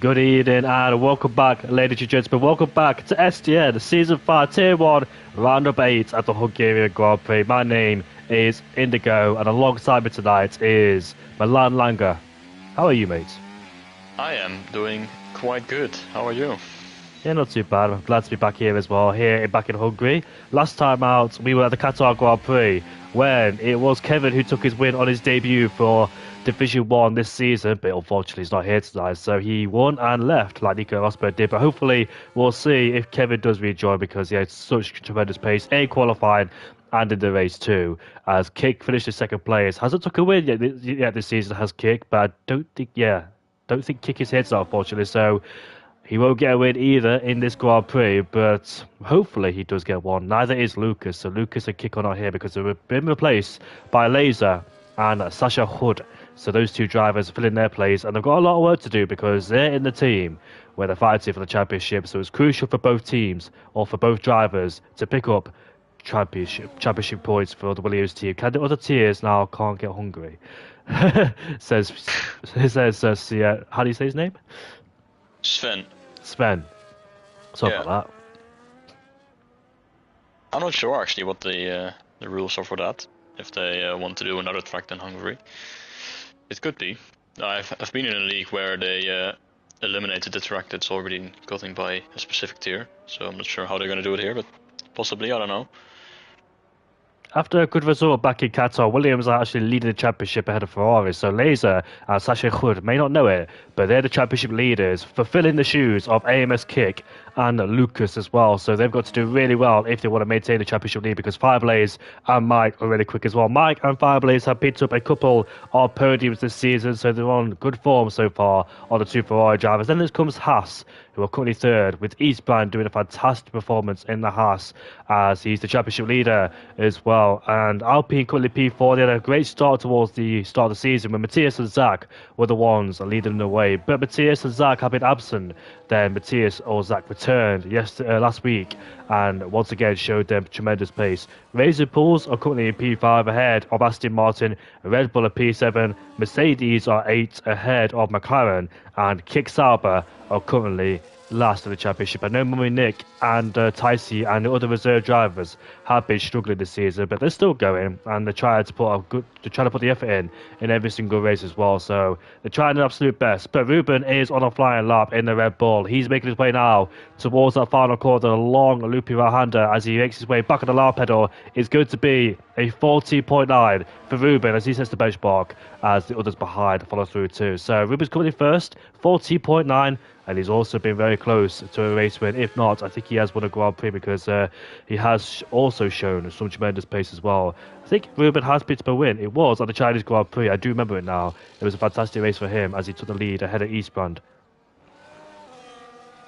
Good evening and welcome back, ladies and gentlemen. Welcome back to SDN Season 5, Tier 1, Round of 8 at the Hungarian Grand Prix. My name is Indigo and alongside me tonight is Milan Langer. How are you, mate? I am doing quite good. How are you? Yeah, not too bad. I'm glad to be back here as well, back in Hungary. Last time out, we were at the Qatar Grand Prix when it was Kevin who took his win on his debut for Division 1 this season, but unfortunately he's not here tonight, so he won and left like Nico Rosberg did. But hopefully we'll see if Kevin does rejoin because he had such tremendous pace, A, qualifying and in the race too, as Kick finished in second place. Hasn't took a win yet this season, has Kick, but I don't think Kick is here tonight, unfortunately, so he won't get a win either in this Grand Prix, but hopefully he does get one. Neither is Lucas, so Lucas and Kick are not here because they've been replaced by Laser and Sasha Hood. So those two drivers fill in their place, and they've got a lot of work to do because they're in the team where they're fighting for the championship. So it's crucial for both teams, or for both drivers, to pick up championship points for the Williams team. Can the other tiers now can't get hungry? says how do you say his name? Sven. Sven. Sorry Yeah. about that. I'm not sure actually what the rules are for that. If they want to do another track than Hungary, it could be. I've been in a league where they eliminated the track that's already gotten by a specific tier, so I'm not sure how they're gonna do it here, but possibly, I don't know. After a good result back in Qatar, Williams are actually leading the championship ahead of Ferrari. So Laser and Sasha Hood may not know it, but they're the championship leaders, fulfilling the shoes of AMS Kick and Lucas as well. So they've got to do really well if they want to maintain the championship lead because Fireblaze and Mike are really quick as well. Mike and Fireblaze have picked up a couple of podiums this season, so they're on good form so far on the two Ferrari drivers. Then there comes Haas, who are currently third, with Eastbrand doing a fantastic performance in the Haas as he's the championship leader as well. And Alpine currently P4. They had a great start towards the start of the season when Matthias and Zach were the ones leading the way. But Matthias and Zach have been absent. Then Matthias or Zach returned last week and once again showed them tremendous pace. Razor Bulls are currently in P5 ahead of Aston Martin, Red Bull are P7, Mercedes are 8 ahead of McLaren, and Kick Sauber are currently last in the championship. I know Mummy Nick and Ticey and the other reserve drivers have been struggling this season, but they're still going and they're trying to put the effort in every single race as well. So they're trying their absolute best. But Ruben is on a flying lap in the Red Bull. He's making his way now towards that final corner, a long loopy right-hander as he makes his way back on the lap pedal. It's going to be a 40.9 for Ruben as he sets the benchmark as the others behind follow through too. So Ruben's currently first, 40.9. And he's also been very close to a race win. If not, I think he has won a Grand Prix because he has also shown some tremendous pace as well. I think Ruben has picked up a win. It was at the Chinese Grand Prix. I do remember it now. It was a fantastic race for him as he took the lead ahead of Eastbrand.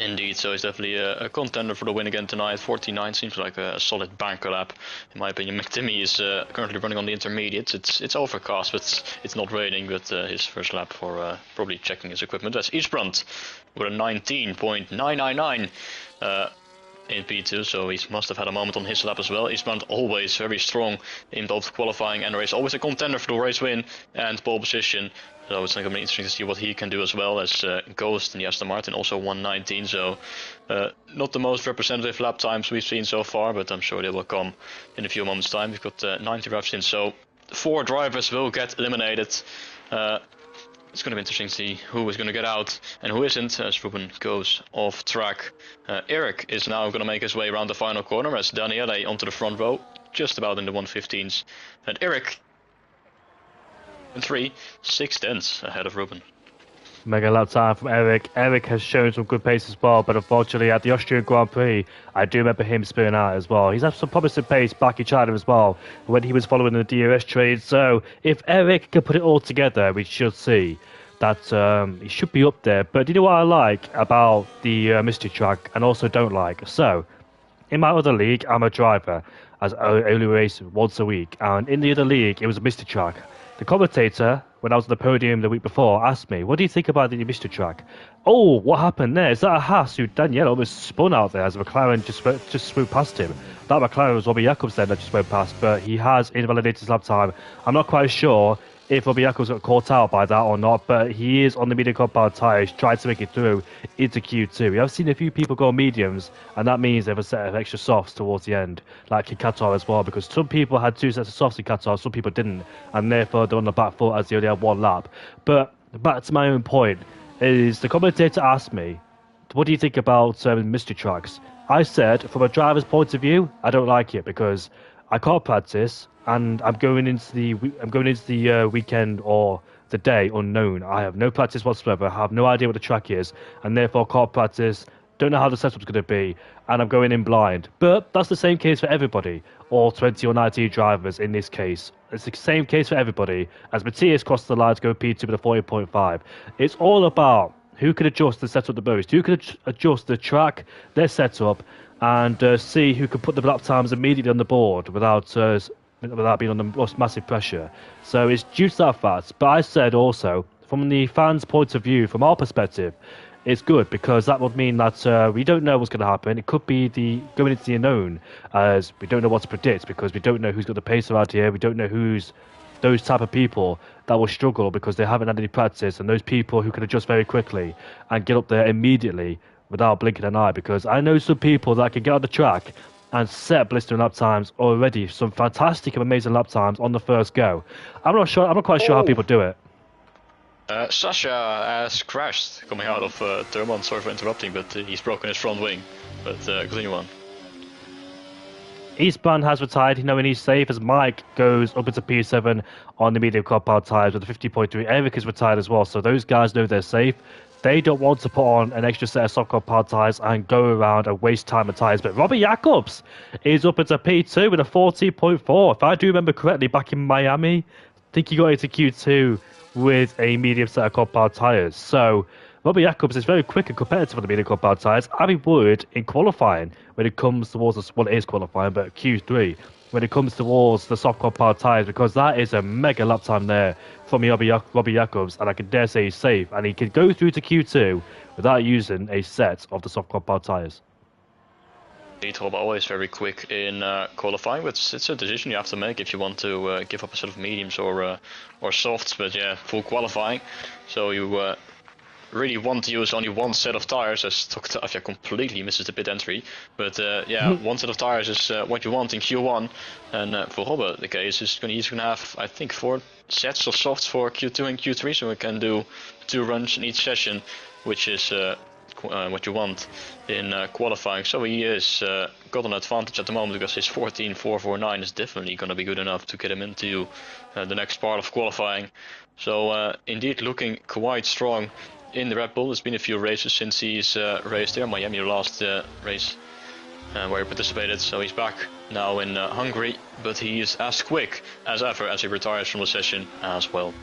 Indeed, so he's definitely a contender for the win again tonight. 49 seems like a solid banker lap, in my opinion. McTimmy is currently running on the intermediates. It's overcast, but it's not raining. But his first lap for probably checking his equipment. That's Eastbrand with a 19.999 in P2, so he must have had a moment on his lap as well. Eastbrand always very strong in both qualifying and race. Always a contender for the race win and pole position. So it's going to be interesting to see what he can do as well as Ghost in the Aston Martin, also 119. So not the most representative lap times we've seen so far, but I'm sure they will come in a few moments' time. We've got 90 laps in, so 4 drivers will get eliminated. It's going to be interesting to see who is going to get out and who isn't as Ruben goes off track. Eric is now going to make his way around the final corner as Daniele onto the front row, just about in the 115s. And Eric in 6 tenths ahead of Ruben. Mega lap time from Eric. Eric has shown some good pace as well, but unfortunately at the Austrian Grand Prix, I do remember him spinning out as well. He's had some promising pace back in China as well when he was following the DRS trade. So if Eric can put it all together, we should see that he should be up there. But do you know what I like about the mystery track and also don't like? So in my other league, I'm a driver as I only race once a week, and in the other league, it was a mystery track. The commentator, when I was on the podium the week before, asked me, what do you think about the mystery track? Oh, what happened there? Is that a Haas who Daniel almost spun out there as McLaren just swooped past him? That McLaren was Robbie Jacobs then that just went past, but he has invalidated his lap time. I'm not quite sure if Robbie Jacobs got caught out by that or not, but he is on the medium compound tyres, trying to make it through into Q2. I've seen a few people go mediums, and that means they have a set of extra softs towards the end, like in Qatar as well, because some people had 2 sets of softs in Qatar, some people didn't, and therefore they're on the back foot as they only had 1 lap. But back to my own point, is the commentator asked me, what do you think about mystery tracks? I said, from a driver's point of view, I don't like it because I can't practice, and I'm going into the weekend or the day unknown. I have no practice whatsoever. I have no idea what the track is, and therefore can't practice. Don't know how the setup's going to be, and I'm going in blind. But that's the same case for everybody, all 20 or 19 drivers in this case. It's the same case for everybody, as Matthias crossed the line to go P2 with a 40.5. It's all about who can adjust the setup the most, who can adjust the track, their setup, and see who can put the lap times immediately on the board without being under massive pressure. So it's due to that fact. But I said also, from the fans' point of view, from our perspective, it's good because that would mean that we don't know what's going to happen. It could be going into the unknown, as we don't know what to predict because we don't know who's got the pace around here. We don't know who's those type of people that will struggle because they haven't had any practice, and those people who can adjust very quickly and get up there immediately without blinking an eye. Because I know some people that can get on the track and set blistering lap times already, some fantastic and amazing lap times on the first go. I'm not quite sure how people do it. Sasha has crashed coming out of turn 1. Sorry for interrupting, but he's broken his front wing. But continue on. Eastbound has retired, knowing he's safe, as Mike goes up into P7 on the medium compound tyres with a 50.3. Eric is retired as well, so those guys know they're safe. They don't want to put on an extra set of soft compound tyres and go around and waste time with tyres. But Robbie Jacobs is up into P2 with a 40.4. If I do remember correctly, back in Miami, I think he got into Q2 with a medium set of compound tyres. So Robbie Jacobs is very quick and competitive on the medium compound tyres. Abby Wood in qualifying when it comes towards it is qualifying, but Q3 when it comes towards the soft compound tyres, because that is a mega lap time there from Robbie Jacobs, and I can dare say he's safe, and he can go through to Q2 without using a set of the soft compound tyres. Rob always very quick in qualifying, but it's a decision you have to make if you want to give up a set of mediums or softs. But yeah, full qualifying, so you really want to use only 1 set of tires, as Octavia completely misses the pit entry. But yeah, 1 set of tires is what you want in Q1, and for Robbe the case is he's going to have, I think, 4 sets of softs for Q2 and Q3, so we can do 2 runs in each session, which is what you want in qualifying. So he is got an advantage at the moment because his 14.449 is definitely going to be good enough to get him into the next part of qualifying. So indeed looking quite strong in the Red Bull. There's been a few races since he's raced there. Miami last race where he participated, so he's back now in Hungary, but he is as quick as ever as he retires from the session as well.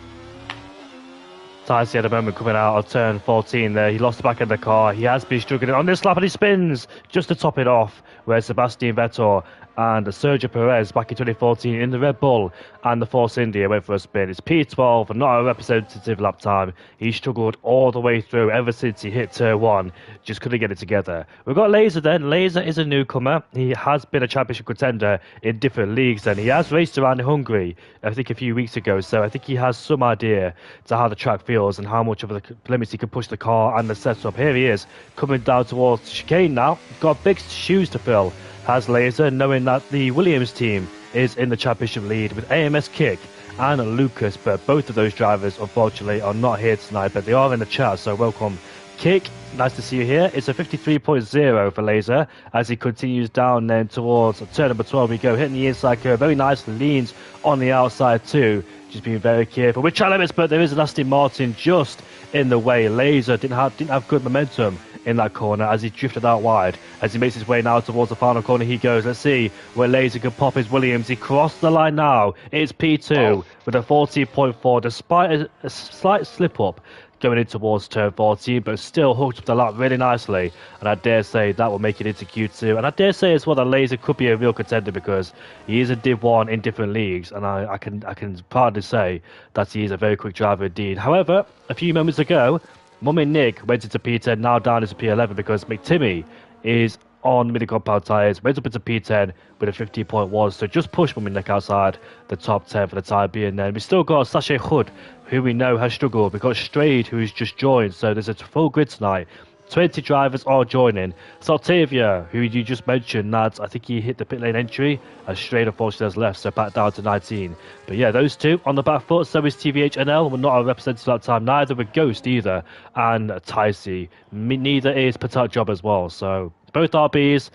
Tyson at the moment coming out of turn 14 there. He lost the back of the car. He has been struggling on this lap and he spins just to top it off, where Sebastian Vettel and Sergio Perez back in 2014 in the Red Bull and the Force India went for a spin. It's P12, not a representative lap time. He struggled all the way through ever since he hit turn 1. Just couldn't get it together. We've got Laser then. Laser is a newcomer. He has been a championship contender in different leagues and he has raced around in Hungary, I think a few weeks ago. So I think he has some idea to how the track feels and how much of the limits he can push the car and the setup. Here he is coming down towards chicane now. Got big shoes to fill, has Laser, knowing that the Williams team is in the championship lead with AMS Kick and Lucas, but both of those drivers unfortunately are not here tonight, but they are in the chat, so welcome Kick, nice to see you here. It's a 53.0 for Laser as he continues down then towards turn number 12. We go hitting the inside curve very nicely, leans on the outside too, just being very careful with track limits, but there is an Aston Martin just in the way. Laser didn't have good momentum in that corner as he drifted out wide. As he makes his way now towards the final corner he goes. Let's see where Laser can pop his Williams. He crossed the line now. It's P2 with a 40.4 despite a slight slip up going in towards turn 14, but still hooked up the lap really nicely, and I dare say that will make it into Q2. And I dare say as well that Laser could be a real contender because he is a Div 1 in different leagues, and I can proudly say that he is a very quick driver indeed. However, a few moments ago, Mummy Nick went into P10, now down into P11 because McTimmy is on mini compound tyres, went up into P10 with a 50.1, so just pushed Muminek outside the top 10 for the time being. Then we still got Sachet Hood, who we know has struggled. We've got Strayed, who's just joined, so there's a full grid tonight. 20 drivers are joining. Saltavia, who you just mentioned, lads, I think he hit the pit lane entry, and Strayed unfortunately has left, so back down to 19. But yeah, those two on the back foot. So is TVHNL. We're not represented that time, neither with Ghost either, and Ticey. Neither is Patat Job as well. So both RBs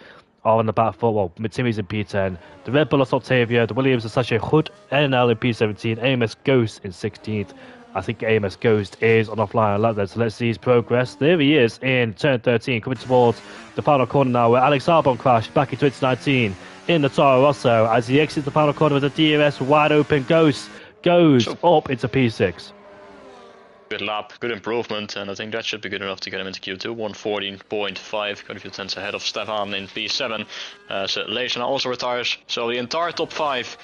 are on the back foot. Well, Timmy's in P10, the Red Bull is Octavia, the Williams is Sachet Hood, NL in P17, AMS Ghost in 16th. I think AMS Ghost is on offline a lot there, so let's see his progress. There he is in turn 13, coming towards the final corner now, where Alex Arbon crashed back in 2019 in the Toro Rosso. As he exits the final corner with the DRS wide open, Ghost goes up into P6. Good lap, good improvement, and I think that should be good enough to get him into Q2. 114.5, got a few tenths ahead of Stefan in P7. So Leijna also retires, so the entire top 5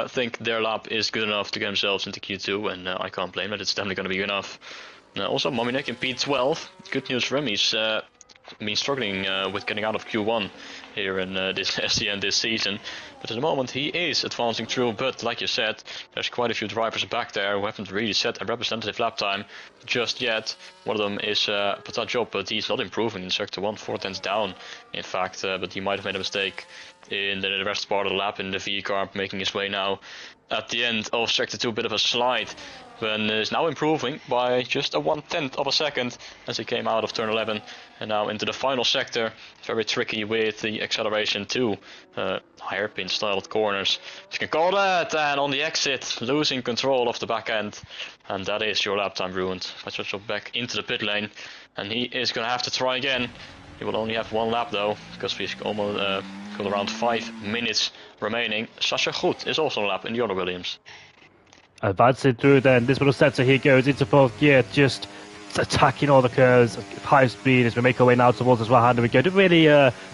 think their lap is good enough to get themselves into Q2, and I can't blame it, it's definitely going to be good enough. Also, Muminek in P12, good news for him, he's been struggling with getting out of Q1 here in this SDN this season, but at the moment he is advancing through. But like you said, there's quite a few drivers back there who haven't really set a representative lap time just yet. One of them is Patat Job, but he's not improving in sector 1, 4 tenths down in fact, but he might have made a mistake in the rest part of the lap in the V car, making his way now at the end of sector 2, a bit of a slide, when is now improving by just a 1/10 of a second as he came out of turn 11 and now into the final sector. Very tricky with the acceleration to higher pin styled corners, if you can call that, and on the exit losing control of the back end, and that is your lap time ruined. Patrick back into the pit lane, and he is going to have to try again. He will only have one lap though, because we've almost got around 5 minutes remaining. Sasha Goed is also on a lap in the other Williams. Advancing through then, this little sector he goes into fourth gear, just attacking all the curves, high speed as we make our way now towards this right hand. We go to really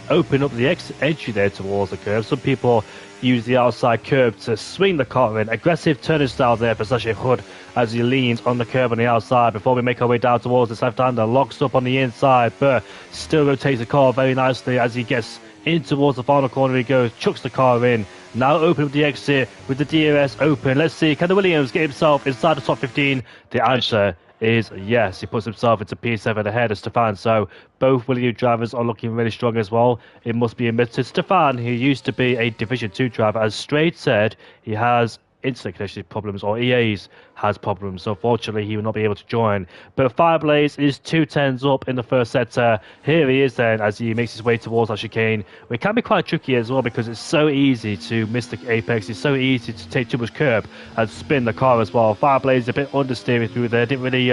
open up the entry there towards the curve. Some people use the outside curve to swing the car in. Aggressive turning style there for Sachet Hood as he leans on the curve on the outside before we make our way down towards this left-hander. Locks up on the inside, but still rotates the car very nicely as he gets in towards the final corner. He goes, chucks the car in. Now open up the exit with the DRS open. Let's see, can the Williams get himself inside the top 15? The answer is yes. He puts himself into P7 ahead of Stefan. So both Williams drivers are looking really strong as well. It must be admitted. Stefan, who used to be a Division 2 driver, as Straight said, he has internet connection problems, or EA's has problems, so fortunately he will not be able to join. But Fireblaze is 2/10s up in the first sector. Here he is then as he makes his way towards that chicane. It can be quite tricky as well because it's so easy to miss the apex. It's so easy to take too much curb and spin the car as well. Fireblaze is a bit understeering through there, didn't really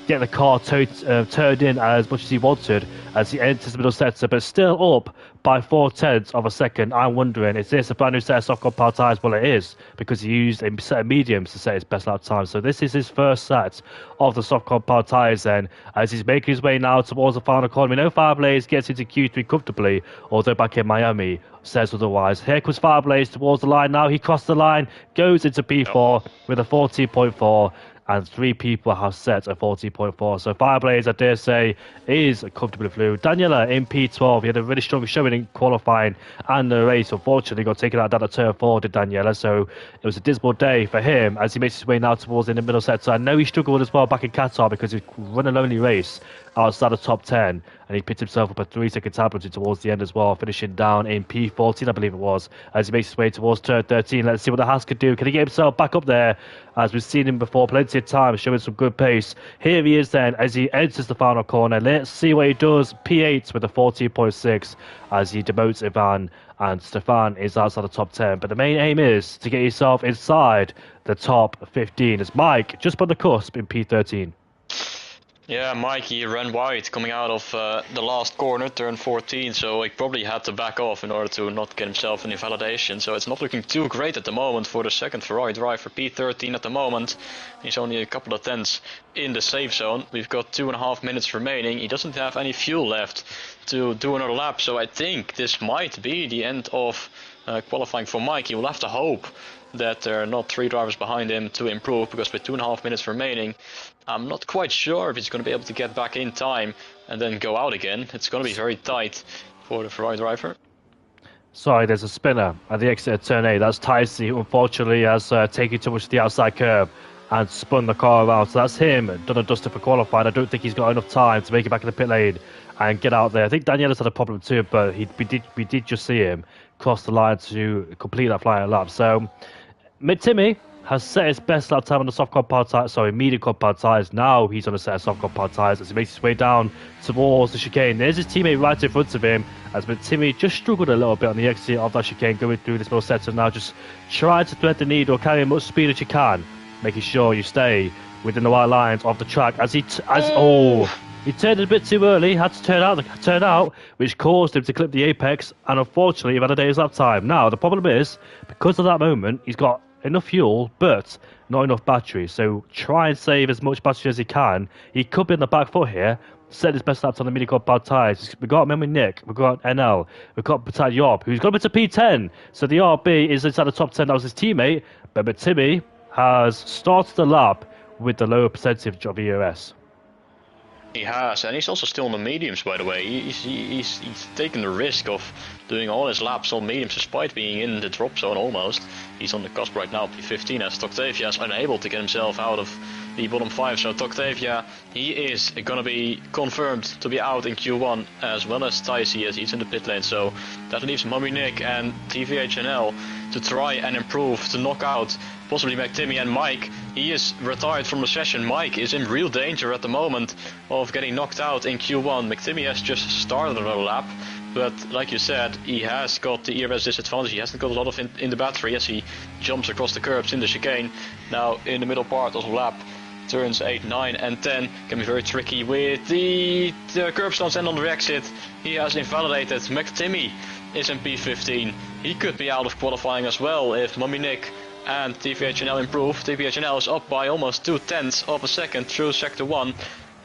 get the car turned in as much as he wanted as he enters the middle sector, but still up by 4/10 of a second. I'm wondering, is this a brand new set of soft compound tyres? Well, it is, because he used a set of mediums to set his best lap time. So this is his first set of the soft compound tyres then, as he's making his way now towards the final corner. We know Fireblaze gets into Q3 comfortably, although back in Miami says otherwise. Here comes Fireblaze towards the line now. He crossed the line, goes into P4 with a 14.4. And 3 people have set a 14.4. So Fireblaze, I dare say, is comfortably through. Daniela in P12. He had a really strong showing in qualifying and the race. Unfortunately, got taken out down at turn 4, did Daniela. So it was a dismal day for him as he makes his way now towards in the middle sector. I know he struggled as well back in Qatar because he run a lonely race outside the top 10. And he picked himself up a 3-second time penalty towards the end as well, finishing down in P14, I believe it was, as he makes his way towards turn 13. Let's see what the Haas could do. Can he get himself back up there? As we've seen him before, plenty of time, showing some good pace. Here he is then, as he enters the final corner. Let's see what he does. P8 with a 14.6, as he demotes Ivan, and Stefan is outside the top 10. But the main aim is to get yourself inside the top 15, as Mike just put the cusp in P13. Yeah, Mike, he ran wide coming out of the last corner, turn 14, so he probably had to back off in order to not get himself an invalidation. So it's not looking too great at the moment for the second Ferrari driver, P13 at the moment. He's only a couple of tenths in the safe zone. We've got 2.5 minutes remaining. He doesn't have any fuel left to do another lap, so I think this might be the end of qualifying for Mike. He will have to hope that there are not 3 drivers behind him to improve, because with 2.5 minutes remaining, I'm not quite sure if he's going to be able to get back in time and then go out again. It's going to be very tight for the Ferrari driver. Sorry, there's a spinner at the exit of turn 8. That's Tyson, who unfortunately has taken too much to the outside curb and spun the car around. So that's him, done and dusted for qualifying. I don't think he's got enough time to make it back in the pit lane and get out there. I think Daniela's had a problem too, but we did just see him cross the line to complete that flying lap. So Timmy has set his best lap time on the soft compound tyres, medium compound tyres. Now he's on a set of soft compound tyres as he makes his way down towards the chicane. There's his teammate right in front of him, as Timmy just struggled a little bit on the exit of that chicane, going through this middle sector now, just trying to thread the needle, carry as much speed as you can, making sure you stay within the white lines of the track. He turned a bit too early, had to turn out, which caused him to clip the apex, and unfortunately he had a day's lap time. Now the problem is, because of that moment, he's got enough fuel, but not enough battery. So try and save as much battery as he can. He could be in the back foot here. Set his best laps on the mini compound tyres. We've got Memory Nick, we've got NL, we've got Batat Yob, who's got to P10. So the RB is inside the top 10. That was his teammate. But Timmy has started the lap with the lower percentage of EOS. He has, and he's also still on the mediums, by the way. He's taken the risk of doing all his laps on mediums despite being in the drop zone almost. He's on the cusp right now, P15, as Octavia is unable to get himself out of the bottom 5. So Octavia, he is going to be confirmed to be out in Q1, as well as Tyce, as he's in the pit lane. So that leaves Mummy Nick and TVHNL to try and improve, to knock out possibly McTimmy and Mike. He is retired from the session. Mike is in real danger at the moment of getting knocked out in Q1. McTimmy has just started another lap, but like you said, he has got the ERS disadvantage. He hasn't got a lot of in the battery as he jumps across the curbs in the chicane. Now in the middle part of the lap, turns 8, 9 and 10 can be very tricky with the curb stones, and on the exit he has invalidated. McTimmy is in P15. He could be out of qualifying as well if Mummy Nick and TVHNL improve. TVHNL is up by almost 0.2 of a second through sector 1,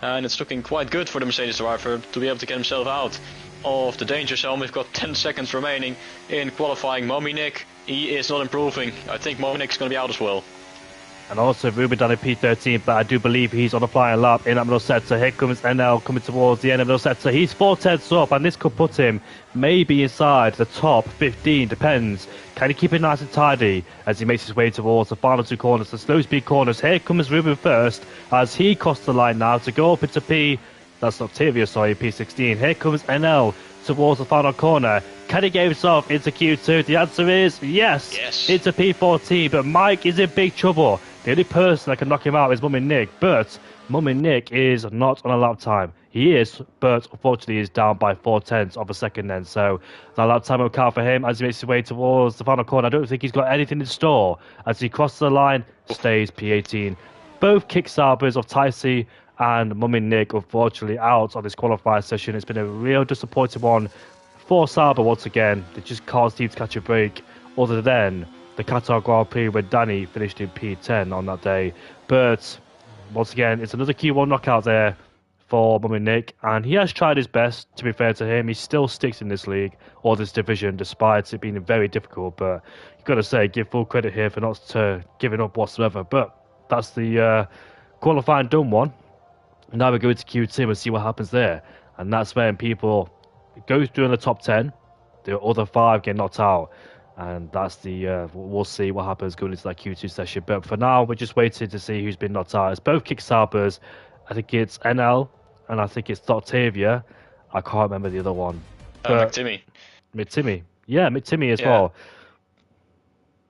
and it's looking quite good for the Mercedes driver to be able to get himself out of the danger zone. We've got 10 seconds remaining in qualifying. Mummy Nick, he is not improving. I think Mummy Nick is going to be out as well. And also Ruben down in P13, but I do believe he's on a flying lap in that middle sector. Here comes NL coming towards the end of the middle sector. He's 4/10 up, and this could put him maybe inside the top 15, depends. Can he keep it nice and tidy as he makes his way towards the final 2 corners, the slow speed corners? Here comes Ruben first as he crosses the line now to go up into P16. Here comes NL towards the final corner. Can he get himself into Q2? The answer is yes. Into P14, but Mike is in big trouble. The only person that can knock him out is Mummy Nick, but Mummy Nick is not on a lap time. He is, but unfortunately he's down by 0.4 of a second then, so that lap time will count for him as he makes his way towards the final corner. I don't think he's got anything in store as he crosses the line, stays P18. Both kick-sabers of Tyce and Mummy Nick unfortunately out of this qualifier session. It's been a real disappointing one for Sauber once again. They just can't seem to catch a break other than the Qatar Grand Prix when Danny finished in P10 on that day. But once again, it's another Q1 knockout there for Mummy Nick, and he has tried his best. To be fair to him, he still sticks in this league or this division despite it being very difficult. But you've got to say, give full credit here for not giving up whatsoever. But that's the qualifying done one. Now we go to Q2 and see what happens there, and that's when people go through in the top 10. The other 5 get knocked out. And that's we'll see what happens going into that Q2 session. But for now, we're just waiting to see who's been knocked out. It's both kick-sabers. I think it's NL, and I think it's Octavia. I can't remember the other one. McTimmy. Yeah, McTimmy as well.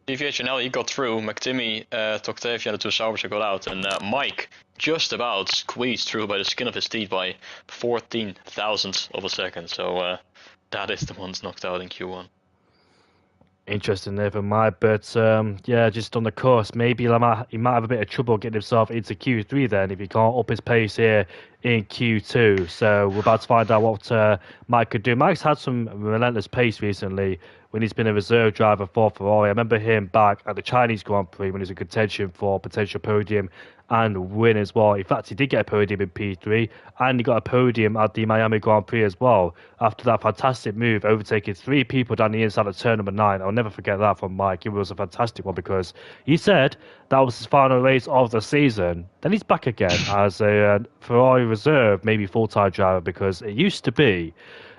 TVHNL, he got through. McTimmy, Octavia, the 2 Saubers got out. And Mike just about squeezed through by the skin of his teeth by 14 thousandths of a second. So that is the ones knocked out in Q1. Interesting there for Mike, but yeah, just on the course, maybe he might have a bit of trouble getting himself into Q3 then if he can't up his pace here in Q2. So we're about to find out what Mike could do. Mike's had some relentless pace recently when he's been a reserve driver for Ferrari. I remember him back at the Chinese Grand Prix when he was in contention for potential podium and win as well. In fact, he did get a podium in P3 and he got a podium at the Miami Grand Prix as well. After that fantastic move, overtaking 3 people down the inside of turn number 9. I'll never forget that from Mike. It was a fantastic one because he said that was his final race of the season. Then he's back again as a Ferrari reserve, maybe full-time driver, because it used to be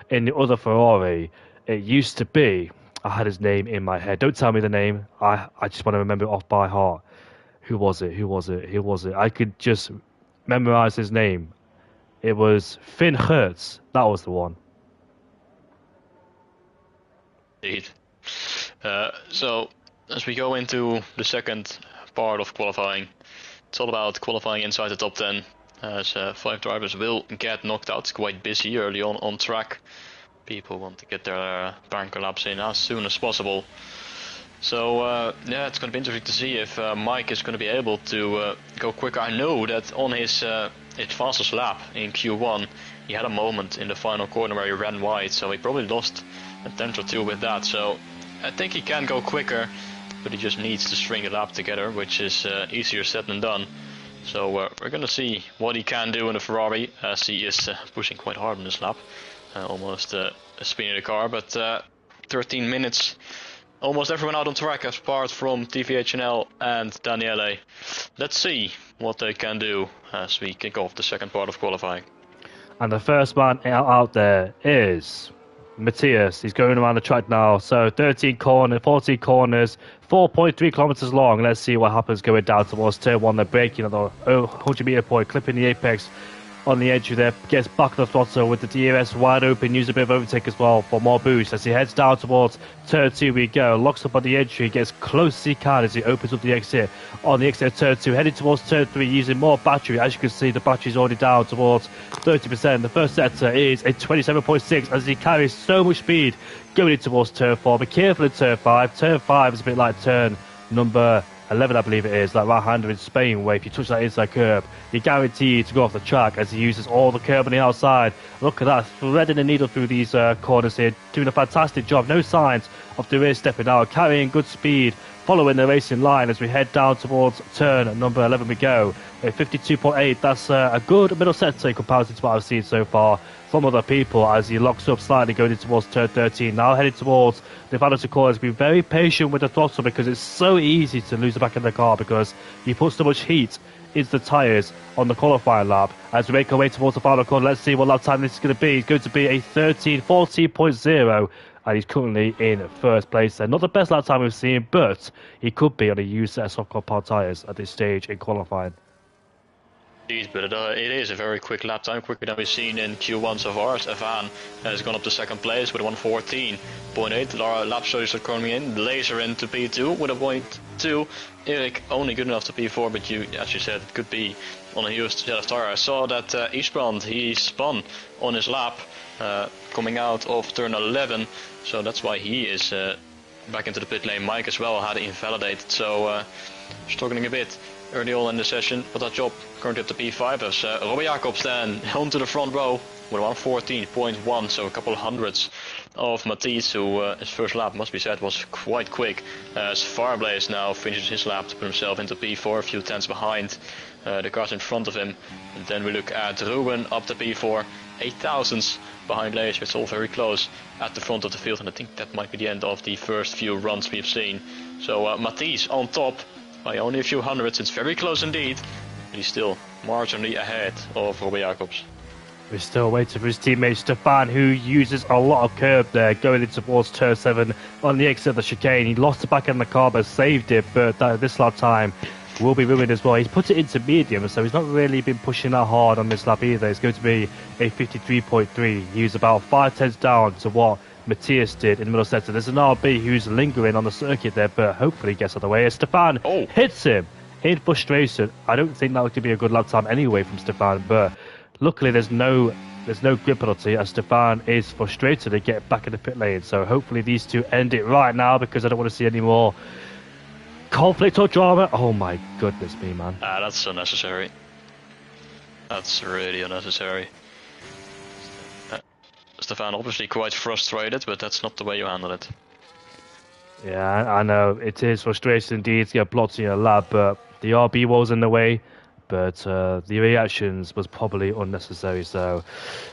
in the other Ferrari, it used to be. I had his name in my head. Don't tell me the name. I just want to remember it off by heart. Who was it? Who was it? Who was it? I could just memorize his name. It was Finn Hertz. That was the one. Indeed. So, as we go into the second part of qualifying, it's all about qualifying inside the top 10, as 5 drivers will get knocked out. It's quite busy early on track. People want to get their bunker laps in as soon as possible. So yeah, it's going to be interesting to see if Mike is going to be able to go quicker. I know that on his fastest lap in Q1, he had a moment in the final corner where he ran wide, so he probably lost a tenth or two with that. So I think he can go quicker, but he just needs to string the lap together, which is easier said than done. So we're going to see what he can do in the Ferrari, as he is pushing quite hard on this lap. Almost spinning the car, but 13 minutes. Almost everyone out on track apart from TVHNL and Daniele. Let's see what they can do as we kick off the second part of qualifying. And the first man out there is Matthias. He's going around the track now. So 14 corners, 4.3 kilometers long. Let's see what happens going down towards turn 1. They're braking at the 100 meter point, clipping the apex on the entry there, gets back to the throttle with the DRS wide open, use a bit of overtake as well for more boost. As he heads down towards turn 2 we go, locks up on the entry, gets close as he can as he opens up the exit on the exit of turn 2, heading towards turn 3 using more battery. As you can see, the battery's already down towards 30%. The first sector is a 27.6 as he carries so much speed going in towards turn 4. Be careful in turn 5. Turn 5 is a bit like turn number 11, I believe it is, like right-hander in Spain, where if you touch that inside curb, you're guaranteed to go off the track as he uses all the curb on the outside. Look at that, threading the needle through these corners here, doing a fantastic job. No signs of the rear stepping out, carrying good speed, following the racing line as we head down towards turn number 11 we go. A 52.8, that's a good middle sector in comparison to what I've seen so far from other people as he locks up slightly going in towards turn 13. Now heading towards the final two corners. Be very patient with the throttle because it's so easy to lose the back of the car because you put so much heat into the tyres on the qualifying lap. As we make our way towards the final corner, let's see what lap time this is going to be. It's going to be a 14.0. And he's currently in first place there. Not the best lap time we've seen, but he could be on a used set of soft compound tyres at this stage in qualifying. Indeed, but it is a very quick lap time, quicker than we've seen in Q1 so far. Evan has gone up to second place with a 1:14.8. Lap shows are coming in. Laser into P2 with a 0.2. Erik only good enough to P4, but as you said, it could be on a used set of tire. I saw that Eastbrand, he spun on his lap coming out of turn 11, so that's why he is back into the pit lane. Mike as well had invalidated, so struggling a bit early on in the session, but that job currently up to P5 as Robby Jacobs then onto the front row with 1:14.1, so a couple of hundreds of Matisse, who his first lap, must be said, was quite quick. As Farblaze now finishes his lap to put himself into P4, a few tenths behind the cars in front of him. And then we look at Ruben up to P4, 8 thousandths behind Laser. It's all very close at the front of the field, and I think that might be the end of the first few runs we've seen. So Matisse on top by only a few hundreds. It's very close indeed, but he's still marginally ahead of Robby Jacobs. We're still waiting for his teammate Stefan, who uses a lot of curb there, going in towards turn 7 on the exit of the chicane. He lost the back end of the car, but saved it, but this lap time will be ruined as well. He's put it into medium, so he's not really been pushing that hard on this lap either. It's going to be a 53.3. He's about 5 tenths down to what Matthias did in the middle sector. There's an RB who's lingering on the circuit there, but hopefully gets out of the way. As Stefan hits him in frustration. I don't think that would be a good lap time anyway from Stefan, but luckily there's no grid penalty as Stefan is frustrated to get back in the pit lane. So hopefully these two end it right now because I don't want to see any more conflict or drama. Oh my goodness me, man. That's unnecessary. That's really unnecessary. Stefan obviously quite frustrated, but that's not the way you handle it. Yeah, I know. It is frustrating indeed to get blocked in your lap, but the RB was in the way. but the reactions was probably unnecessary. So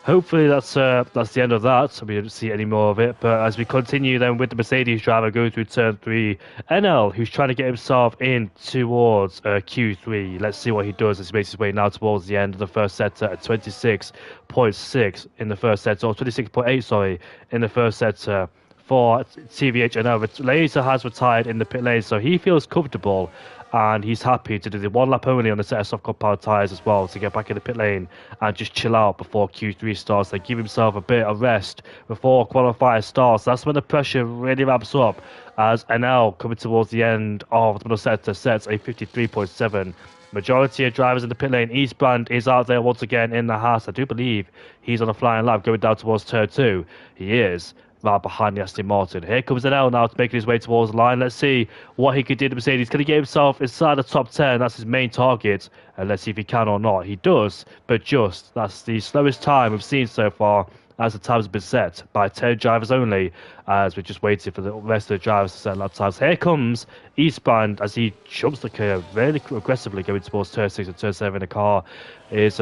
hopefully that's the end of that. So we don't see any more of it. But as we continue then with the Mercedes driver going through turn 3, NL, who's trying to get himself in towards Q3. Let's see what he does as he makes his way now towards the end of the first sector at 26.6 in the first sector, or 26.8, sorry, in the first sector. For TVH NL, Laser has retired in the pit lane, so he feels comfortable and he's happy to do the one lap only on the set of soft powered tyres as well to get back in the pit lane and just chill out before Q3 starts. They give himself a bit of rest before qualifier starts. That's when the pressure really ramps up as NL coming towards the end of the middle sector sets a 53.7. Majority of drivers in the pit lane. Eastbrand is out there once again in the house. I do believe he's on a flying lap going down towards turn 2. He is right behind the Aston Martin. Here comes NL now to making his way towards the line. Let's see what he could do to Mercedes. Can he get himself inside the top 10? That's his main target. And let's see if he can or not. He does, but just. That's the slowest time we've seen so far as the times have been set by 10 drivers only, as we're just waiting for the rest of the drivers to set lap times. Here comes Eastbrand as he jumps the curve very aggressively going towards turn 6 and turn 7. The car is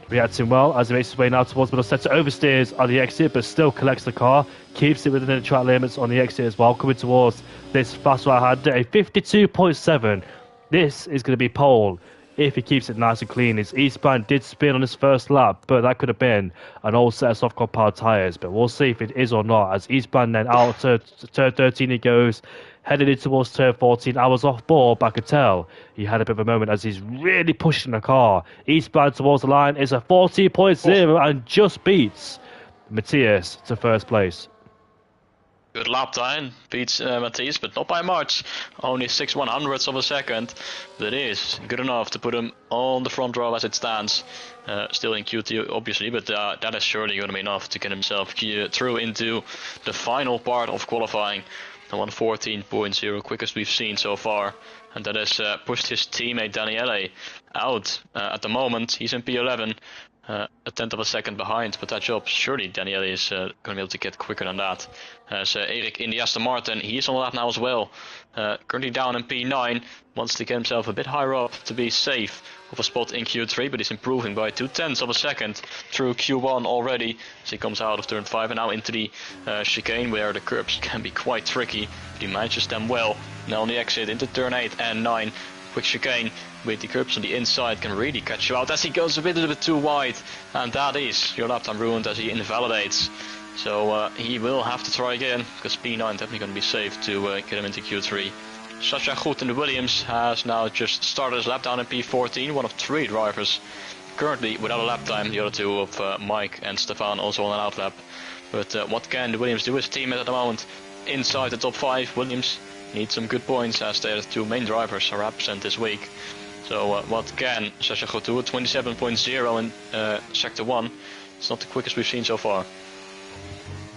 reacting well as he makes his way now towards middle sector, oversteers on the exit but still collects the car, keeps it within the track limits on the exit as well, coming towards this fast right-hander, a 52.7. This is going to be pole if he keeps it nice and clean. His Eastbrand did spin on his first lap, but that could have been an old set of soft powered tyres. But we'll see if it is or not. As Eastbrand then out to turn 13 he goes, headed in towards turn 14. I was off board, but I could tell he had a bit of a moment as he's really pushing the car. Eastbrand towards the line is a 40.0 and just beats Matthias to first place. Good lap time, beats Matthias, but not by much. Only 6/100ths of a second. That is good enough to put him on the front row as it stands. Still in Q2, obviously, but that is surely going to be enough to get himself through into the final part of qualifying. The 1:14.0, quickest we've seen so far. And that has pushed his teammate Daniele out. At the moment, he's in P11. A tenth of a second behind, but that job, surely Daniele is going to be able to get quicker than that. As Erik in the Aston Martin, he is on the lap now as well. Currently down in P9, wants to get himself a bit higher up to be safe of a spot in Q3, but he's improving by 0.2 of a second through Q1 already. As he comes out of turn 5 and now into the chicane where the curbs can be quite tricky, but he manages them well. Now on the exit into turn 8 and 9. Quick chicane with the curbs on the inside can really catch you out as he goes a little bit too wide, and that is your lap time ruined as he invalidates. So he will have to try again, because P9 definitely going to be safe to get him into Q3. Sasha Goed in the Williams has now just started his lap down in P14, one of 3 drivers currently without a lap time. The other 2 of Mike and Stefan also on an out lap. But what can the Williams do? His teammate at the moment inside the top 5. Williams need some good points as their 2 main drivers are absent this week. So what can Sasha Goed do? 27.0 in Sector 1. It's not the quickest we've seen so far.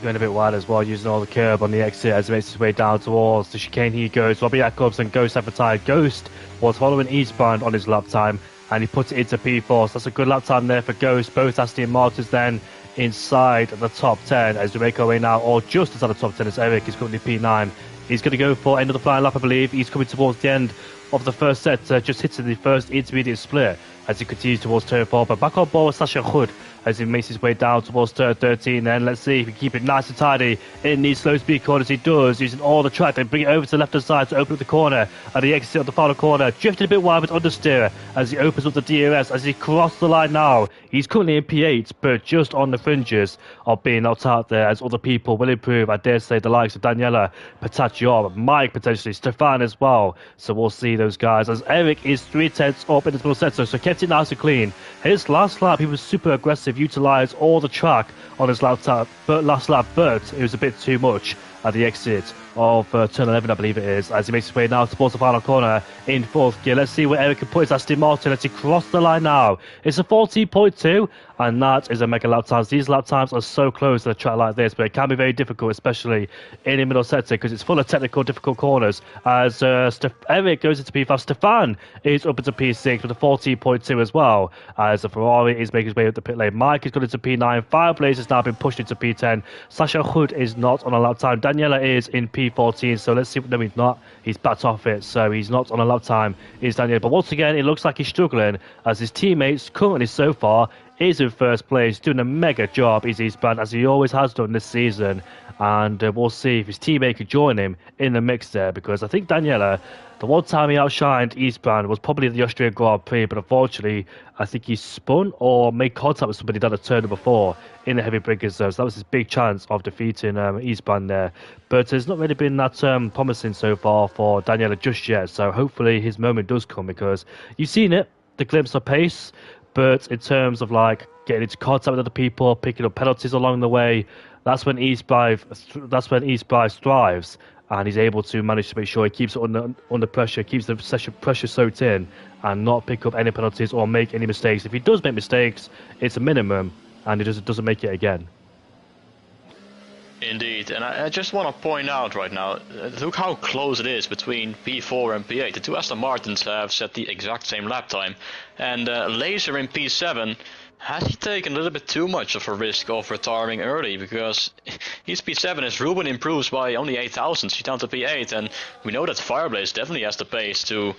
Going a bit wide as well, using all the curb on the exit as he makes his way down towards the chicane. He goes. Robbie Jacobs and Ghost have retired. Ghost was following Eastbrand on his lap time and he puts it into P4. So that's a good lap time there for Ghost. Both Aston Martins then inside the top 10 as we make our way now, or just inside the top 10 as Erik is currently P9. He's going to go for end of the flying lap, I believe. He's coming towards the end of the first set, just hitting the first intermediate split as he continues towards turn 4. But back on board with Sasha Goed as he makes his way down towards turn 13. Then let's see if he can keep it nice and tidy in these slow speed corners. He does, using all the track. Then bring it over to the left hand side to open up the corner at the exit of the final corner. Drifting a bit wide with understeer as he opens up the DRS as he crosses the line now. He's currently in P8, but just on the fringes of being knocked out there as other people will improve. I dare say the likes of Daniela, Pataccio, Mike potentially, Stefan as well. So we'll see those guys as Erik is 3/10 up in the middle sector, so kept it nice and clean. His last lap, he was super aggressive, utilised all the track on his last lap, but it was a bit too much at the exit of turn 11, I believe it is, as he makes his way now towards the final corner in 4th gear. Let's see where Erik can put his Aston Martin as he crosses the line now. It's a 14.2, and that is a mega lap times. These lap times are so close to a track like this, but it can be very difficult, especially in the middle sector, because it's full of technical, difficult corners. As Erik goes into P5, Stefan is up into P6 with a 14.2 as well, as the Ferrari is making his way up the pit lane. Mike is going into P9, Fireblaze has now been pushed into P10. Sasha Goed is not on a lap time. Daniela is in P P14, so let's see. No, he's not. He's backed off it, so he's not on a lap time. Is Daniel? But once again, it looks like he's struggling as his teammates currently so far is in first place, doing a mega job. Is Eastbound as he always has done this season, and we'll see if his teammate could join him in the mix there, because I think Daniela, the one time he outshined Eastbound was probably the Austrian Grand Prix, but unfortunately, I think he spun or made contact with somebody that had turned before in the heavy breakers zone. So that was his big chance of defeating Eastbound there. But it's not really been that promising so far for Daniela just yet. So hopefully his moment does come, because you've seen it, the glimpse of pace. But in terms of like getting into contact with other people, picking up penalties along the way, that's when Eastbound thrives, and he's able to manage to make sure he keeps it under pressure, keeps the session pressure soaked in, and not pick up any penalties or make any mistakes. If he does make mistakes, it's a minimum, and he doesn't make it again. Indeed, and I just want to point out right now, look how close it is between P4 and P8. The two Aston Martins have set the exact same lap time, and Laser in P7, has he taken a little bit too much of a risk of retiring early? Because he's P7 as Ruben improves by only 8 thousandths, he's down to P8, and we know that Fireblaze definitely has the pace to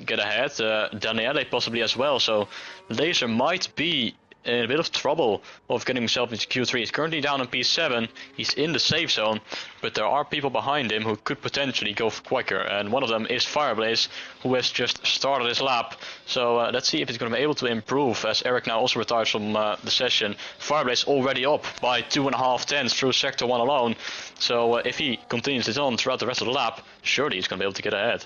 get ahead, Daniele possibly as well, so Laser might be in a bit of trouble of getting himself into Q3. He's currently down in P7, he's in the safe zone, but there are people behind him who could potentially go quicker, and one of them is Fireblaze, who has just started his lap. So let's see if he's going to be able to improve, as Eric now also retires from the session. Fireblaze already up by 2.5 tenths through Sector 1 alone, so if he continues this on throughout the rest of the lap, surely he's going to be able to get ahead.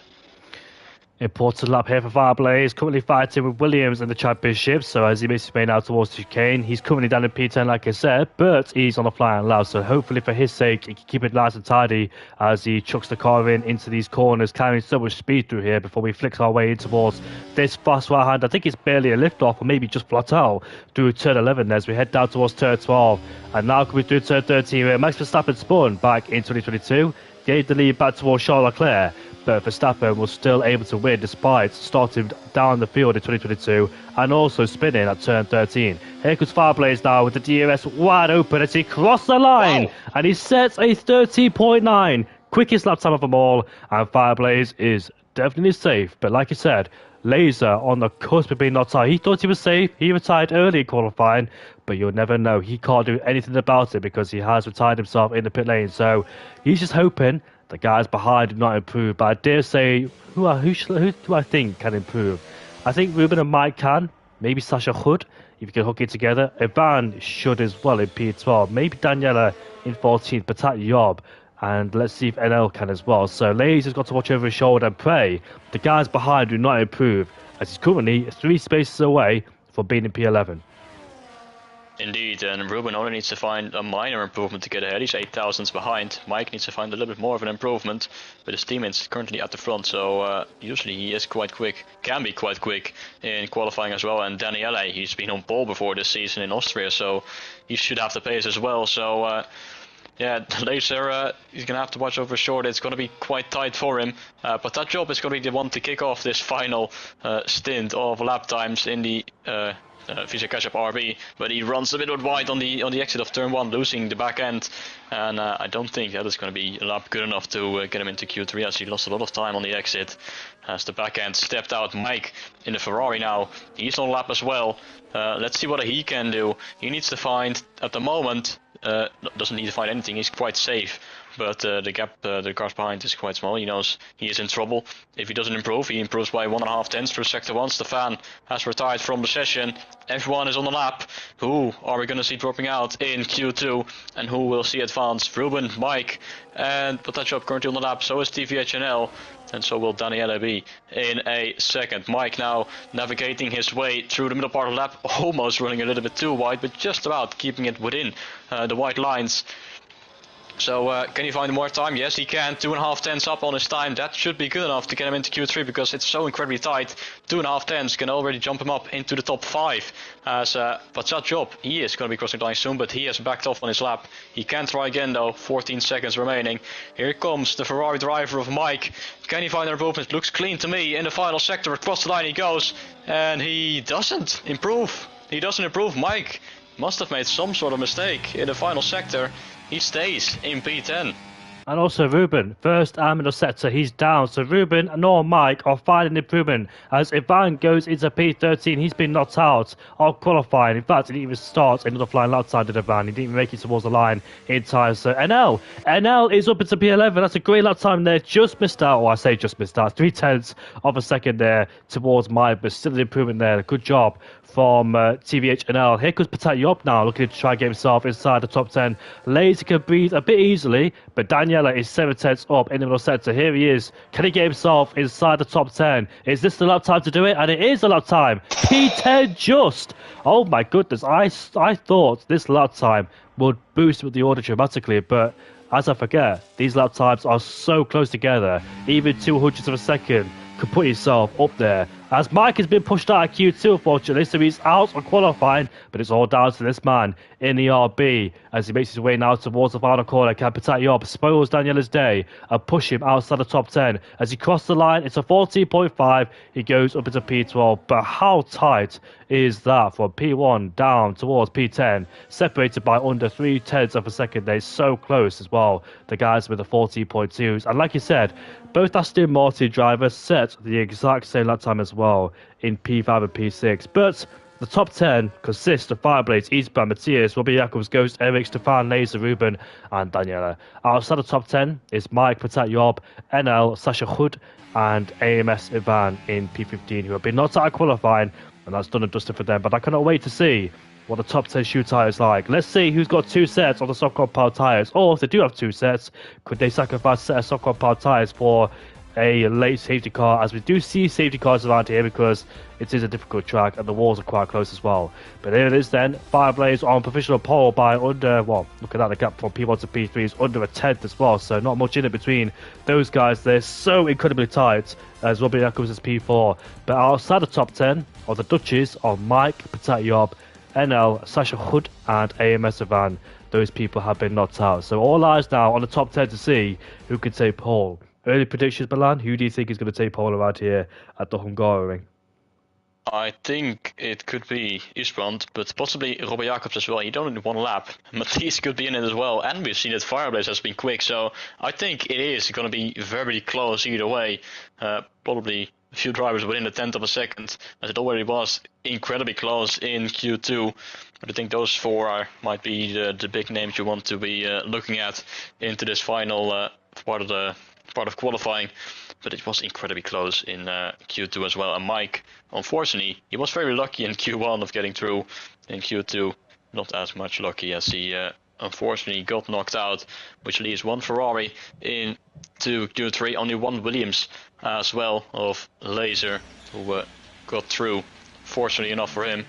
Important lap here for Fireblaze, currently fighting with Williams in the championship, so as he makes his way now towards chicane, he's currently down in P10 like I said, but he's on a flying lap, so hopefully for his sake he can keep it nice and tidy as he chucks the car into these corners, carrying so much speed through here before we flick our way in towards this fast right hand. I think it's barely a lift off, or maybe just flat out through turn 11 as we head down towards turn 12, and now coming through turn 13 where Max Verstappen spun back in 2022, gave the lead back towards Charles Leclerc, but Verstappen was still able to win despite starting down the field in 2022 and also spinning at turn 13. Here comes Fireblaze now with the DRS wide open as he crossed the line. Wow. And he sets a 13.9, quickest lap time of them all, and Fireblaze is definitely safe. But like I said, Laser on the cusp of being knocked out. He thought he was safe. He retired early in qualifying, but you'll never know. He can't do anything about it because he has retired himself in the pit lane. So he's just hoping the guys behind do not improve. But I dare say, who do I think can improve? I think Ruben and Mike can. Maybe Sasha Hood, if you can hook it together. Ivan should as well in P12. Maybe Daniela in 14th. Patat Yob. And let's see if NL can as well. So Laser's got to watch over his shoulder and pray the guys behind do not improve, as he's currently 3 spaces away from being in P11. Indeed, and Ruben only needs to find a minor improvement to get ahead. He's 8 thousandths behind. Mike needs to find a little bit more of an improvement, but his teammate's currently at the front, so usually he is quite quick, can be quite quick in qualifying as well. And Daniele, he's been on pole before this season in Austria, so he should have the pace as well. So yeah, Laser, he's going to have to watch over his shoulder. It's going to be quite tight for him. But that job is going to be the one to kick off this final stint of lap times in the Visa Ketchup RB. But he runs a bit wide on the exit of turn 1, losing the back end. And I don't think that is going to be a lap good enough to get him into Q3, as he lost a lot of time on the exit as the back end stepped out. Mike in the Ferrari now, he's on lap as well. Let's see what he can do. He needs to find, at the moment, doesn't need to find anything, he's quite safe, but the gap the cars behind is quite small. He knows he is in trouble. If he doesn't improve, he improves by 1.5 tenths through sector 1. Stefan has retired from the session. Everyone is on the lap. Who are we going to see dropping out in Q2, and who will see advance? Ruben, Mike, and Potachop currently on the lap. So is TVHNL, and so will Daniele be in a second. Mike now navigating his way through the middle part of the lap, almost running a little bit too wide, but just about keeping it within the white lines. So can he find more time? Yes, he can. 2.5 tenths up on his time. That should be good enough to get him into Q3, because it's so incredibly tight. 2.5 tenths can already jump him up into the top 5. As Patsat Job, he is going to be crossing the line soon, but he has backed off on his lap. He can try again though. 14 seconds remaining. Here comes the Ferrari driver of Mike. Can he find an improvement? Looks clean to me. In the final sector, across the line he goes, and he doesn't improve. He doesn't improve. Mike must have made some sort of mistake in the final sector. He stays in P10. And also Ruben, first arm in the sector, he's down. So Ruben nor Mike are finding improvement as Ivan goes into P13. He's been knocked out of qualifying. In fact, he didn't even start another flying lap time did Ivan. He didn't even make it towards the line in time. So NL is up into P11. That's a great lap time there. Just missed out, or I say just missed out. 0.3 of a second there towards Mike, but still an improvement there. Good job from TVH NL. Here comes Patat Yop now, looking to try and get himself inside the top 10. Lazy can breathe a bit easily, but Daniela is 7 tenths up in the middle sector. Here he is. Can he get himself inside the top 10? Is this the lap time to do it? And it is the lap time. P10 just. Oh my goodness. I thought this lap time would boost with the order dramatically, but as I forget, these lap times are so close together. Even 200ths of a second could put yourself up there. As Mike has been pushed out of Q2, unfortunately, so he's out of qualifying, but it's all down to this man in the RB as he makes his way now towards the final corner. Can Patat Yop spoils Daniela's day and push him outside the top 10. As he crosses the line, it's a 14.5. He goes up into P12, but how tight is that from P1 down towards P10, separated by under 0.3 of a second. They're so close as well, the guys with the 14.2s. And like you said, both Aston Martin drivers set the exact same lap time as well in P5 and P6. But the top 10 consists of Fireblades, Eastbound, Matthias, Robbie Jacobs, Ghost, Eric, Stefan, Laser, Ruben, and Daniela. Outside the top 10 is Mike, Patat Yop, NL, Sasha Hood, and AMS Ivan in P15, who have been knocked out of qualifying, and that's done and dusted for them. But I cannot wait to see what the top 10 shoe tyres like. Let's see who's got 2 sets of the soft compound tyres, or if they do have 2 sets, could they sacrifice a set of soft compound tyres for a late safety car, as we do see safety cars around here because it is a difficult track and the walls are quite close as well. But here it is then, Fireblaze on provisional pole by under, well, look at that, the gap from P1 to P3 is under a 10th as well, so not much in it between those guys. They're so incredibly tight as Robbie Jacobs is P4. But outside the top 10 are the Dutchies of Mike, Patat Yop, NL, Sasha Hood, and AMS Ivan. Those people have been knocked out. So all eyes now on the top 10 to see who can take pole. Early predictions, Milan. Who do you think is going to take pole around here at the Hungaroring? I think it could be Isbrand, but possibly Robert Jacobs as well. You don't need one lap. Matisse could be in it as well, and we've seen that Fireblaze has been quick, so I think it is going to be very close either way. Probably a few drivers within a tenth of a second, as it already was incredibly close in Q2. But I think those 4 might be the big names you want to be looking at into this final part of qualifying. But it was incredibly close in Q2 as well. And Mike, unfortunately, he was very lucky in Q1 of getting through. In Q2, not as much lucky as he unfortunately got knocked out, which leaves 1 Ferrari into Q3, only 1 Williams as well of Laser, who got through, fortunately enough for him.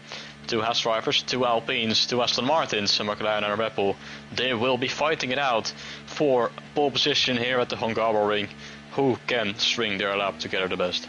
2 Haas drivers, 2 Alpines, 2 Aston Martins, a McLaren and a Red Bull. They will be fighting it out for pole position here at the Hungaroring. Who can string their lap together the best?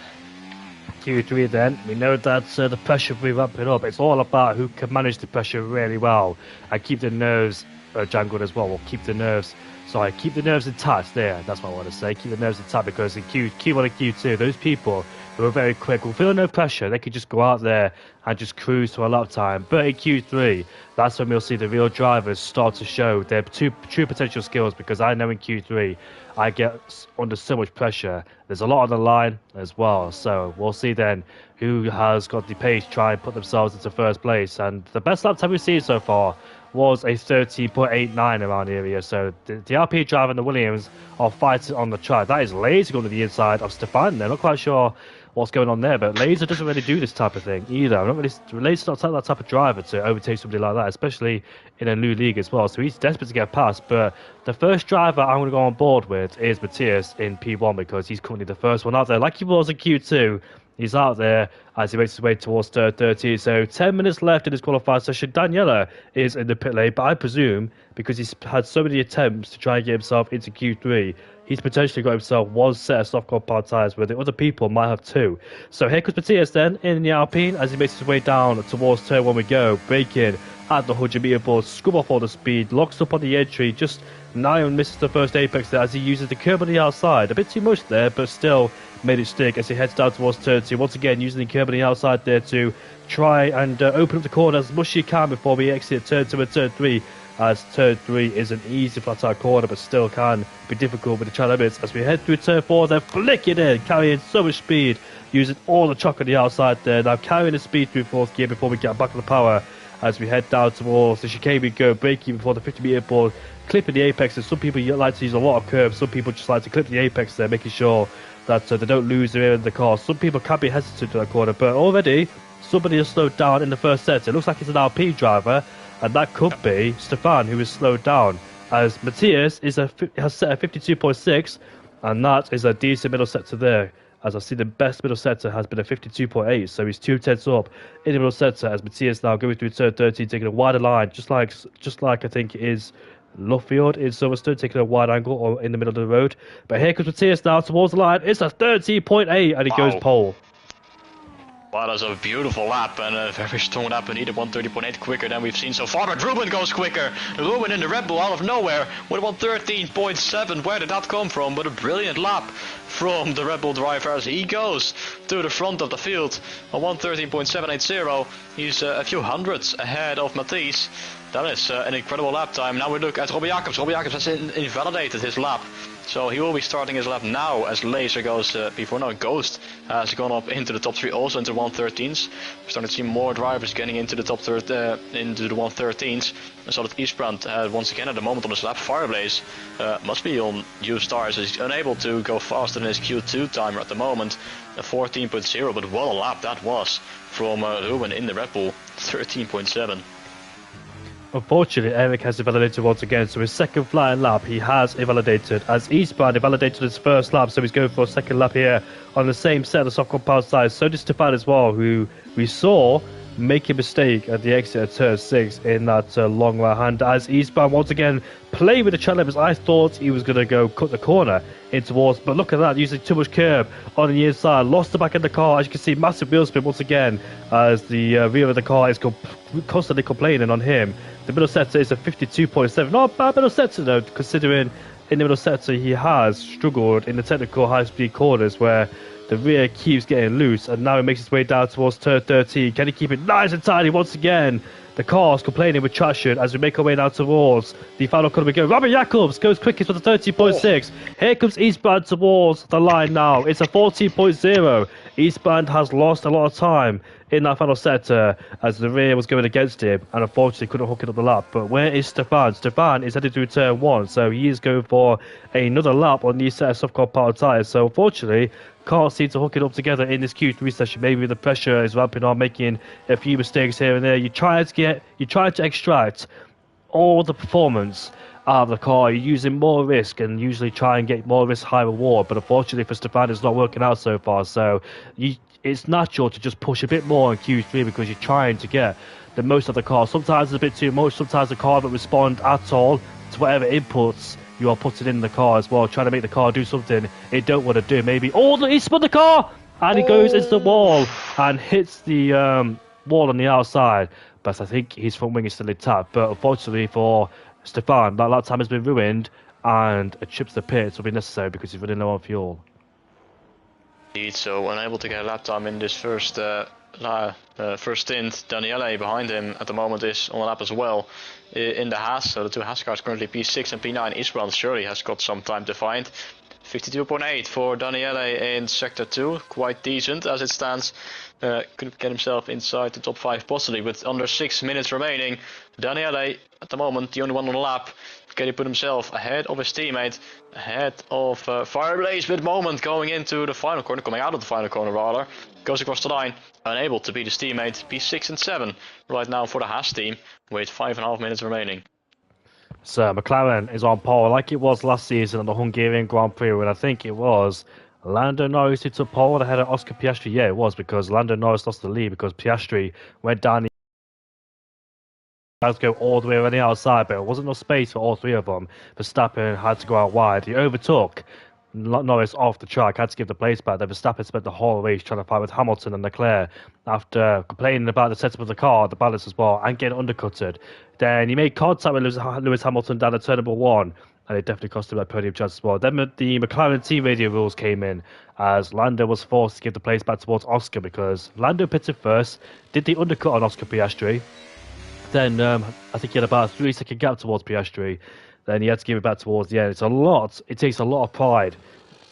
Q3 then, we know that the pressure will be ramping up. It's all about who can manage the pressure really well and keep the nerves jangled as well. We'll keep the nerves intact there. That's what I want to say. Keep the nerves intact, because in Q1 and Q2, those people who are very quick will feel no pressure. They can just go out there and just cruise to a lap time. But in Q3, that's when we'll see the real drivers start to show their true potential skills, because I know in Q3 I get under so much pressure. There's a lot on the line as well. So we'll see then who has got the pace to try and put themselves into first place. And the best lap time we've seen so far was a 13.89 around the area. So the RP driver and the Williams are fighting on the track. That is Laser going to the inside of Stefan. They're not quite sure what's going on there, but Laser doesn't really do this type of thing either. Laser's not that type of driver to overtake somebody like that, especially in a new league as well. So he's desperate to get past. But the first driver I'm going to go on board with is Matthias in P1, because he's currently the first one out there, like he was in Q2. He's out there as he makes his way towards third 30. So 10 minutes left in his qualifying session. Daniela is in the pit lane, but I presume because he's had so many attempts to try and get himself into Q3, he's potentially got himself 1 set of soft compound tyres, where the other people might have 2. So here comes Matthias then in the Alpine as he makes his way down towards turn 1 we go. Braking at the 100-metre board, scrub off all the speed, locks up on the entry, just now misses the first apex there as he uses the curb on the outside. A bit too much there, but still made it stick as he heads down towards turn 2. Once again, using the curb on the outside there to try and open up the corner as much as he can before we exit turn 2 and turn 3. as turn 3 is an easy flat out corner, but still can be difficult with the track limits. As we head through turn 4, they're flicking in, carrying so much speed, using all the chock on the outside there. Now carrying the speed through 4th gear before we get back on the power. As we head down towards the chicane, we go braking before the 50-meter board, clipping the apex. And some people like to use a lot of curves, some people just like to clip the apex there, making sure that they don't lose their air in the car. Some people can be hesitant to that corner, but already somebody has slowed down in the first set. It looks like it's an RP driver, and that could be Stefan, who is slowed down, as Matthias has set a 52.6, and that is a decent middle sector there. As I see, the best middle sector has been a 52.8, so he's 2/10 up in the middle sector. As Matthias now going through turn 13, taking a wider line, just like I think it is Luffield in Silverstone, taking a wide angle or in the middle of the road. But here comes Matthias now towards the line. It's a 13.8, and he goes pole. Wow, that's a beautiful lap and a very strong lap, and either 130.8 quicker than we've seen so far. But Ruben goes quicker. Ruben in the Red Bull out of nowhere with 113.7. Where did that come from? But a brilliant lap from the Red Bull driver as he goes to the front of the field. On 113.780, he's a few hundredths ahead of Matthijs. That is an incredible lap time. Now we look at Robbie Jacobs. Robbie Jacobs has invalidated his lap. So he will be starting his lap now as Laser goes before. Now Ghost has gone up into the top 3, also into 113s. We're starting to see more drivers getting into the top third, into the 113s. I saw that Eastbrand once again at the moment on his lap. Fireblaze must be on used tires, as he's unable to go faster than his Q2 timer at the moment. A 14.0, but what a lap that was from Ruben in the Red Bull. 13.7. Unfortunately, Eric has invalidated once again, so his second flying lap he has invalidated, as Eastbrand invalidated his first lap, so he's going for a second lap here on the same set of the soft compound side. So did Stefan as well, who we saw make a mistake at the exit of turn 6 in that long right hand, as Eastbrand once again playing with the track limits. I thought he was going to go cut the corner in towards, but look at that, using too much curb on the inside, lost the back of the car. As you can see, massive wheel spin once again, as the rear of the car is constantly complaining on him. The middle sector is a 52.7. Not a bad middle sector though, considering in the middle sector he has struggled in the technical high-speed corners where the rear keeps getting loose, and now he makes his way down towards turn 13. Can he keep it nice and tidy once again? The car's complaining with traction as we make our way now towards the final corner. We go. Robbie Jacobs goes quickest with a 30.6. Here comes Eastbrand towards the line now. It's a 14.0. Eastbrand has lost a lot of time in that final sector as the rear was going against him and unfortunately couldn't hook it up the lap. But where is Stefan? Stefan is headed through turn 1, so he is going for another lap on these set of soft power tyres. So unfortunately, can't seem to hook it up together in this Q3 session. Maybe the pressure is ramping on, making a few mistakes here and there. You try to extract all the performance out of the car. You're using more risk and usually try and get more risk, high reward. But unfortunately for Stefan, it's not working out so far. So it's natural to just push a bit more in Q3 because you're trying to get the most of the car. Sometimes it's a bit too much. Sometimes the car doesn't respond at all to whatever inputs you are putting in the car as well, trying to make the car do something it don't want to do. Maybe he spun the car and he goes into the wall and hits the wall on the outside. But I think his front wing is still intact. But unfortunately for Stefan, that lap time has been ruined, and a trip to the pits will be necessary because he's running low on fuel. Indeed, so unable to get a lap time in this first stint. Daniele behind him at the moment is on a lap as well in the Haas. So the two Haas cars currently P6 and P9. Eastbrand surely has got some time to find. 52.8 for Daniele in Sector 2. Quite decent as it stands. Could get himself inside the top 5 possibly with under 6 minutes remaining. Daniele at the moment the only one on the lap. Can he put himself ahead of his teammate, ahead of Fireblaze with Moment going into the final corner, coming out of the final corner rather. Goes across the line, unable to beat his teammate. P6 and 7 right now for the Haas team with 5.5 minutes remaining. So McLaren is on pole like it was last season at the Hungarian Grand Prix, when I think it was Lando Norris who took pole ahead of Oscar Piastri. Yeah, it was, because Lando Norris lost the lead because Piastri went down the had to go all the way around the outside, but there wasn't enough space for all three of them. Verstappen had to go out wide. He overtook Norris off the track, had to give the place back. Then Verstappen spent the whole race trying to fight with Hamilton and Leclerc after complaining about the setup of the car, the balance as well, and getting undercutted. Then he made contact with Lewis Hamilton down at turn number 1, and it definitely cost him that podium chance as well. Then the McLaren team radio rules came in as Lando was forced to give the place back towards Oscar because Lando pitted first, did the undercut on Oscar Piastri, Then I think he had about a 3-second gap towards Piastri. Then he had to give it back towards the end. It's a lot. It takes a lot of pride.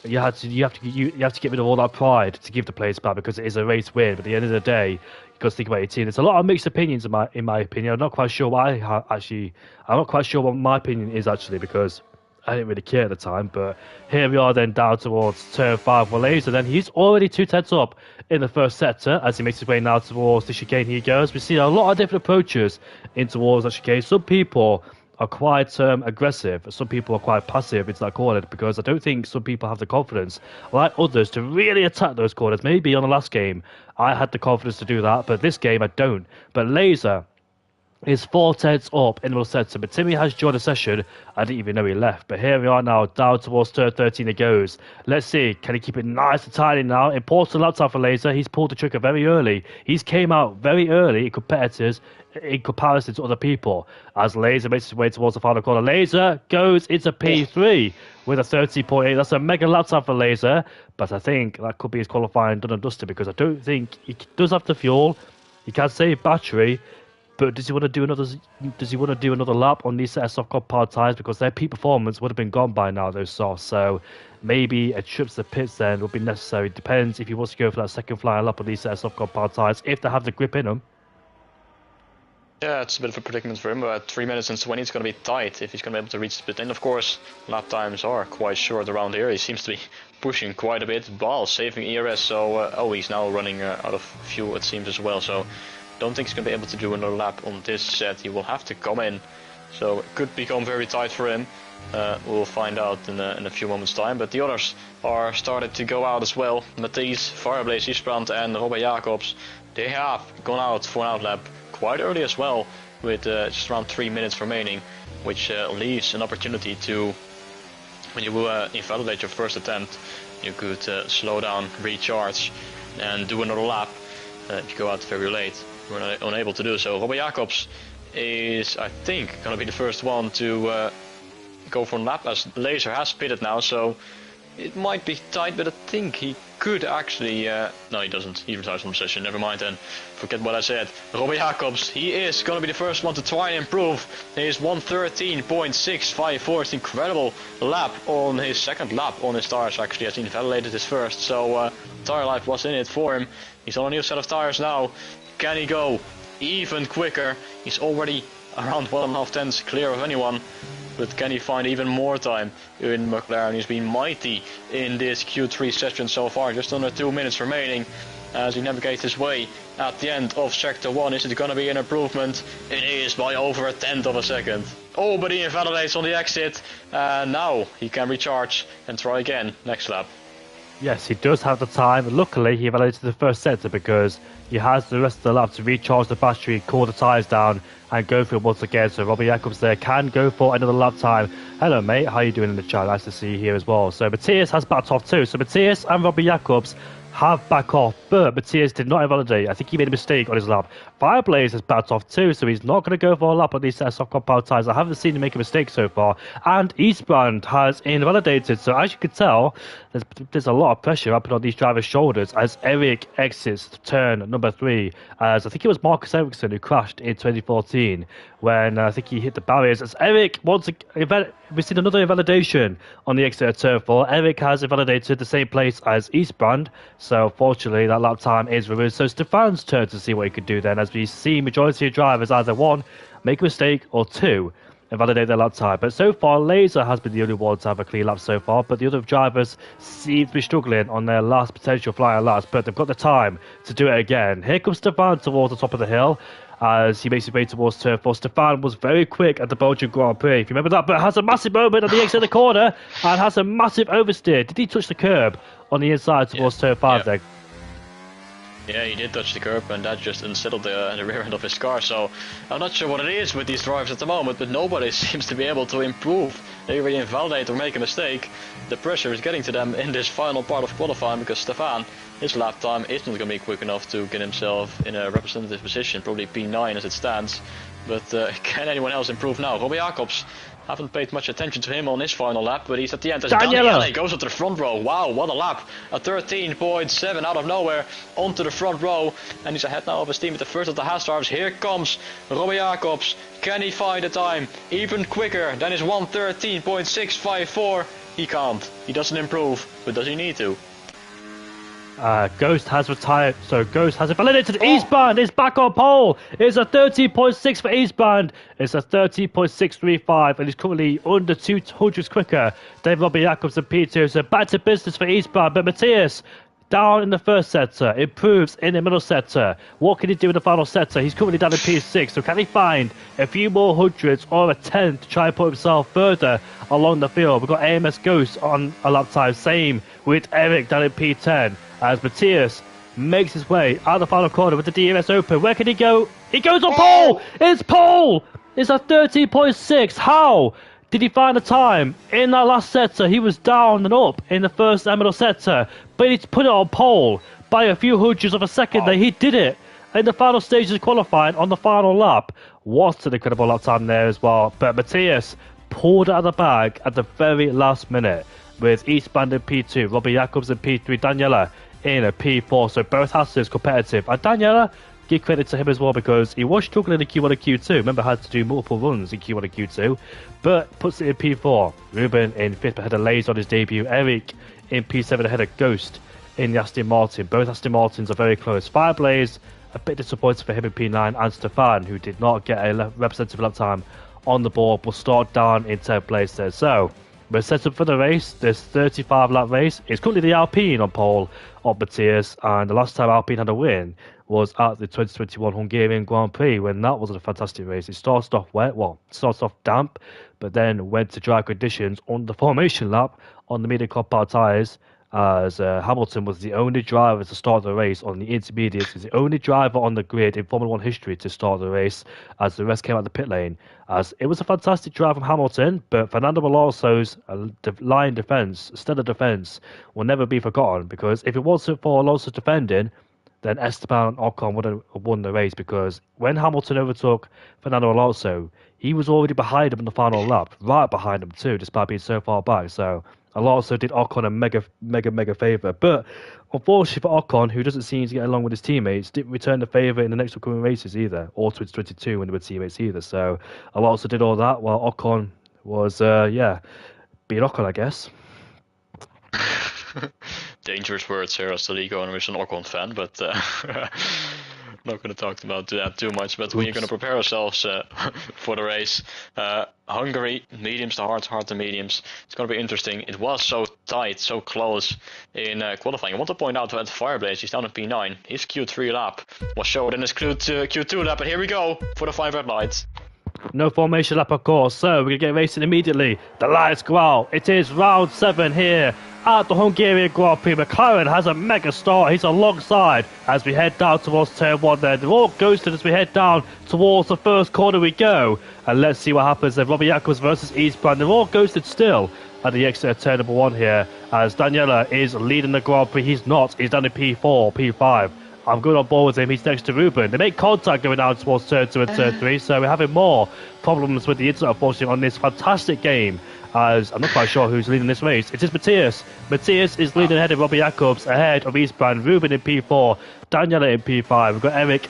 You have to get rid of all that pride to give the place back because it is a race win. But at the end of the day, you got to think about your team. There's a lot of mixed opinions in my opinion. I'm not quite sure why. I'm not quite sure what my opinion is actually because I didn't really care at the time. But here we are then down towards turn 5 for Laser. Then he's already 2 tenths up in the first sector as he makes his way now towards the chicane. He goes. We see a lot of different approaches in towards that chicane. Some people are quite aggressive. Some people are quite passive into that corner because I don't think some people have the confidence, like others, to really attack those corners. Maybe on the last game, I had the confidence to do that, but this game I don't. But Laser is 4 tenths up in the sector, but Timmy has joined the session. I didn't even know he left. But here we are now, down towards turn 13 it goes. Let's see, can he keep it nice and tidy now? Important lap time for Laser. He's pulled the trigger very early. He's came out very early in competitors in comparison to other people. As Laser makes his way towards the final corner, Laser goes into P3 with a 30.8. That's a mega lap time for Laser, but I think that could be his qualifying done and dusted because I don't think he does have the fuel. He can save battery. But does he want to do another lap on these set of soft compound tyres because their peak performance would have been gone by now, those softs. So maybe a trip to the pits then would be necessary. Depends if he wants to go for that second flying lap on these set of soft compound tyres if they have the grip in them. Yeah, it's a bit of a predicament for him, but 3 minutes and 20 is going to be tight if he's going to be able to reach the pit lane. Of course, lap times are quite short around here. He seems to be pushing quite a bit while saving ERS, so he's now running out of fuel it seems as well. So don't think he's going to be able to do another lap on this set. He will have to come in, so it could become very tight for him. We'll find out in a few moments time, but the others are started to go out as well. Matthijs, Fireblaze, Isbrand and Robert Jacobs, they have gone out for an outlap quite early as well, with just around 3 minutes remaining, which leaves an opportunity to, when you invalidate your first attempt, you could slow down, recharge and do another lap. If you go out very late, we're not unable to do so. Robert Jacobs is, I think, going to be the first one to go for a lap, as Laser has pitted now, so it might be tight, but I think he could actually... no, he doesn't. He retires from the session. Never mind then. Forget what I said. Robert Jacobs, he is going to be the first one to try and improve his 1:13.654. It's an incredible lap on his second lap on his tires, actually, as he invalidated his first. So, tire life was in it for him. He's on a new set of tires now. Can he go even quicker? He's already around 1.5 tenths clear of anyone. But can he find even more time in McLaren? He's been mighty in this Q3 session so far. Just under 2 minutes remaining as he navigates his way at the end of Sector 1. Is it going to be an improvement? It is by over 1/10 of a second. Oh, but he invalidates on the exit. Now he can recharge and try again next lap. Yes, he does have the time. Luckily, he validated the first sector because he has the rest of the lap to recharge the battery, cool the tyres down, and go for it once again. So Robbie Jacobs there can go for another lap time. Hello, mate. How are you doing in the chat? Nice to see you here as well. So Matthias has backed off too. So Matthias and Robbie Jacobs have back off, but Matthias did not invalidate. I think he made a mistake on his lap. Fireblaze has backed off too, so he's not going to go for a lap on these soft compound tyres. I haven't seen him make a mistake so far. And Eastbrand has invalidated, so as you can tell, there's a lot of pressure up on these drivers' shoulders as Eric exits turn number 3. As I think it was Marcus Ericsson who crashed in 2014 when I think he hit the barriers. As Eric wants to... We've seen another invalidation on the exit of turn 4. Eric has invalidated the same place as Eastbrand, so fortunately that lap time is reversed. So Stefan's turn to see what he could do then, as we see majority of drivers either 1, make a mistake, or 2, invalidate their lap time. But so far, Laser has been the only one to have a clean lap so far, but the other drivers seem to be struggling on their last potential flying laps, but they've got the time to do it again. Here comes Stefan towards the top of the hill as he makes his way towards turn 4. Stefan was very quick at the Belgian Grand Prix, if you remember that, but has a massive moment at the exit of the corner and has a massive oversteer. Did he touch the curb on the inside towards turn 5 there? Yeah, he did touch the curb, and that just unsettled the rear end of his car. So I'm not sure what it is with these drivers at the moment, but nobody seems to be able to improve. They really invalidate or make a mistake. The pressure is getting to them in this final part of qualifying because Stefan, his lap time isn't going to be quick enough to get himself in a representative position, probably P9 as it stands. But can anyone else improve now? Robbie Jacobs Haven't paid much attention to him on his final lap, but he's at the end. As Daniela Daniele goes up to the front row. Wow, what a lap. A 13.7 out of nowhere onto the front row. And he's ahead now of his team with the first of the Haas drivers. Here comes Robbie Jacobs. Can he find the time? Even quicker than his 1:13.654. He can't. He doesn't improve, but does he need to? Ghost has retired, so Ghost has eliminated Eastbound. Is back on pole. It's a 13.6 for Eastbound. It's a 13.635, and he's currently under 200 quicker than Robbie Jacobs and P2. So back to business for Eastbound. But Matthias down in the first sector, improves in the middle sector. What can he do in the final sector? He's currently down in P6, so can he find a few more hundreds or a 10 to try and put himself further along the field? We've got AMS Ghost on a lap time, same with Eric down in P10, as Matthias makes his way out of the final corner with the DRS open. Where can he go? He goes on pole! It's pole! It's a 13.6. How did he find the time? In that last sector, he was down and up in the first and middle sector, but he put it on pole by a few hundredths of a second there. He did it in the final stages of qualifying on the final lap. What an incredible lap time there as well. But Matthias pulled out of the bag at the very last minute with Eastbound in P2, Robbie Jacobs in P3, Daniela in a P4. So both Hasses competitive. And Daniela, give credit to him as well, because he was struggling in Q1 and Q2. Remember, had to do multiple runs in Q1 and Q2, but puts it in P4. Ruben in 5th ahead of Lays on his debut. Eric in P7 ahead of Ghost in the Aston Martin. Both Aston Martins are very close. Fireblaze, a bit disappointed for him in P9, and Stefan, who did not get a representative lap time on the board, will start down in 10th place there. So we're set up for the race. This 35 lap race is currently the Alpine on pole of Matthias, and the last time Alpine had a win was at the 2021 Hungarian Grand Prix, when that was a fantastic race. It started off wet, started off damp, but then went to dry conditions on the formation lap on the medium compound tyres, as Hamilton was the only driver to start the race on the intermediates. He's the only driver on the grid in Formula 1 history to start the race, as the rest came out the pit lane. As it was a fantastic drive from Hamilton, but Fernando Alonso's line defence, stellar defence, will never be forgotten, because if it wasn't for Alonso's defending, then Esteban Ocon would have won the race, because when Hamilton overtook Fernando Alonso, he was already behind him in the final lap, right behind him too, despite being so far back. So Alonso did Ocon a mega favour. But unfortunately for Ocon, who doesn't seem to get along with his teammates, didn't return the favour in the next upcoming races either, or 2022 when they were teammates either. So Alonso did all that while Ocon was, being Ocon, I guess. Dangerous words here as the league owner is an Ocon fan, but not going to talk about that too much. But we're going to prepare ourselves for the race. Hungary, mediums to hards, hard to mediums. It's going to be interesting. It was so tight, so close in qualifying. I want to point out that Fireblaze, he's down at P9. His Q3 lap was showed in his Q2 lap, and here we go for the 5 red lights. No formation lap, of course, so we're going to get racing immediately. The lights go out. It is round 7 here at the Hungarian Grand Prix. McLaren has a mega start. He's alongside as we head down towards turn 1 there. They're all ghosted as we head down towards the first corner we go. And let's see what happens there. Robbie Jacobs versus Eastbound. They're all ghosted still at the exit of turn number 1 here, as Daniela is leading the Grand Prix. He's not. He's down to P4, P5. I'm going on board with him. He's next to Ruben. They make contact going down towards turn 2 and turn 3, so we're having more problems with the internet, unfortunately, on this fantastic game, as I'm not quite sure who's leading this race. It is Matthias. Matthias is leading ahead of Robbie Jacobs, ahead of Eastbound. Ruben in P4, Daniela in P5. We've got Eric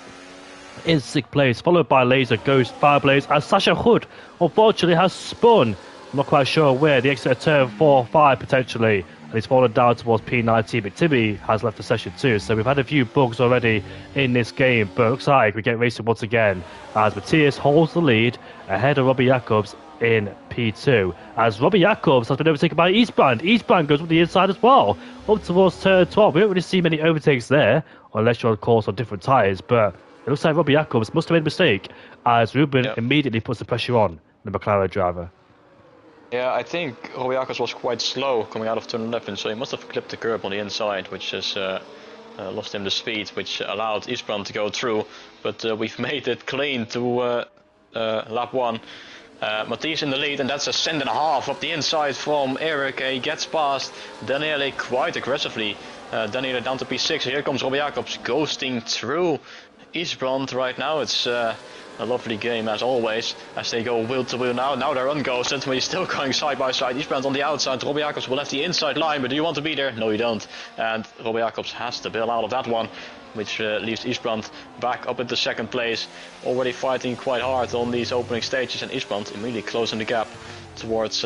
in 6th place, followed by Laser, Ghost, Fireblaze, as Sasha Hood, unfortunately, has spun. I'm not quite sure where. The exit of turn 4, 5, potentially. And he's fallen down towards P19, but Timmy has left the session too. So we've had a few bugs already in this game, but it looks like we get racing once again, as Matthias holds the lead ahead of Robbie Jacobs in P2, as Robbie Jacobs has been overtaken by Eastbound. Eastbound goes with the inside as well, up towards turn 12. We don't really see many overtakes there, unless you're of course on different tyres, but it looks like Robbie Jacobs must have made a mistake, as Ruben immediately puts the pressure on the McLaren driver. Yeah, I think Robbie Jacobs was quite slow coming out of turn 11, so he must have clipped the curb on the inside, which has lost him the speed, which allowed Eastbound to go through. But we've made it clean to lap 1. Matthias in the lead, and that's a cent and a half up the inside from Eric. He gets past Daniele quite aggressively. Daniele down to P6. Here comes Robbie Jacobs ghosting through Eastbrand right now. It's a lovely game as always, as they go wheel to wheel now. Now they're unghosted, but he's still going side by side. Eastbrand on the outside. Robbie Jacobs will have the inside line, but do you want to be there? No, you don't. And Robbie Jacobs has to bail out of that one, which leaves Eastbrand back up into second place. Already fighting quite hard on these opening stages, and Eastbrand immediately closing the gap towards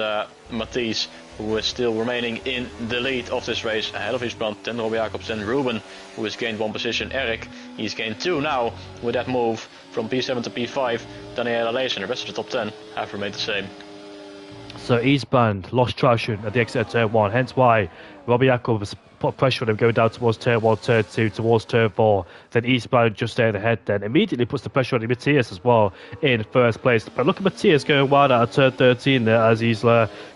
Matisse, who is still remaining in the lead of this race, ahead of Eastbrand, then Robbie Jacobs, then Ruben, who has gained 1 position. Eric, he's gained 2 now with that move from P7 to P5. Daniela Lees and the rest of the top 10 have remained the same. So Eastbrand lost traction at the exit of turn 1, hence why Robbie Jacobs put pressure on him going down towards turn 1, turn 2, towards turn 4. Then Eastbrand just stayed ahead, then immediately puts the pressure on Matthias as well in first place. But look at Matthias going wide out of turn 13 there as he's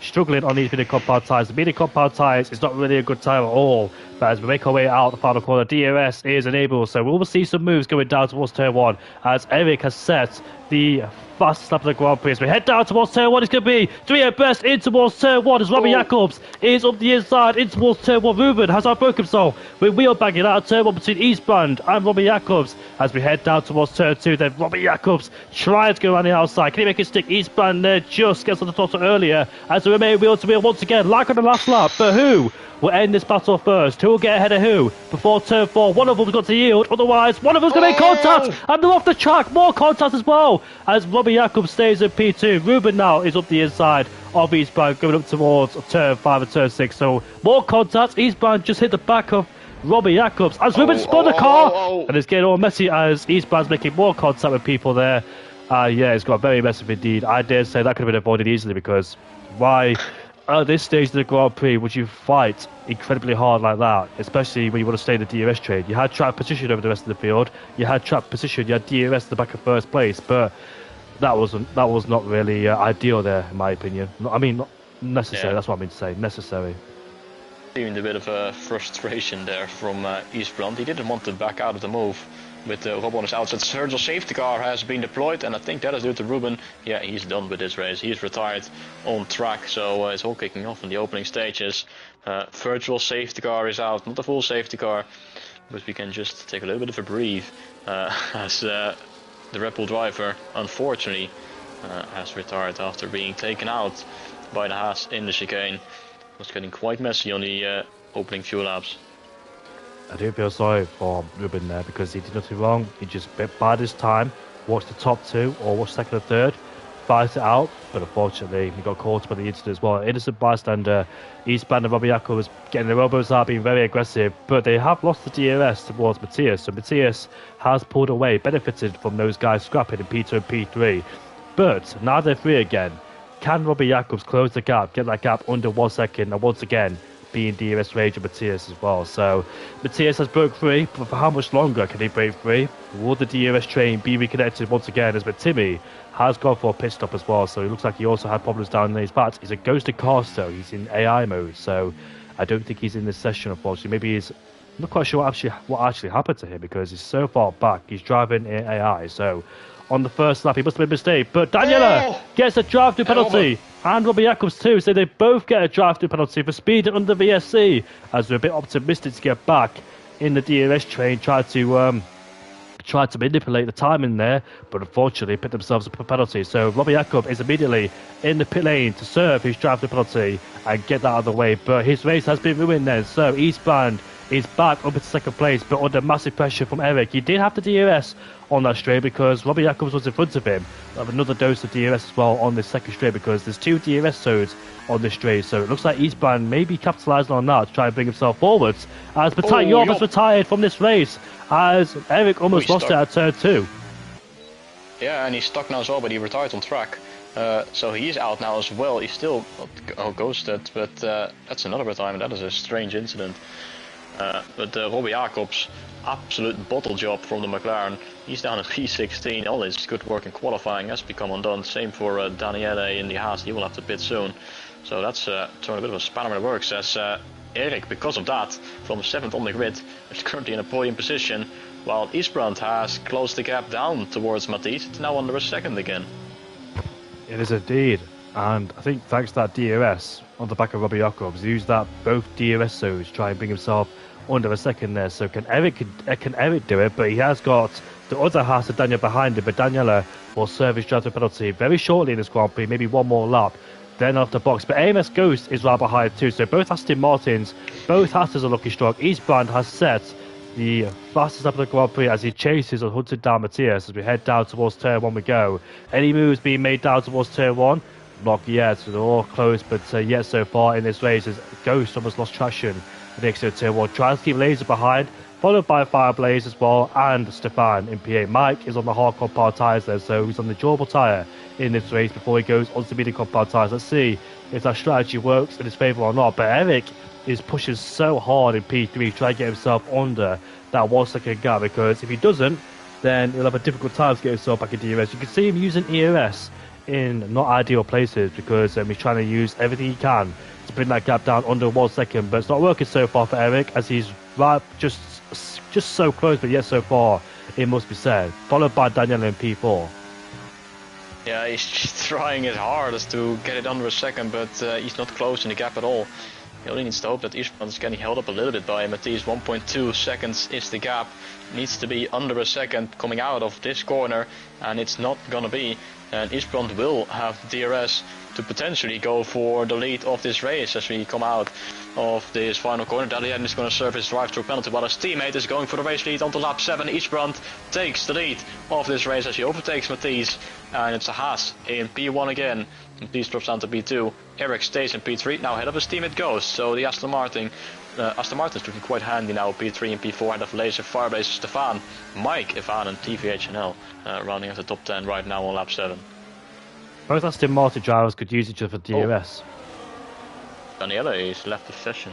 struggling on these mini compound tyres. The mini compound tyres is not really a good tyre at all. But as we make our way out the final corner, DRS is enabled. So we will see some moves going down towards turn 1 as Eric has set the fastest lap of the Grand Prix. As we head down towards turn 1, it's going to be 3 at best in towards turn 1 as Robbie Jacobs is up the inside in towards turn 1. Ruben has outbroken himself with wheel banging out of turn 1 between Eastbrand and Robbie Jacobs. As we head down towards turn 2, then Robbie Jacobs tries to go around the outside. Can he make it stick? Eastbrand there just gets on the throttle earlier as we remain wheel to wheel once again, like on the last lap. But who will end this battle first? Who will get ahead of who before turn 4? One of them's got to yield, otherwise one of them's going to make contact, and they're off the track. More contact as well as Robbie Jacobs stays at P2. Ruben now is up the inside of Eastbrand going up towards turn 5 and turn 6. So more contact. Eastbrand just hit the back of Robbie Jacobs as Ruben spun the car, and it's getting all messy as Eastbrand's making more contact with people there. Yeah, it's got very messy indeed. I dare say that could have been avoided easily, because why at this stage of the Grand Prix would you fight incredibly hard like that, especially when you want to stay in the DRS trade? You had track position over the rest of the field, you had track position, you had DRS at the back of first place, but that was not really ideal there, in my opinion. I mean, not necessary. Yeah. That's what I mean to say. Necessary. Seemed a bit of a frustration there from Eastbrand. He didn't want to back out of the move with Rob on his outside. Virtual safety car has been deployed, and I think that is due to Ruben. Yeah, he's done with this race. He's retired on track, so it's all kicking off in the opening stages. Virtual safety car is out, not a full safety car, but we can just take a little bit of a breathe as the Red Bull driver, unfortunately, has retired after being taken out by the Haas in the chicane. It was getting quite messy on the opening few laps. I do feel sorry for Ruben there, because he did nothing wrong. He just bided his time, watched the top 2 or watched second or third, fight it out, but unfortunately he got caught by the incident as well. Innocent bystander. Eastbrand and Robbie Jacobs getting their elbows out, being very aggressive, but they have lost the DRS towards Matthias, so Matthias has pulled away, benefited from those guys scrapping in P2 and P3. But now they're free again. Can Robbie Jacobs close the gap, get that gap under 1 second, and once again be in DRS range of Matthias as well? So Matthias has broke free, but for how much longer can he break free? Will the DRS train be reconnected once again? As Timmy has gone for a pit stop as well, so it looks like he also had problems down in his pads. He's a ghosted car still, he's in AI mode, so I don't think he's in this session, unfortunately. Maybe he's, I'm not quite sure what actually happened to him, because he's so far back. He's driving in AI, so on the first lap he must have made a mistake, but Daniela gets a drive-through penalty, and Robbie Jacobs too, so they both get a drive-through penalty for speeding under VSC, as they're a bit optimistic to get back in the DRS train, tried to manipulate the timing there, but unfortunately picked themselves up a penalty. So Robbie Jacob is immediately in the pit lane to serve his drive-through penalty and get that out of the way, but his race has been ruined then. So Eastbrand is back up into second place, but under massive pressure from Eric. He did have the DRS on that straight because Robbie Jacobs was in front of him. Have another dose of DRS as well on this second straight, because there's 2 DRS zones on this straight. So it looks like Eastbrand may be capitalising on that to try and bring himself forwards, as Bataillon has retired from this race, as Eric almost lost it at turn 2. Yeah, and he's stuck now as well, but he retired on track. So he's out now as well. He's still ghosted, but that's another retirement. That is a strange incident. But Robbie Jacobs, absolute bottle job from the McLaren. He's down at P16. All his good work in qualifying has become undone. Same for Daniele in the Haas. He will have to pit soon. So that's throwing a bit of a spanner in the works, as Eric, because of that, from 7th on the grid, is currently in a podium position, while Eastbrand has closed the gap down towards Matisse. It's now under a second again. It is indeed, and I think thanks to that DRS on the back of Robbie Jacobs, he used that both DRS zones to try and bring himself under a second there. So can Eric do it? But he has got The other half of Daniel behind him, but Daniela will serve his drive penalty very shortly in this Grand Prix, maybe one more lap, then off the box. But AMS Ghost is right behind too, so both Aston Martins, both Astons are lucky strong. Eastbrand has set the fastest lap of the Grand Prix as he chases and hunted down Matthias as we head down towards turn 1 we go. Any moves being made down towards turn 1? Not yet, so they're all close, but yet so far in this race, as Ghost almost lost traction next to turn 1. Tries to keep Laser behind, followed by Fireblaze as well, and Stefan in P8. Mike is on the hard compound tyres there, so he's on the durable tyre in this race before he goes on to medium compound tyres. Let's see if that strategy works in his favour or not. But Eric is pushing so hard in P3 trying to get himself under that 1 second gap, because if he doesn't, then he'll have a difficult time to get himself back into ERS. You can see him using ERS in not ideal places because he's trying to use everything he can to bring that gap down under 1 second, but it's not working so far for Eric as he's right just so close, but yet so far, it must be said. Followed by Daniel in P4. Yeah, he's trying his hardest to get it under a second, but he's not closing the gap at all. He only needs to hope that Eastbrand is getting held up a little bit by Matthias. 1.2 seconds is the gap. Needs to be under a second coming out of this corner, and it's not gonna be. And Eastbrand will have DRS to potentially go for the lead of this race as we come out of this final corner. Dalian is going to serve his drive-through penalty while his teammate is going for the race lead onto lap 7. Eastbrand takes the lead of this race as he overtakes Matthias, and it's a Haas in P1 again. Matthias drops down to P2. Eric stays in P3. Now ahead of his teammate Ghost. So the Aston Martin is looking quite handy now. P3 and P4 ahead of Laser, Firebase, Stefan, Mike, Ivan, and TVHNL rounding out the top 10 right now on lap 7. Both Aston Martin drivers could use each other for DRS. Daniela is left the session.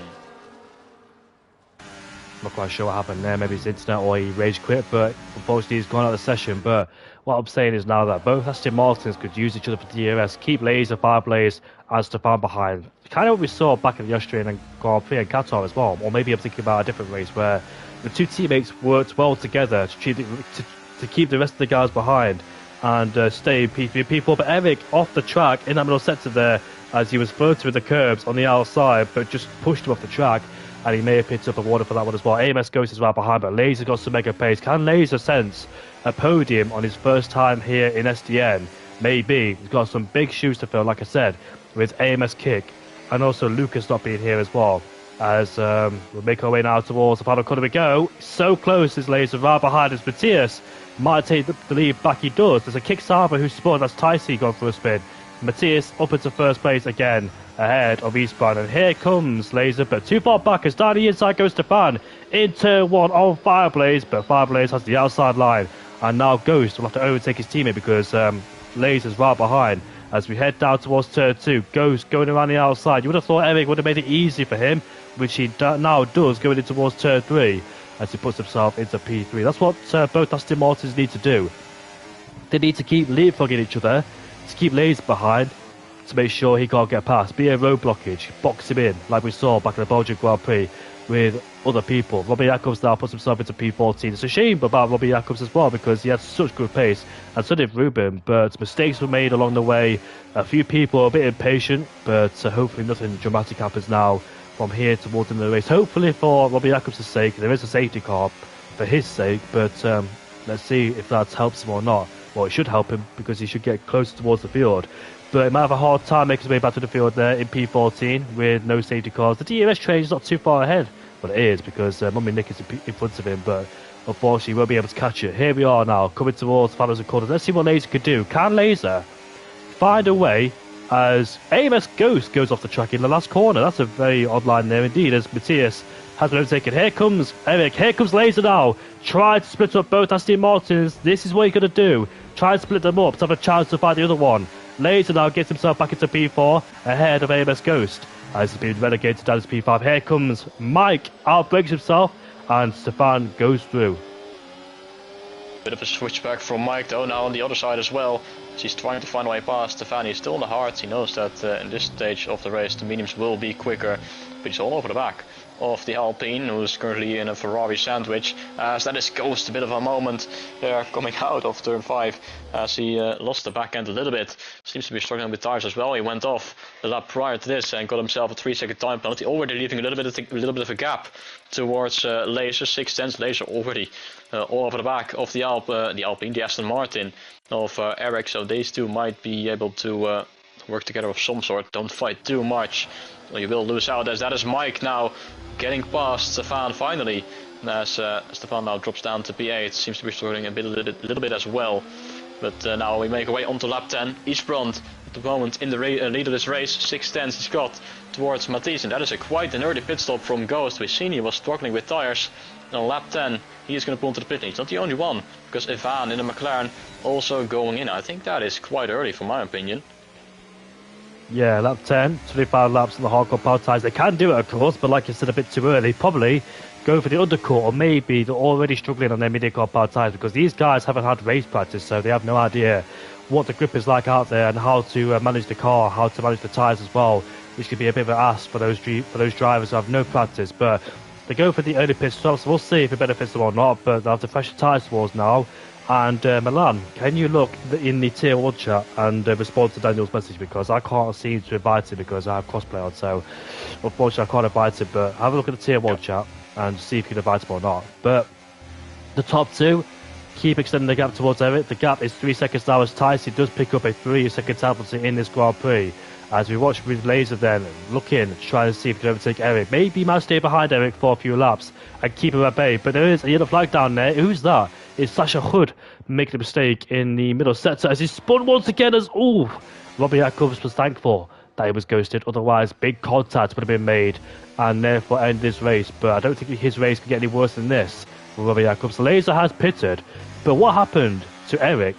Not quite sure what happened there. Maybe it's internet or he rage quit, but unfortunately he's gone out of the session. But what I'm saying is now that both Aston Martins could use each other for DRS, keep Laser, Fireblaze, and Stefan behind. Kind of what we saw back in the Austrian and Grand Prix and Qatar as well. Or maybe I'm thinking about a different race where the two teammates worked well together to keep the rest of the guys behind and stay in P3 and P4. But Eric off the track in that middle sector there as he was floating with the curbs on the outside, but just pushed him off the track, and he may have picked up a water for that one as well. AMS Ghost is right behind, but Laser got some mega pace. Can Laser sense a podium on his first time here in SDN? Maybe. He's got some big shoes to fill, like I said, with AMS Kick, and also Lucas not being here as well. As we'll make our way now towards the final corner we go. So close is Laser, right behind us. Matthias might take the lead back. He does. There's a Kick Saba who's spun. That's Ticey going for a spin. Matthias up into first place again, ahead of Eastbrand. And here comes Laser, but too far back as down the inside goes Stefan in turn 1 on Fireblaze, but Fireblaze has the outside line. And now Ghost will have to overtake his teammate because Laser's right behind. As we head down towards turn 2, Ghost going around the outside. You would have thought Eric would have made it easy for him, which he now does going in towards turn 3 as he puts himself into P3. That's what both Aston Martins need to do. They need to keep leapfrogging each other, to keep Laser behind, to make sure he can't get past. Be a road blockage, box him in, like we saw back in the Belgian Grand Prix with other people. Robbie Jacobs now puts himself into P14. It's a shame about Robbie Jacobs as well because he had such good pace, and so did Ruben, but mistakes were made along the way. A few people are a bit impatient, but hopefully nothing dramatic happens now from here towards the end of the race. Hopefully for Robbie Jacobs' sake, there is a safety car for his sake, but let's see if that helps him or not. Well, it should help him because he should get closer towards the field. But he might have a hard time making his way back to the field there in P14 with no safety cars. The DRS train is not too far ahead. Well, it is because Mummy Nick is in front of him, but unfortunately he won't be able to catch it. Here we are now, coming towards Fathers and Corners. Let's see what Laser could do. Can Laser find a way as AMS Ghost goes off the track in the last corner? That's a very odd line there indeed, as Matthias has been overtaken. Here comes Eric. Here comes Laser now. Try to split up both Aston Martins. This is what he's going to do. Try and split them up to have a chance to fight the other one. Laser now gets himself back into P4 ahead of AMS Ghost as he's been relegated down to P5. Here comes Mike, outbreaks himself, and Stefan goes through. Bit of a switchback from Mike though, now on the other side as well. He's trying to find a way past Stefan. He's still on the hards. He knows that in this stage of the race the mediums will be quicker, but he's all over the back of the Alpine, who's currently in a Ferrari sandwich, as that is Ghost, a bit of a moment there coming out of turn 5, as he lost the back end a little bit. Seems to be struggling with tires as well. He went off the lap prior to this and got himself a 3-second time penalty, already leaving a little bit of a gap towards Laser. 6 tenths. Laser already all over the back of the Alpine, the Aston Martin of Eric, so these two might be able to work together of some sort. Don't fight too much, or you will lose out, as that is Mike now getting past Stefan finally, as Stefan now drops down to P8, seems to be struggling a little bit as well. But now we make our way onto lap 10. Eastbrand at the moment in the lead of this race, 6 tenths he's got towards Mathies, and that is quite an early pit stop from Ghost. We've seen he was struggling with tires. And on lap 10 he is going to pull into the pit lane. He's not the only one, because Ivan in the McLaren also going in. I think that is quite early for my opinion. Yeah, lap 10, 25 laps on the hardcore power tyres. They can do it, of course, but like I said, a bit too early. Probably go for the undercut, or maybe they're already struggling on their mid-car power tyres, because these guys haven't had race practice, so they have no idea what the grip is like out there and how to manage the car, how to manage the tyres as well, which could be a bit of an ask for those drivers who have no practice. But they go for the early pit stops. We'll see if it benefits them or not, but they have the fresher tyres towards now. And Milan, can you look in the tier 1 chat and respond to Daniel's message, because I can't seem to invite him because I have crossplay on, so unfortunately I can't invite him. But have a look at the tier 1 chat and see if you can invite him or not. But the top 2 keep extending the gap towards Eric. The gap is 3 seconds now as Tyson does pick up a 3-second penalty in this Grand Prix. As we watch with Laser then looking to try to see if he can overtake Eric. Maybe he might stay behind Eric for a few laps and keep him at bay. But there is a yellow flag down there. Who's that? It's Sasha Hood making a mistake in the middle sector as he spun once again as... Ooh! Robbie Jacobs was thankful that he was ghosted. Otherwise, big contact would have been made and therefore end this race. But I don't think his race could get any worse than this for Robbie Jacobs. Laser has pitted. But what happened to Eric?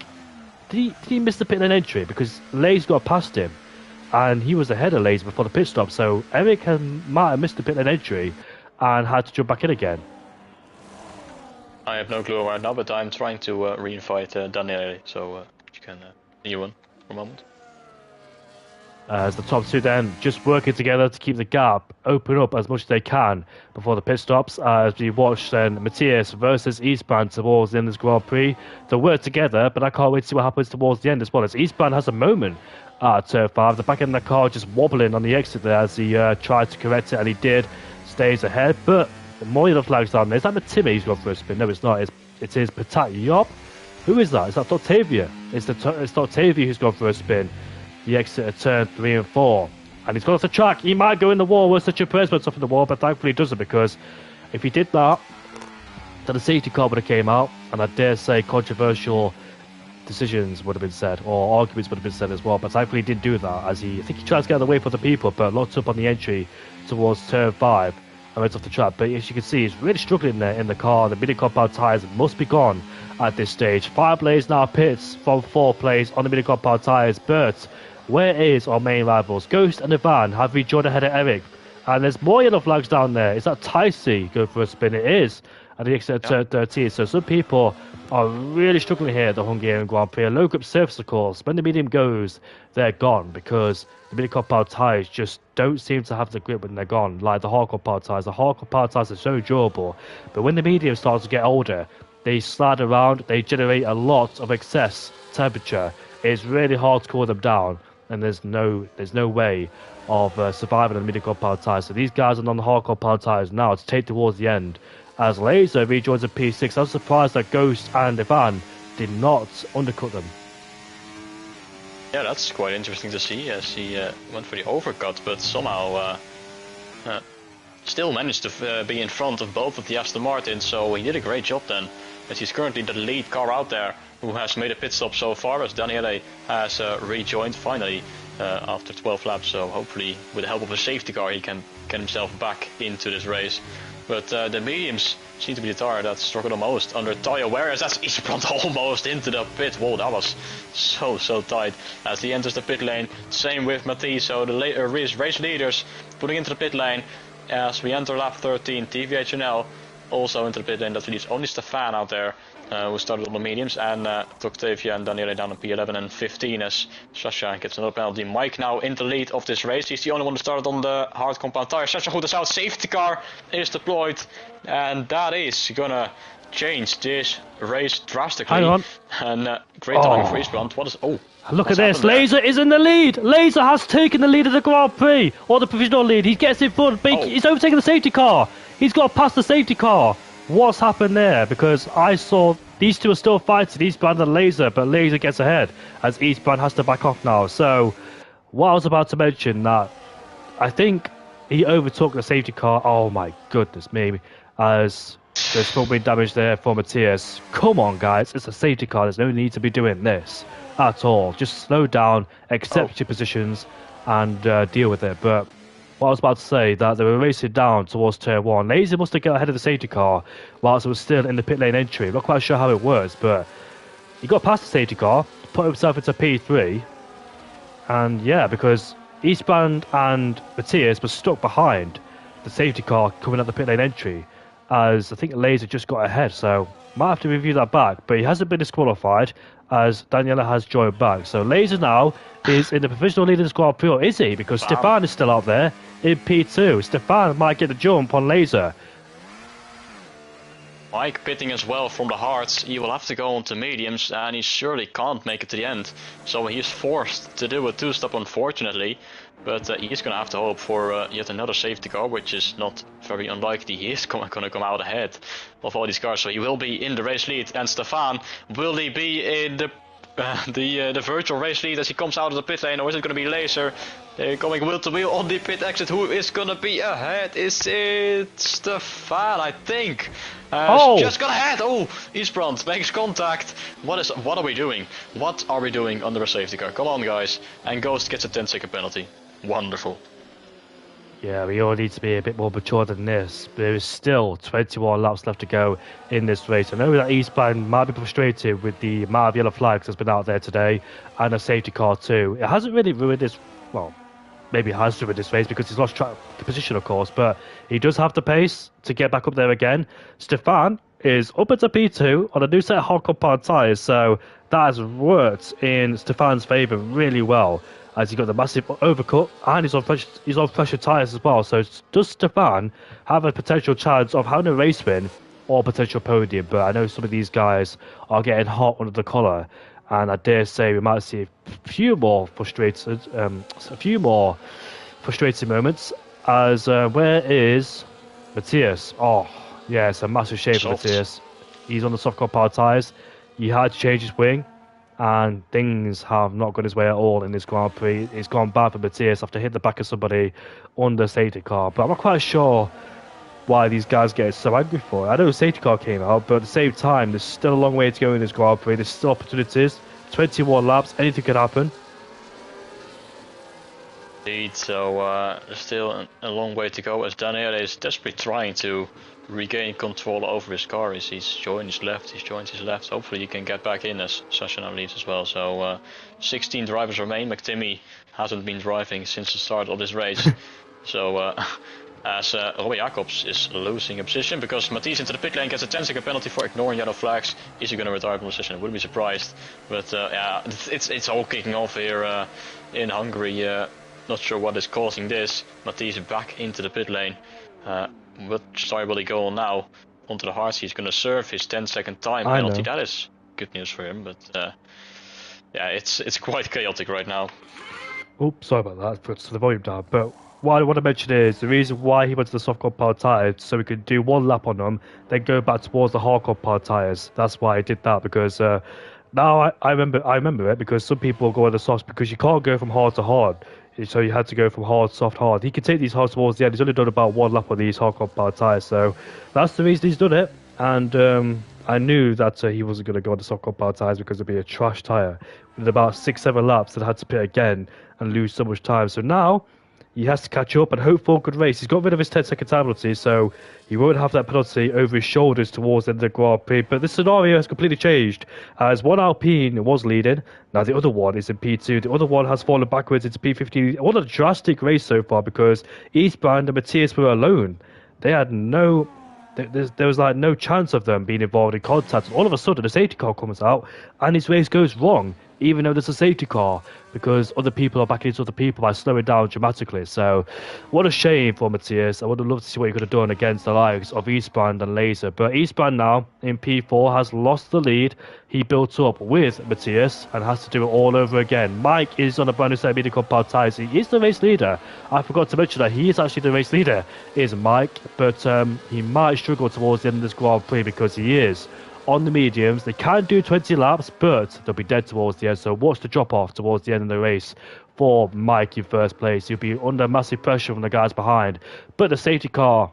Did he miss the pit lane entry? Because Laser got past him. And he was ahead of Laser before the pit stop. So Eric might have missed the pit lane entry and had to jump back in again. I have no clue right now, but I'm trying to re-invite Daniele, so you can continue on for a moment. As the top 2 then just working together to keep the gap open up as much as they can before the pit stops. As we watch then Matthias versus Eastbrand towards the end of this Grand Prix. They'll work together, but I can't wait to see what happens towards the end as well. As Eastbrand has a moment at turn 5, the back end of the car just wobbling on the exit there as he tried to correct it, and he did. Stays ahead, but more yellow flags down there. Is that Matimi who's gone for a spin? No, it's not. It is Patat Yop. Who is that? Is that Octavia? It's Octavia who's gone for a spin. The exit at turn 3 and 4. And he's gone off the track. He might go in the wall. Such a press went off in the wall, but thankfully he doesn't, because if he did that, then the safety car would have came out, and I dare say controversial decisions would have been said, or arguments would have been said as well. But thankfully he didn't do that, as I think he tried to get out of the way for the people, but locked up on the entry towards turn 5. And went off the track. But as you can see, he's really struggling there in the car. The mini compound tyres must be gone at this stage. 5 lanes now pits from 4 plays on the mini compound tyres. But where is our main rivals? Ghost and Ivan have rejoined ahead of Eric. And there's more yellow flags down there. Is that Tycee going for a spin? It is. And the exit at turn 13. So some people are really struggling here at the Hungarian Grand Prix. A low grip surface, of course. When the medium goes, they're gone, because the mini compound tyres just don't seem to have the grip when they're gone, like the hardcore power tyres. The hardcore power tyres are so durable, but when the medium starts to get older, they slide around, they generate a lot of excess temperature. It's really hard to cool them down, and there's no way of surviving on the mini compound tyres. So these guys are on the hardcore power tyres now to take towards the end. As Laser rejoins a P6, I was surprised that Ghost and Ivan did not undercut them. Yeah, that's quite interesting to see, as he went for the overcut, but somehow still managed to be in front of both of the Aston Martins, so he did a great job then, as he's currently the lead car out there who has made a pit stop so far, as Daniele has rejoined finally after 12 laps, so hopefully with the help of a safety car he can get himself back into this race. But the mediums seem to be the tire that struggled the most under tyre wear, as that's Eastbrand almost into the pit. Whoa, that was so tight as he enters the pit lane. Same with Mathies, so the race leaders putting into the pit lane as we enter lap 13. TVHNL also into the pit lane. That leaves only Stefan out there who started on the mediums, and Octavia and Daniele down on P11 and 15 as Sasha gets another penalty. Mike now in the lead of this race. He's the only one who started on the hard compound tire. Sasha Goed is out. Safety car is deployed, and that is gonna change this race drastically. Hang on. And great timing for Eastbrand. What is? Oh. Look at this, Laser is in the lead! Laser has taken the lead of the Grand Prix, or the provisional lead. He gets in front, he's overtaking the safety car. He's got to pass the safety car. What's happened there? Because I saw these two are still fighting, Eastbrand and Laser, but Laser gets ahead as Eastbrand has to back off now. So, what I was about to mention, that I think he overtook the safety car. Oh my goodness me, as there's probably damage there for Matthias. Come on guys, it's a safety car, there's no need to be doing this at all. Just slow down, accept your positions, and deal with it. But what I was about to say, that they were racing down towards turn 1. Lazy must have got ahead of the safety car whilst it was still in the pit lane entry. I'm not quite sure how it works, but he got past the safety car, put himself into P3, and yeah, because Eastbrand and Matthias were stuck behind the safety car coming out the pit lane entry, as I think Laser just got ahead. So might have to review that back, but he hasn't been disqualified as Daniela has joined back. So Laser now is in the provisional lead in the Grand Prix, or is he? Because Stefan is still out there in P2. Stefan might get a jump on Laser. Mike pitting as well from the hards. He will have to go on to mediums, and he surely can't make it to the end. So he's forced to do a two-stop, unfortunately. But he's going to have to hope for yet another safety car, which is not very unlikely. He is going to come out ahead of all these cars, so he will be in the race lead. And Stefan, will he be in the virtual race lead as he comes out of the pit lane, or is it going to be Laser? They're going wheel to wheel on the pit exit. Who is going to be ahead? Is it Stefan, I think? Just got ahead. Oh, Eastbrand makes contact. What are we doing? What are we doing under a safety car? Come on, guys. And Ghost gets a 10-second penalty. Wonderful. Yeah, we all need to be a bit more mature than this. There is still 21 laps left to go in this race. I know that Eastbrand might be frustrated with the amount of yellow flags that's been out there today, and a safety car too. It hasn't really ruined this, well, maybe it has ruined this race because he's lost track of position, of course, but he does have the pace to get back up there again. Stefan is up into P2 on a new set of hard compound tyres, so that has worked in Stefan's favour really well, as he got the massive overcut, and he's on pressure tyres as well. So does Stefan have a potential chance of having a race win or potential podium? But I know some of these guys are getting hot under the collar, and I dare say we might see a few more frustrating moments. As where is Matthias? Oh yeah, it's a massive shame for Matthias. He's on the soft compound tyres. He had to change his wing, and things have not gone his way at all in this Grand Prix. It's gone bad for Matthias after hitting the back of somebody on the safety car. But I'm not quite sure why these guys get so angry for it. I know the safety car came out, but at the same time, there's still a long way to go in this Grand Prix. There's still opportunities. 21 laps, anything could happen. Indeed, so there's still a long way to go, as Daniel is desperately trying to regain control over his car. He's joined his left, hopefully he can get back in as Sasha now leaves as well. So 16 drivers remain. McTimmy hasn't been driving since the start of this race. So as Robbie Jacobs is losing a position because Matisse into the pit lane gets a 10-second penalty for ignoring yellow flags. Is he going to retire from the position? I wouldn't be surprised. But yeah, it's all kicking off here in Hungary. Not sure what is causing this. Matisse back into the pit lane. Which side will he go on now? Onto the hards. He's going to serve his 10-second time penalty. That is good news for him. But yeah, it's quite chaotic right now. Oops, sorry about that. Put the volume down. But what I want to mention is the reason why he went to the soft compound tyres, so we could do one lap on them, then go back towards the hard compound tyres. That's why I did that, because now I remember it, because some people go on the softs because you can't go from hard to hard. So you had to go from hard, soft, hard. He could take these hards towards the end. He's only done about one lap on these hard compound tyres, so that's the reason he's done it. And I knew that he wasn't going to go on the soft compound tyres because it'd be a trash tyre. With about 6-7 laps, that had to pit again and lose so much time. So now he has to catch up and hope for a good race. He's got rid of his 10-second time penalty, so he won't have that penalty over his shoulders towards the end of the Grand Prix. But this scenario has completely changed, as one Alpine was leading. Now the other one is in P2. The other one has fallen backwards into P15. What a drastic race so far, because Eastbrand and Matthias were alone. They had no there was like no chance of them being involved in contact. All of a sudden, a safety car comes out, and his race goes wrong, even though there's a safety car, because other people are backing into other people by slowing down dramatically. So, what a shame for Matthias. I would have loved to see what he could have done against the likes of Eastbrand and Laser. But Eastbrand now in P4 has lost the lead he built up with Matthias and has to do it all over again. Mike is on a brand new set of media compound tires. He is the race leader. I forgot to mention that he is actually the race leader, is Mike, but he might struggle towards the end of this Grand Prix because he is on the mediums. They can do 20 laps, but they'll be dead towards the end. So watch the drop off towards the end of the race for Mike in first place. He'll be under massive pressure from the guys behind, but the safety car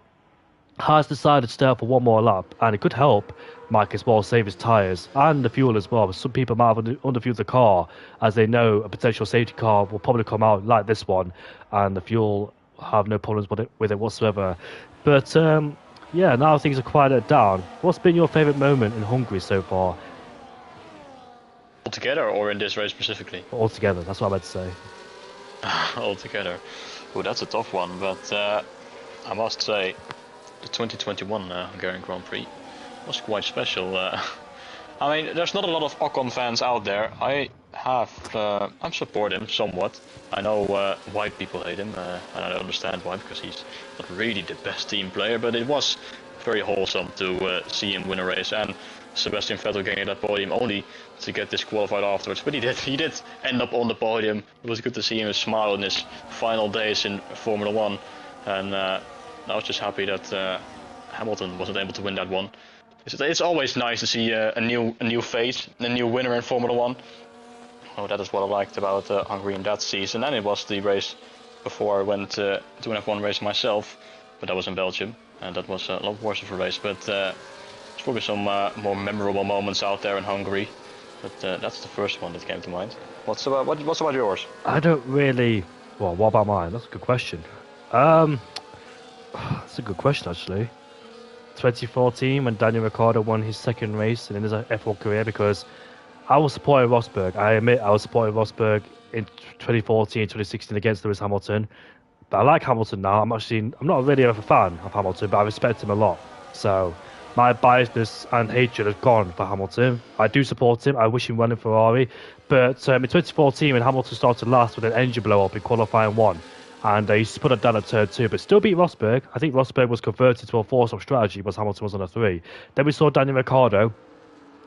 has decided to stay up for one more lap, and it could help Mike as well save his tyres and the fuel as well. Some people might have underfueled the car, as they know a potential safety car will probably come out like this one, and the fuel have no problems with it whatsoever. But yeah, now things are quieted down. What's been your favourite moment in Hungary so far? Altogether, or in this race specifically? Altogether, that's what I meant to say. Altogether. Oh, that's a tough one, but I must say the 2021 Hungarian Grand Prix was quite special. I mean, there's not a lot of Ocon fans out there. I'm supporting him somewhat. I know white people hate him, and I don't understand why, because he's not really the best team player, but it was very wholesome to see him win a race, and Sebastian Vettel getting that podium only to get disqualified afterwards. But he did end up on the podium. It was good to see him smile in his final days in Formula 1, and I was just happy that Hamilton wasn't able to win that one. It's always nice to see a new face, a new winner in Formula 1. Oh, that is what I liked about Hungary in that season. And it was the race before I went to an F1 race myself, but that was in Belgium, and that was a lot worse of a race. But there's probably some more memorable moments out there in Hungary. But that's the first one that came to mind. What's about yours? I don't really. Well, what about mine? That's a good question. That's a good question actually. 2014 when Daniel Ricciardo won his second race in his F1 career, because I was supporting Rosberg. I admit I was supporting Rosberg in 2014, 2016 against Lewis Hamilton. But I like Hamilton now. I'm not really a fan of Hamilton, but I respect him a lot. So my biasness and hatred has gone for Hamilton. I do support him. I wish him well in Ferrari. But in 2014 when Hamilton started last with an engine blow up in qualifying 1, and he put it down at turn 2, but still beat Rosberg. I think Rosberg was converted to a 4-stop strategy, but Hamilton was on a 3. Then we saw Daniel Ricciardo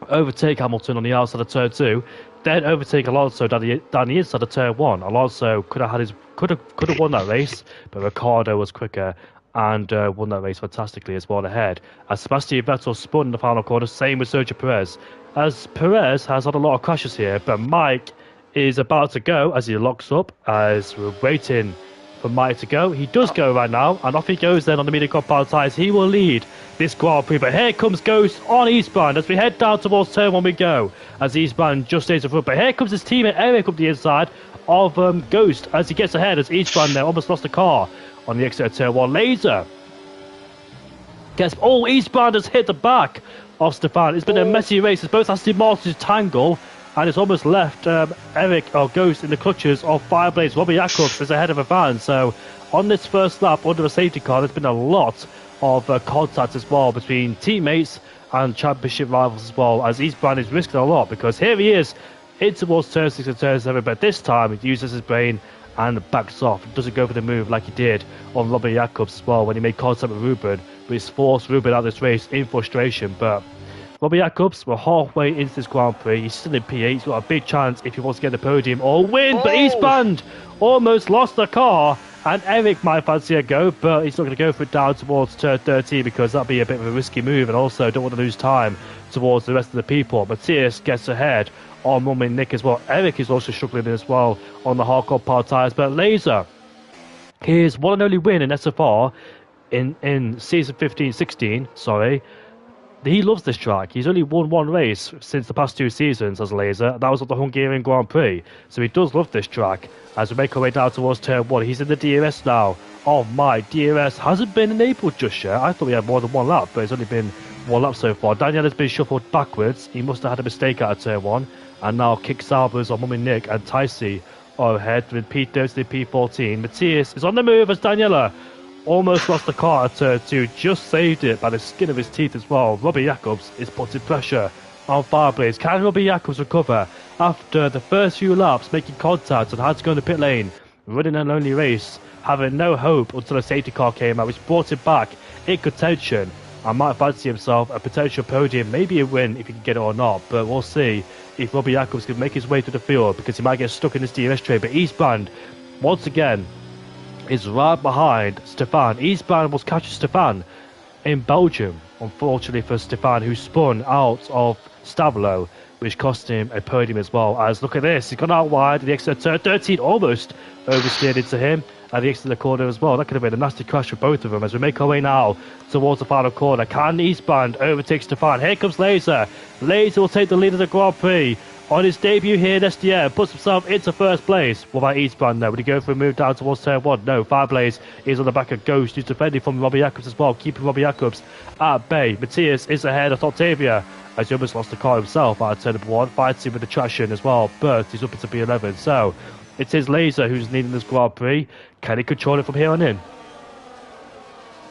overtake Hamilton on the outside of turn 2, then overtake Alonso down the inside of turn 1. Alonso could have won that race, but Ricciardo was quicker and won that race fantastically as well ahead. As Sebastian Vettel spun in the final corner, same with Sergio Perez. As Perez has had a lot of crashes here, but Mike is about to go as he locks up, as we're waiting for Mike to go. He does go right now, and off he goes then on the medium compound tyres. He will lead this Grand Prix, but here comes Ghost on Eastbrand as we head down towards turn 1 we go, as Eastbrand just stays in front, but here comes his teammate Eric up the inside of Ghost as he gets ahead, as Eastbrand there almost lost the car on the exit of turn 1. Laser gets, Eastbrand has hit the back of Stefan. It's been a messy race as both Aston Martins tangle, and it's almost left Ghost in the clutches of Fireblades. Robbie Jacobs is ahead of a van. So on this first lap under a safety car, there's been a lot of contact as well between teammates and championship rivals as well, as Eastbrand is risking a lot, because here he is in towards turn 6 and turn 7, but this time he uses his brain and backs off. Doesn't go for the move like he did on Robbie Jacobs as well when he made contact with Ruben, but he's forced Ruben out of this race in frustration. But Robbie Jacobs, we're halfway into this Grand Prix. He's still in P8. He's got a big chance if he wants to get the podium or win. But Eastbrand almost lost the car, and Eric might fancy a go, but he's not going to go for it down towards turn 13 because that'd be a bit of a risky move, and also don't want to lose time towards the rest of the people. Matthias gets ahead on Mummy Nick as well. Eric is also struggling as well on the hardcore power tyres, but Laser, his one and only win in SFR in season 15-16, sorry. He loves this track. He's only won one race since the past 2 seasons as Laser. That was at the Hungarian Grand Prix. So he does love this track. As we make our way down towards turn 1, he's in the DRS now. Oh my, DRS hasn't been enabled just yet. I thought we had more than 1 lap, but it's only been 1 lap so far. Daniel has been shuffled backwards. He must have had a mistake out of turn 1. And now Kick Salvers on Mummy Nick and Ticey are ahead with P30 and P14. Matthias is on the move as Daniela almost lost the car at turn 2, just saved it by the skin of his teeth as well. Robbie Jacobs is putting pressure on Fireblaze. Can Robbie Jacobs recover after the first few laps, making contact and had to go in the pit lane, running a lonely race, having no hope until a safety car came out, which brought him back in contention and might fancy himself a potential podium, maybe a win if he can get it or not, but we'll see if Robbie Jacobs can make his way through the field because he might get stuck in this DRS train. But Eastbrand, once again, is right behind Stefan. Eastbrand was catching Stefan in Belgium, unfortunately for Stefan, who spun out of Stavelo, which cost him a podium as well. As look at this, he's gone out wide at the exit of turn 13, almost oversteered into him at the exit of the corner as well. That could have been a nasty crash for both of them. As we make our way now towards the final corner, can Eastbrand overtake Stefan? Here comes Laser. Laser will take the lead of the Grand Prix on his debut here in SDN, puts himself into first place. What about Eastbrand though? Would he go for a move down towards turn 1? No, Fireblaze is on the back of Ghost, who's defending from Robbie Jacobs as well, keeping Robbie Jacobs at bay. Matthias is ahead of Octavia, as he almost lost the car himself out of turn 1, fighting with the traction as well, but he's up into B11. So it is Laser who's leading this Grand Prix. Can he control it from here on in?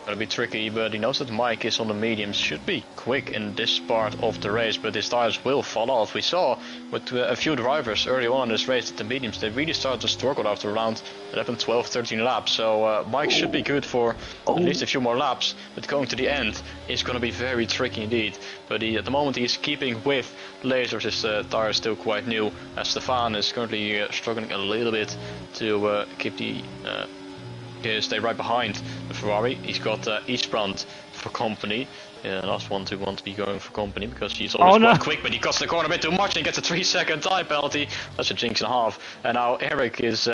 Gonna be tricky, but he knows that Mike is on the mediums, should be quick in this part of the race, but his tires will fall off. We saw with a few drivers early on in this race that the mediums, they really started to struggle after around 11, 12, 13 laps, so Mike should be good for at least a few more laps, but going to the end is gonna be very tricky indeed. But at the moment he's keeping with Lasers, his tire is still quite new, as Stefan is currently struggling a little bit to keep the stay right behind the Ferrari. He's got Eastbrand for company. Last one to want to be going for company because he's always quite quick, but he cuts the corner a bit too much and he gets a 3-second time penalty. That's a jinx and a half. And now Eric is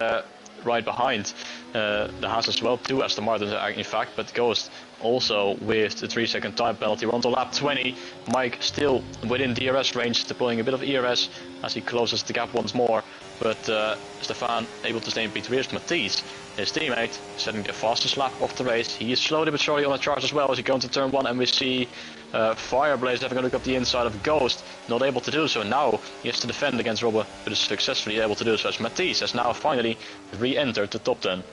right behind the Haas as well, two Aston Martins in fact, but Ghost also with the 3-second time penalty. We're on to lap 20. Mike still within DRS range, deploying a bit of ERS as he closes the gap once more, but Stefan able to stay in P3. Here's Matisse, his teammate, setting the fastest lap of the race. He is slowly but surely on the charge as well as he goes to turn 1, and we see Fireblaze having a look up the inside of Ghost, not able to do so. Now he has to defend against Robber, but is successfully able to do so as Matisse has now finally re-entered the top 10.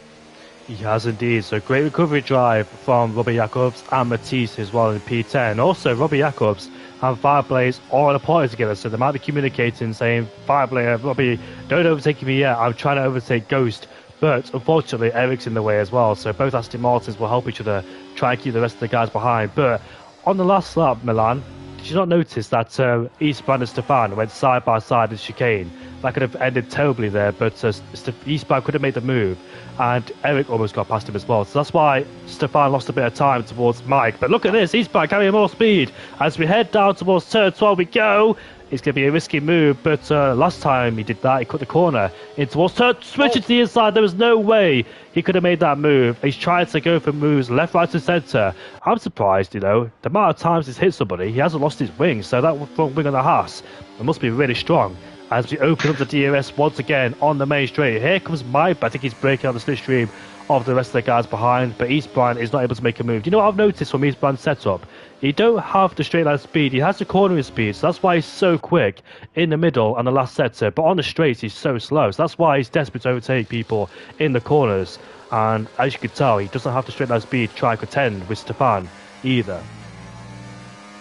He has indeed. So great recovery drive from Robbie Jacobs and Matisse as well in P10. Also, Robbie Jacobs and Fireblaze all on a party together, so they might be communicating, saying, Fireblaze, Robbie, don't overtake me yet. I'm trying to overtake Ghost. But unfortunately, Eric's in the way as well. So both Aston Martins will help each other try and keep the rest of the guys behind. But on the last lap, Milan, did you not notice that Eastbrand and Stefan went side by side in chicane? That could have ended terribly there, but Eastbrand could have made the move, and Eric almost got past him as well. So that's why Stefan lost a bit of time towards Mike. But look at this, Eastbrand carrying more speed. As we head down towards turn 12 we go. It's going to be a risky move, but last time he did that, he cut the corner in towards turn, switching to the inside. There was no way he could have made that move. He's trying to go for moves left, right, and centre. I'm surprised, you know, the amount of times he's hit somebody, he hasn't lost his wing, so that front wing on the Haas, it must be really strong. As we open up the DRS once again on the main straight. Here comes Mike, but I think he's breaking on the slipstream of the rest of the guys behind, but Eastbrand is not able to make a move. You know what I've noticed from Eastbrand's setup? He don't have the straight line speed, he has the cornering speed, so that's why he's so quick in the middle and the last sector, but on the straights he's so slow, so that's why he's desperate to overtake people in the corners, and as you can tell, he doesn't have the straight line speed to try and contend with Stefan either.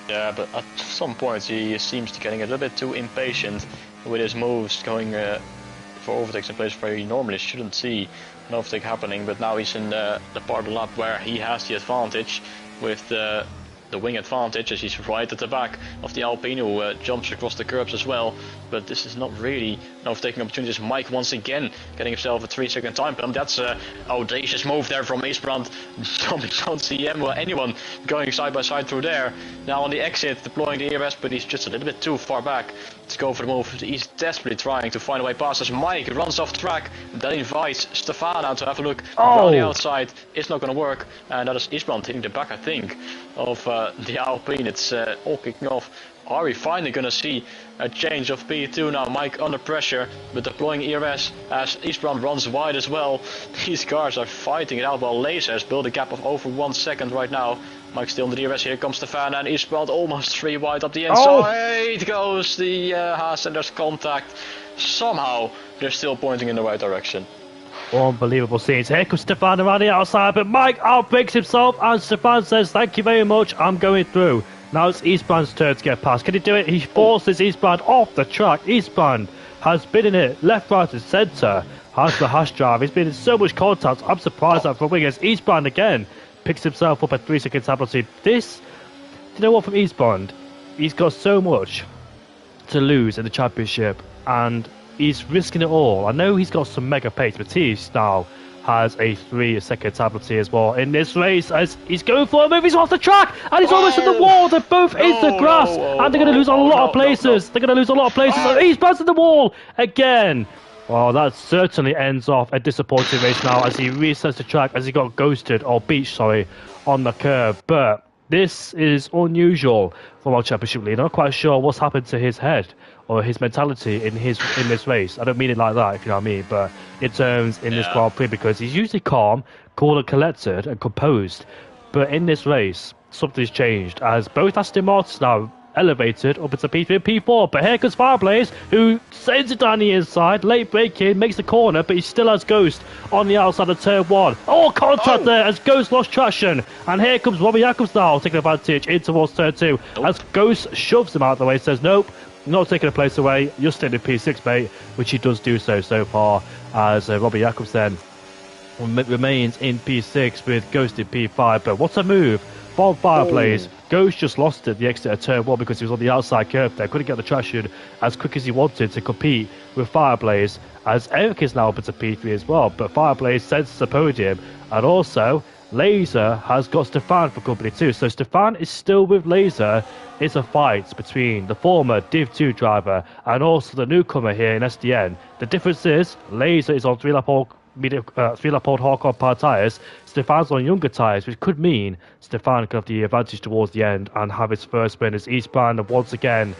Yeah, but at some points he seems to getting a little bit too impatient with his moves, going for overtakes in place where he normally shouldn't see an overtake happening, but now he's in the part of the lap where he has the advantage with the wing advantage, as he's right at the back of the Alpine, who jumps across the curbs as well. But this is not really an overtaking opportunity. It's Mike once again getting himself a 3-second time penalty. That's an audacious move there from Eastbrand. Don't see anyone going side by side through there. Now on the exit, deploying the ERS, but he's just a little bit too far back to go for the move. He's desperately trying to find a way past as Mike runs off track. That invites Stefan out to have a look around the outside. It's not going to work, and that is Eastbrand hitting the back, I think, of the Alpine. It's all kicking off. Are we finally going to see a change of P2 now? Mike under pressure, but deploying ERS as Eastbrand runs wide as well. These cars are fighting it out while Laser has built a gap of over 1 second right now. Mike still on the DRS. Here comes Stefan, and Eastbrand almost 3 wide up the inside. Goes the Haas, and there's contact. Somehow they're still pointing in the right direction. Unbelievable scenes. Here comes Stefan around the outside, but Mike outbreaks himself, and Stefan says, "Thank you very much, I'm going through." Now it's Eastbrand's turn to get past. Can he do it? He forces Eastbrand off the track. Eastbrand has been in it left, right, and centre. Has the hash drive. He's been in so much contact. I'm surprised that from Wingers. Eastbrand again picks himself up at 3 seconds penalty. This, do you know what, from Eastbrand? He's got so much to lose in the championship, and he's risking it all. I know he's got some mega pace, but Matisse now has a 3 second penalty as well in this race as he's going for a move. He's off the track and he's almost in the wall. They're both in the grass and they're going to lose a lot of places. They're going to lose a lot of places. He's bouncing the wall again. Well, that certainly ends off a disappointing race now as he resets the track as he got ghosted or beached, on the curb. But this is unusual for our championship leader. I'm not quite sure what's happened to his head or his mentality in this race. I don't mean it like that, if you know what I mean, but in terms in this Grand Prix, because he's usually calm, cool and collected and composed. But in this race, something's changed as both Aston Martins now elevated up into P3 and P4. But here comes Fireplace, who sends it down the inside, late braking, makes the corner, but he still has Ghost on the outside of turn 1. Oh, contact there as Ghost lost traction. And here comes Robbie Jacobs now, taking advantage in towards turn 2. As Ghost shoves him out of the way, says, "Nope, not taking a place away, you're staying in P6, mate," which he does do so far, as Robbie Jacobs then remains in P6 with Ghost in P5. But what a move from Fireplace. Ghost just lost at the exit of turn 1 because he was on the outside curve there, couldn't get the traction as quick as he wanted to compete with Fireblaze, as Eric is now up into P3 as well, but Fireblaze sends the podium, and also Laser has got Stefan for company too, so Stefan is still with Laser. It's a fight between the former Div 2 driver and also the newcomer here in SDN. The difference is Laser is on 3-lap old hardcore power tyres. Stefan's on younger tyres, which could mean Stefan could have the advantage towards the end and have his first win as Eastbrand, and once again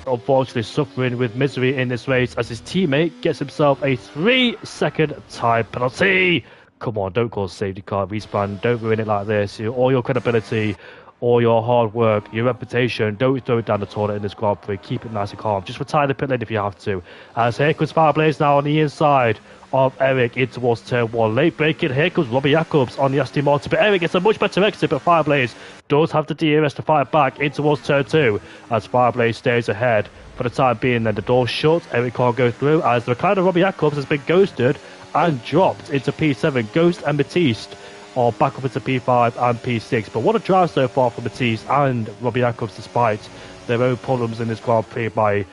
unfortunately suffering with misery in this race as his teammate gets himself a 3 second time penalty. Come on, don't cause safety car, Eastbrand, don't ruin it like this. All your credibility, all your hard work, your reputation, don't throw it down the toilet in this Grand Prix. Keep it nice and calm. Just retire the pit lane if you have to. As here comes Fireblaze now on the inside of Eric in towards turn 1. Late braking, here comes Robbie Jacobs on the Aston Martin, but Eric gets a much better exit, but Fireblaze does have the DRS to fight back in towards turn 2 as Fireblaze stays ahead. For the time being, then the door's shut, Eric can't go through as the McLaren of Robbie Jacobs has been ghosted and dropped into P7. Ghost and Matisse are back up into P5 and P6. But what a drive so far for Matisse and Robbie Jacobs, despite their own problems in this Grand Prix by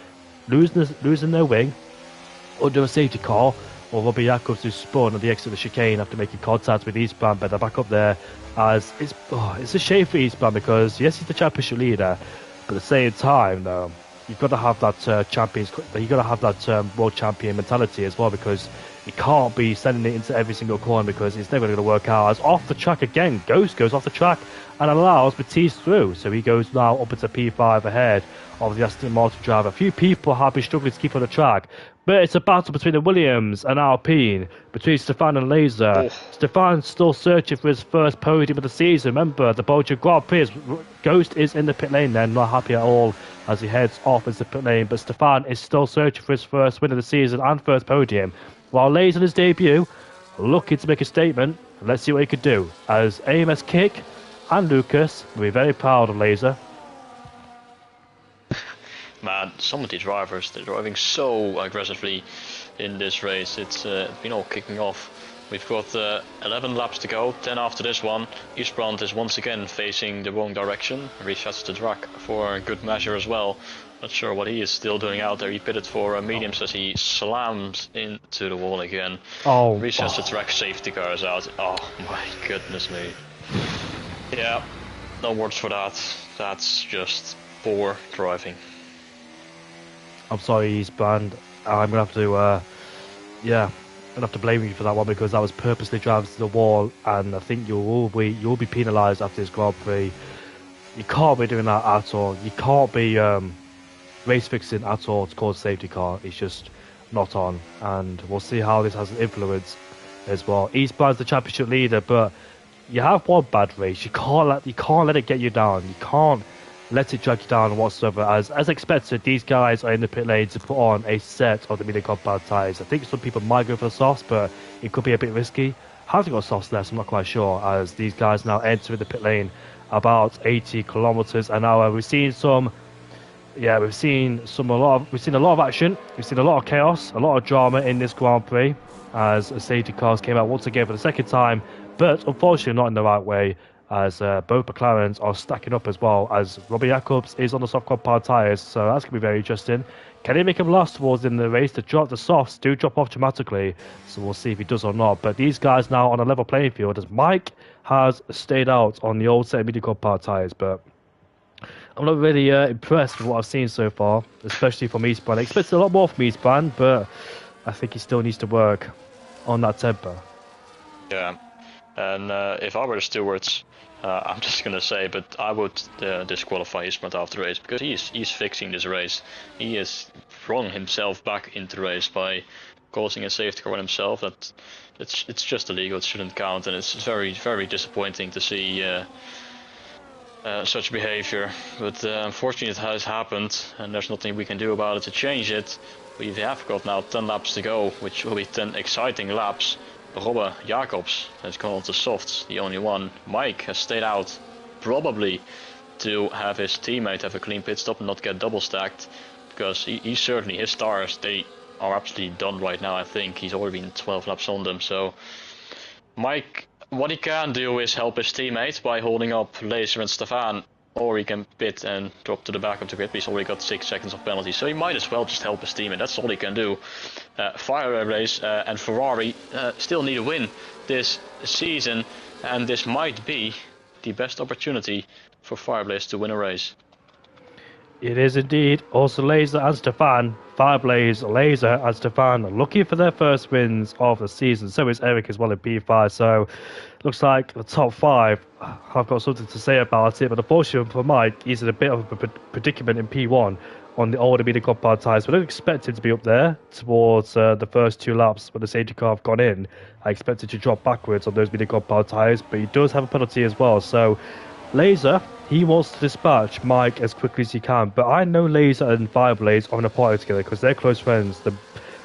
losing their wing under a safety car, or Robbie Jacobs who spun at the exit of the chicane after making contact with Eastbrand, but they're back up there. As it's a shame for Eastbrand because yes, he's the championship leader, but at the same time though, you've got to have that you've got to have that world champion mentality as well, because you can't be sending it into every single corner because it's never going to work out. As off the track again, Ghost goes off the track and allows Matisse through, so he goes now up into P5 ahead of the Aston Martin driver. A few people have been struggling to keep on the track, but it's a battle between the Williams and Alpine, between Stefan and Laser. Stefan's still searching for his first podium of the season. Remember, the Belgian Grand Prix, Ghost is in the pit lane then, not happy at all as he heads off into the pit lane, but Stefan is still searching for his first win of the season and first podium, while Laser in his debut, looking to make a statement. Let's see what he could do, as AMS Kick and Lucas will be very proud of Laser. Man, some of the drivers, they're driving so aggressively in this race. It's been all kicking off. We've got 11 laps to go, 10 after this one. Eastbrand is once again facing the wrong direction. Resets the track for good measure as well. Not sure what he is still doing out there. He pitted for mediums as he slams into the wall again. Resets the track, safety car is out. Oh my goodness me. Yeah, no words for that. That's just poor driving. I'm sorry, Eastbrand. I'm gonna have to, I'm gonna have to blame you for that one because that was purposely driving to the wall, and I think you'll be penalised after this Grand Prix. You can't be doing that at all. You can't be race fixing at all to cause safety car. It's just not on, and we'll see how this has an influence as well. Eastbrand's the championship leader, but you have one bad race. You can't let it get you down. You can't let it drag you down whatsoever. As expected, these guys are in the pit lane to put on a set of the medium compound tyres. I think some people might go for the softs, but it could be a bit risky. Have they got softs left? I'm not quite sure, as these guys now enter the pit lane about 80 kilometers an hour. We've seen some. Yeah, we've seen a lot of action. We've seen a lot of chaos, a lot of drama in this Grand Prix, as safety cars came out once again for the second time, but unfortunately not in the right way, as both McLarens are stacking up as well, as Robbie Jacobs is on the soft compound tyres, so that's going to be very interesting. Can he make him last towards in the race? The softs do drop off dramatically, so we'll see if he does or not. But these guys now on a level playing field, as Mike has stayed out on the old set of medium compound tyres, but I'm not really impressed with what I've seen so far, especially from Eastbrand. I expected a lot more from Eastbrand, but I think he still needs to work on that temper. Yeah, and if I were the stewards, I'm just gonna say, but I would disqualify Eastbrand after the race, because he's fixing this race. He has thrown himself back into the race by causing a safety car on himself. That it's just illegal. It shouldn't count, and it's very, very disappointing to see such behavior. But unfortunately, it has happened, and there's nothing we can do about it to change it. We have got now 10 laps to go, which will be 10 exciting laps. Robbe Jacobs has gone on to softs, the only one. Mike has stayed out, probably to have his teammate have a clean pit stop and not get double stacked, because he certainly, his tires, they are absolutely done right now. I think he's already been 12 laps on them. So Mike, what he can do is help his teammate by holding up Laser and Stefan, or he can pit and drop to the back of the grid. He's already got 6 seconds of penalty, so he might as well just help his teammate. That's all he can do. Fire Race and Ferrari still need a win this season, and this might be the best opportunity for Fireblaze to win a race. It is indeed. Also, Laser and Stefan, Fireblaze, Laser and Stefan looking for their first wins of the season. So is Eric as well in P5. So looks like the top 5. I've got something to say about it, but unfortunately for Mike, he's in a bit of a predicament in P1 on the older medium compound tyres. We don't expect it to be up there towards the first 2 laps when the safety car have gone in. I expect it to drop backwards on those medium compound tyres, but he does have a penalty as well. So Laser, he wants to dispatch Mike as quickly as he can, but I know Laser and Fireblaze are in a party together because they're close friends.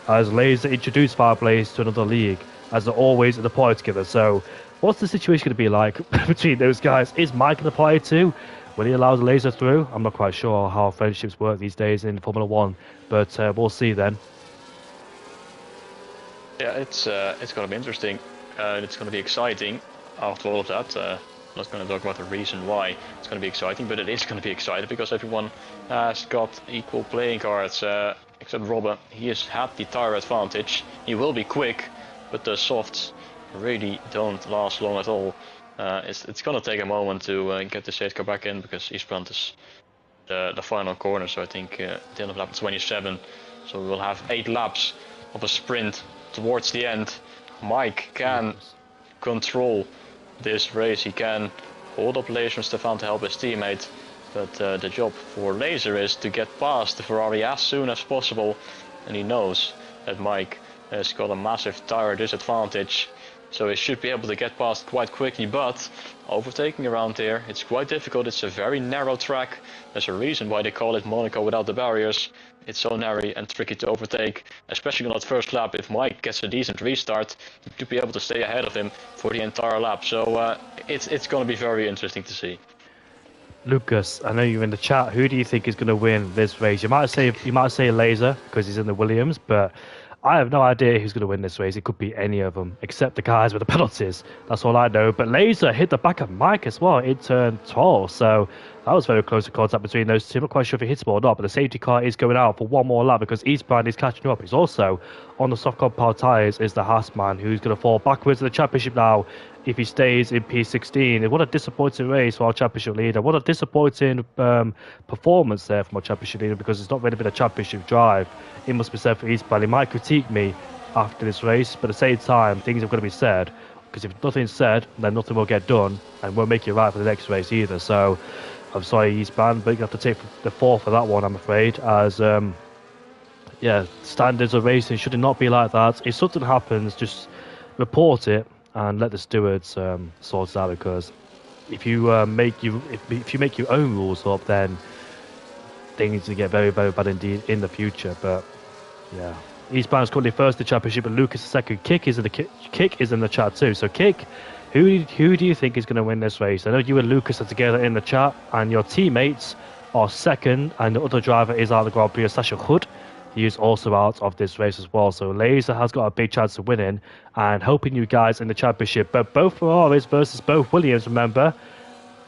As Laser introduced Fireblaze to another league, as they're always in the party together. So what's the situation going to be like between those guys? Is Mike in the party too? Will he allow the Laser through? I'm not quite sure how friendships work these days in Formula 1, but we'll see then. Yeah, it's going to be interesting. It's going to be exciting after all of that. I'm not going to talk about the reason why it's going to be exciting, but it is going to be exciting because everyone has got equal playing cards, except Robbe. He has had the tire advantage. He will be quick, but the softs really don't last long at all. It's going to take a moment to get the safety car back in, because Eastbrand is the final corner, so I think the end of lap 27. So we will have 8 laps of a sprint towards the end. Mike can control this race. He can hold up Laser and Stefan to help his teammate, but the job for Laser is to get past the Ferrari as soon as possible, and he knows that Mike has got a massive tire disadvantage, so he should be able to get past quite quickly. But overtaking around here, it's quite difficult. It's a very narrow track. There's a reason why they call it Monaco without the barriers. It's so narrow and tricky to overtake, especially on that first lap. If Mike gets a decent restart, to be able to stay ahead of him for the entire lap. So it's going to be very interesting to see. Lucas, I know you're in the chat. Who do you think is going to win this race? You might say Laser because he's in the Williams, but I have no idea who's going to win this race. It could be any of them, except the guys with the penalties. That's all I know. But Laser hit the back of Mike as well in turn 12, so that was very close to contact between those two. I'm not quite sure if he hits him or not, but the safety car is going out for one more lap because Eastbrand is catching up. He's also on the soft compound tyres is the Haas man, who's going to fall backwards in the championship now if he stays in P16. What a disappointing race for our championship leader. What a disappointing performance there from our championship leader, because it's not really been a championship drive. It must be said for Eastbrand. He might critique me after this race, but at the same time, things have got to be said, because if nothing's said, then nothing will get done and won't make you right for the next race either. So I'm sorry, Eastbrand, but you have to take the fall for that one, I'm afraid, as standards of racing should not be like that. If something happens, just report it and let the stewards sort it out, because if you make your own rules up, then things will get very, very bad indeed in the future. But yeah, Eastbound is currently first in the championship, but Lucas is second. Kick is in the chat too. So Kick, who do you think is going to win this race? I know you and Lucas are together in the chat, and your teammates are second, and the other driver is out of the Grand Prix, Sasha Hood. He is also out of this race as well. So Laser has got a big chance of winning and helping you guys in the championship. But both Ferraris versus both Williams, remember,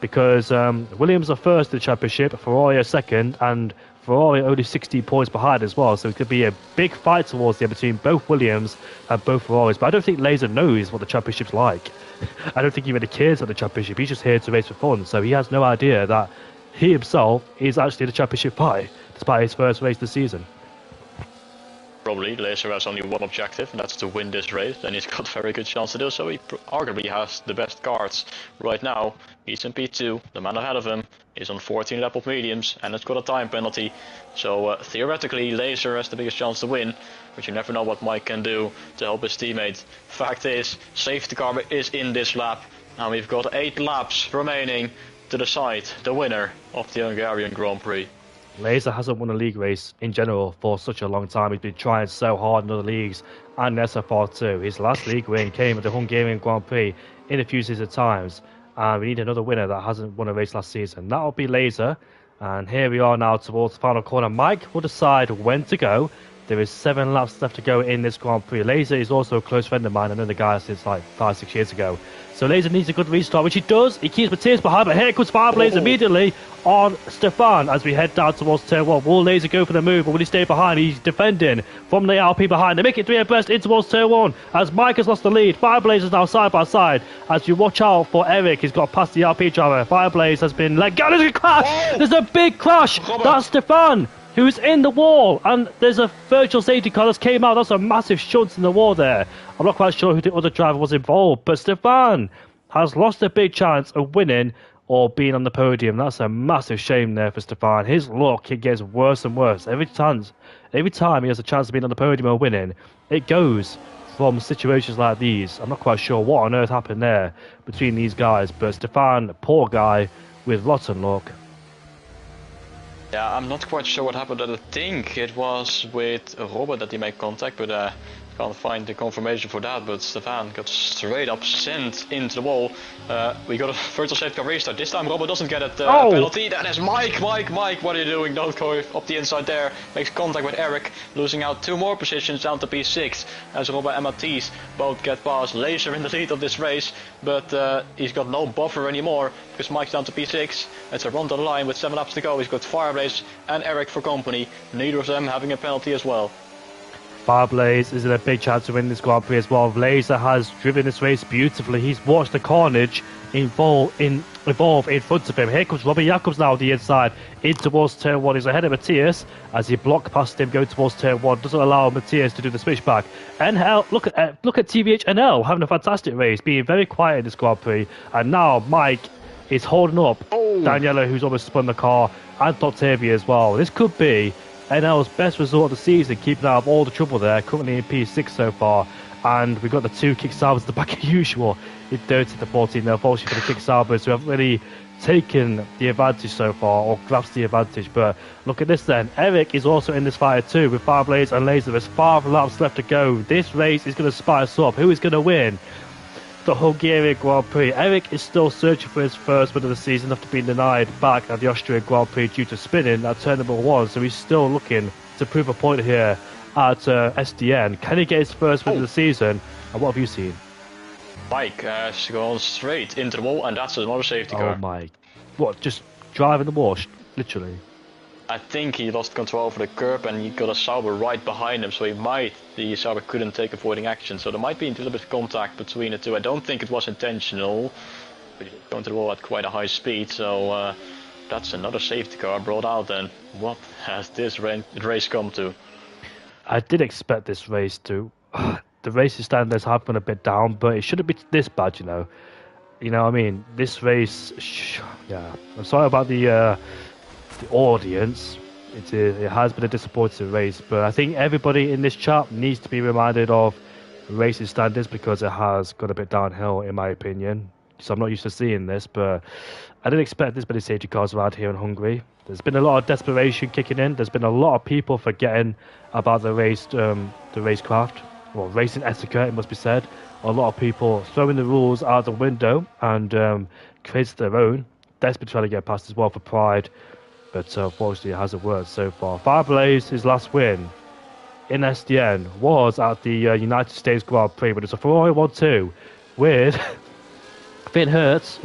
because Williams are first in the championship, Ferrari are second, and Ferrari only 60 points behind as well. So it could be a big fight towards the end between both Williams and both Ferraris. But I don't think Laser knows what the championship's like. I don't think he really cares about the championship. He's just here to race for fun. So he has no idea that he himself is actually the championship fight, despite his first race this season. Probably Laser has only one objective, and that's to win this race, and he's got a very good chance to do so. He arguably has the best cards right now. He's in P2, the man ahead of him is on 14 lap of mediums, and it's got a time penalty. So theoretically Laser has the biggest chance to win, but you never know what Mike can do to help his teammate. Fact is, safety car is in this lap, and we've got 8 laps remaining to decide the winner of the Hungarian Grand Prix. Laser hasn't won a league race in general for such a long time. He's been trying so hard in other leagues and SFR2. His last league win came at the Hungarian Grand Prix in a few seasons times. And we need another winner that hasn't won a race last season. That'll be Laser. And here we are now towards the final corner. Mike will decide when to go. There is 7 laps left to go in this Grand Prix. Laser is also a close friend of mine. I know the guy since like 5-6 years ago. So Laser needs a good restart, which he does. He keeps Matthias behind, but here comes Fireblaze immediately on Stefan as we head down towards turn 1. Will Laser go for the move, or will he stay behind? He's defending from the RP behind. They make it 3 abreast in towards turn 1 as Mike has lost the lead. Fireblaze is now side by side as you watch out for Eric. He's got past the RP driver. Fireblaze has been let go. There's a crash! There's a big crash! That's Stefan, who's in the wall, and there's a virtual safety car that came out. That's a massive shunt in the wall there. I'm not quite sure who the other driver was involved, but Stefan has lost a big chance of winning or being on the podium. That's a massive shame there for Stefan. His luck, it gets worse and worse. Every time he has a chance of being on the podium or winning, it goes from situations like these. I'm not quite sure what on earth happened there between these guys, but Stefan, poor guy, with lots of luck. Yeah, I'm not quite sure what happened. I think it was with Robert that he made contact, but can't find the confirmation for that. But Stefan got straight up sent into the wall. We got a virtual safety car restart. This time Robert doesn't get a penalty. That is Mike, what are you doing? Don't go up the inside there. Makes contact with Eric, losing out 2 more positions down to P6 as Robert and Matisse both get past. Laser in the lead of this race, but he's got no buffer anymore because Mike's down to P6. It's a run to the line with 7 laps to go. He's got Fireblaze and Eric for company, neither of them having a penalty as well. Fireblaze is in a big chance to win this Grand Prix as well. Laser has driven this race beautifully. He's watched the carnage evolve in front of him. Here comes Robbie Jacobs now on the inside in towards turn 1. He's ahead of Matthias as he blocked past him going towards turn 1. Doesn't allow Matthias to do the switchback. NL, look at TVH NL having a fantastic race, being very quiet in this Grand Prix. And now Mike is holding up Daniela, who's almost spun the car, and Octavia as well. This could be NL's best result of the season, keeping out of all the trouble there, currently in P6 so far. And we've got the 2 kick sabers at the back as usual in 30 to 14. They're unfortunately for the kick sabers who haven't really taken the advantage so far or grasped the advantage. But look at this then. Eric is also in this fight too with Fireblaze and Laser. There's 5 laps left to go. This race is going to spice up. Who is going to win the Hungarian Grand Prix? Eric is still searching for his first win of the season after being denied back at the Austrian Grand Prix due to spinning at turn number 1. So he's still looking to prove a point here at SDN. Can he get his first win of the season? And what have you seen? Mike has gone straight into the wall, and that's another safety car. Oh my. What, just driving the wall, literally? I think he lost control over the curb and he got a Sauber right behind him, so the Sauber couldn't take avoiding action. So there might be a little bit of contact between the two. I don't think it was intentional, but he's going to the wall at quite a high speed, so that's another safety car brought out then. What has this race come to? I did expect this race to. The racing standards have gone a bit down, but it shouldn't be this bad, you know. You know what I mean? This race, yeah. I'm sorry about the audience. It has been a disappointing race, but I think everybody in this chat needs to be reminded of racing standards because it has gone a bit downhill, in my opinion. so I'm not used to seeing this, but I didn't expect this many safety cars around here in Hungary. There's been a lot of desperation kicking in. There's been a lot of people forgetting about the racecraft, well, racing etiquette, it must be said. A lot of people throwing the rules out the window and creating their own. Desperately trying to get past as well for pride, but unfortunately it hasn't worked so far. Fireblaze, his last win in SDN was at the United States Grand Prix, but it's a Ferrari 1-2 with Finn Hertz,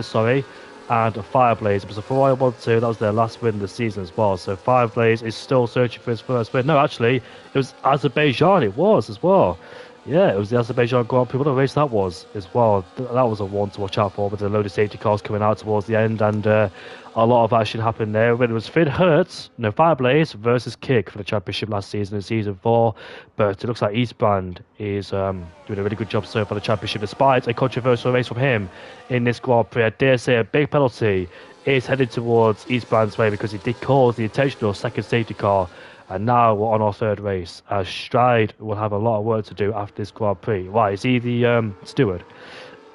sorry, and Fireblaze. It was a Ferrari 1-2. That was their last win of the season as well. So Fireblaze is still searching for his first win. No, actually, it was Azerbaijan. It was as well. Yeah, it was the Azerbaijan Grand Prix. What a race that was as well. That was a one to watch out for with a load of safety cars coming out towards the end, and a lot of action happened there. When it was Fireblaze versus Kick for the championship last season in season 4, but it looks like Eastbrand is doing a really good job so far the championship, despite a controversial race from him in this Grand Prix. I dare say a big penalty is headed towards Eastbrand's way because he did cause the intentional second safety car. And now we're on our third race. Stride will have a lot of work to do after this Grand Prix. Why? Is he the steward?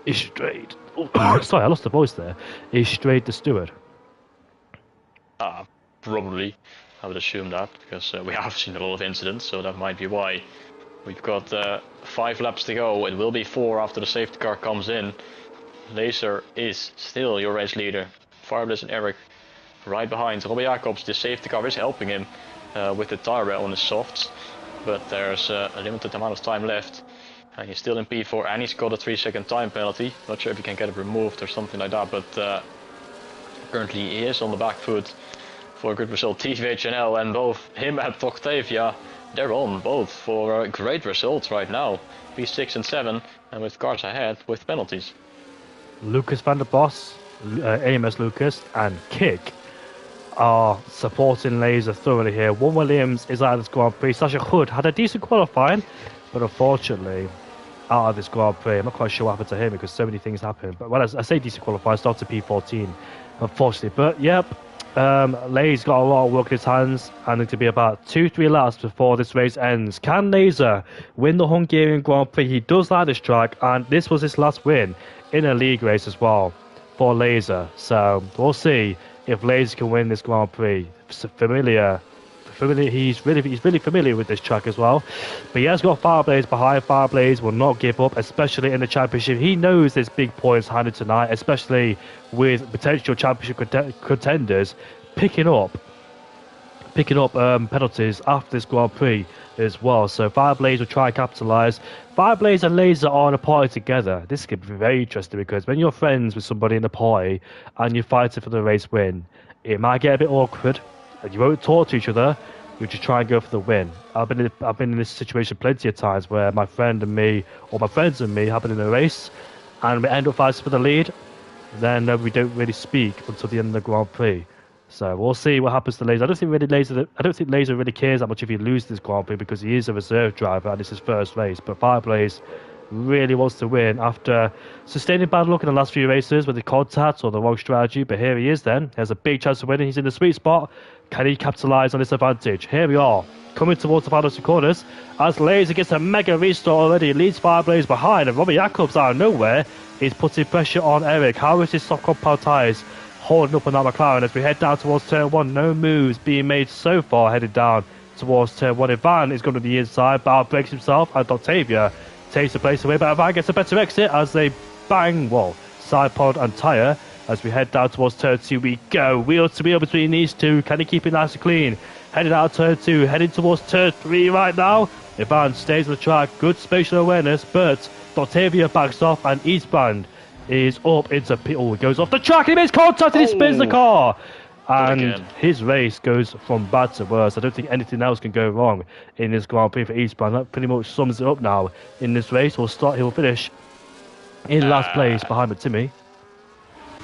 Is Strade... Oh, sorry, I lost the voice there. Is Strade the steward? Probably. I would assume that, because we have seen a lot of incidents, so that might be why. We've got 5 laps to go. It will be 4 after the safety car comes in. Laser is still your race leader. Fireblaze and Eric right behind. Robbie Jacobs, the safety car is helping him. With the tire on his softs, but there's a limited amount of time left, and he's still in P4, and he's got a 3-second time penalty. Not sure if he can get it removed or something like that, but currently he is on the back foot for a good result. TVHNL and both him and Octavia, they're on both for great results right now. P6 and 7, and with cars ahead with penalties. Lucas van der Bos, AMS Lucas, and Kick are supporting Laser thoroughly here. One Williams is out of this Grand Prix. Sasha Hood had a decent qualifying, but unfortunately out of this Grand Prix. I'm not quite sure what happened to him because so many things happened. But when I say decent qualifying, started P14, unfortunately. But yep, Lay's got a lot of work in his hands, and it'll be about 2-3 laps before this race ends. Can Laser win the Hungarian Grand Prix? He does like this track, and this was his last win in a league race as well for Laser. So we'll see if Laser can win this Grand Prix. He's really familiar with this track as well. But he has got Fireblaze behind. Fireblaze will not give up, especially in the championship. He knows there's big points handed tonight, especially with potential championship contenders picking up penalties after this Grand Prix as well. So Fireblaze will try and capitalise. Fireblaze and Laser are in a party together. This could be very interesting because when you're friends with somebody in the party and you're fighting for the race win, it might get a bit awkward and you won't talk to each other. You just try and go for the win. I've been in this situation plenty of times where my friend and me, or my friends and me, have been in a race and we end up fighting for the lead. Then we don't really speak until the end of the Grand Prix. So we'll see what happens to Laser. I don't think Laser really cares that much if he loses this Grand Prix because he is a reserve driver and it's his first race. But Fireblaze really wants to win after sustaining bad luck in the last few races with the contact or the wrong strategy. But here he is then. He has a big chance of winning. He's in the sweet spot. Can he capitalise on this advantage? Here we are, coming towards the final 2 corners as Laser gets a mega restart already. He leads Fireblaze behind, and Robbie Jacobs out of nowhere is putting pressure on Eric. How is his soft compound tyres holding up on that McLaren as we head down towards turn 1? No moves being made so far headed down towards turn 1. Ivan is going to the inside, but breaks himself, and Octavia takes the place away, but Ivan gets a better exit as they bang, side pod and tyre. As we head down towards turn 2 we go, wheel to wheel between these two. Can he keep it nice and clean? Heading out of turn 2, heading towards turn 3 right now. Ivan stays on the track, good spatial awareness, but Octavia backs off and Eastbrand is up into pit. Oh, he goes off the track and he makes contact and he spins the car. And his race goes from bad to worse. I don't think anything else can go wrong in this Grand Prix for Eastbrand. That pretty much sums it up now in this race. He'll finish in last place behind Timmy.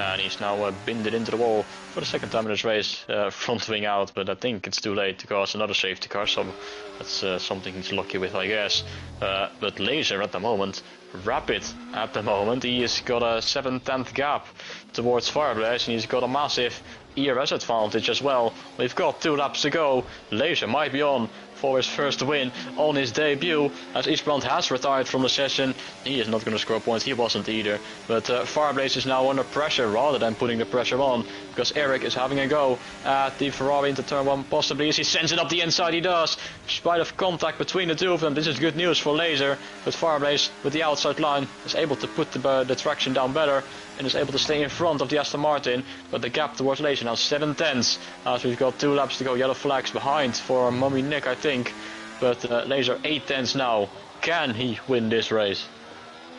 And he's now binned it into the wall for the second time in this race, front wing out, but I think it's too late to cause another safety car, so that's something he's lucky with, I guess. But Laser at the moment, rapid at the moment, he has got a 7/10 gap towards Fireblaze, and he's got a massive ERS advantage as well. We've got 2 laps to go. Laser might be on for his first win on his debut, as Eastbrand has retired from the session. He is not going to score points, he wasn't either. But Fireblaze is now under pressure rather than putting the pressure on, because Eric is having a go at the Ferrari into turn 1 possibly. As he sends it up the inside, he does. In spite of contact between the two of them, this is good news for Laser. But Fireblaze with the outside line is able to put the traction down better and is able to stay in front of the Aston Martin. But the gap towards Laser now 7 tenths, as we've got 2 laps to go. Yellow flags behind for Mummy Nick, I think. But Laser 8 tenths now. Can he win this race?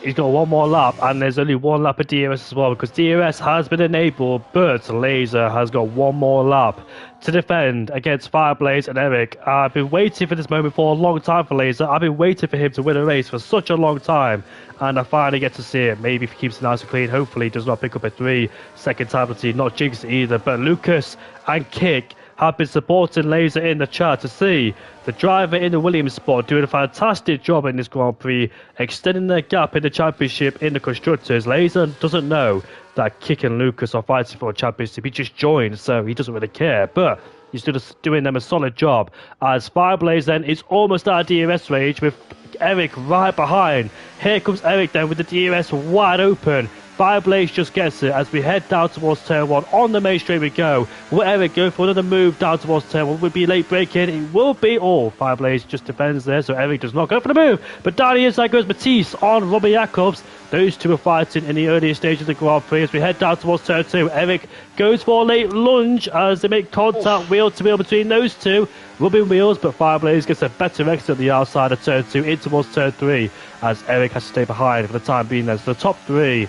He's got one more lap, and there's only one lap of DRS as well, because DRS has been enabled, but Laser has got one more lap to defend against Fireblaze and Eric. I've been waiting for this moment for a long time for Laser. I've been waiting for him to win a race for such a long time, and I finally get to see it. Maybe if he keeps it nice and clean, hopefully he does not pick up a 3-second time penalty, not jinx it either. But Lucas and Kick have been supporting Laser in the chat to see the driver in the Williams spot doing a fantastic job in this Grand Prix, extending their gap in the championship in the Constructors. Laser doesn't know that Kick and Lucas are fighting for a championship. He just joined, so he doesn't really care. But he's just doing them a solid job. As Fireblaze then is almost out of DRS range with Eric right behind. Here comes Eric then with the DRS wide open. Fireblaze just gets it as we head down towards turn 1. On the main straight we go. Will Eric go for another move down towards turn 1? Will be late braking? It will be all. Fireblaze just defends there, so Eric does not go for the move. But down the inside goes Matisse on Robbie Jacobs. Those two are fighting in the earlier stages of the Grand Prix as we head down towards turn 2. Eric goes for a late lunge as they make contact wheel to wheel between those two. Rubbing wheels, but Fireblaze gets a better exit at the outside of turn 2 in towards turn 3 as Eric has to stay behind for the time being. There. So the top 3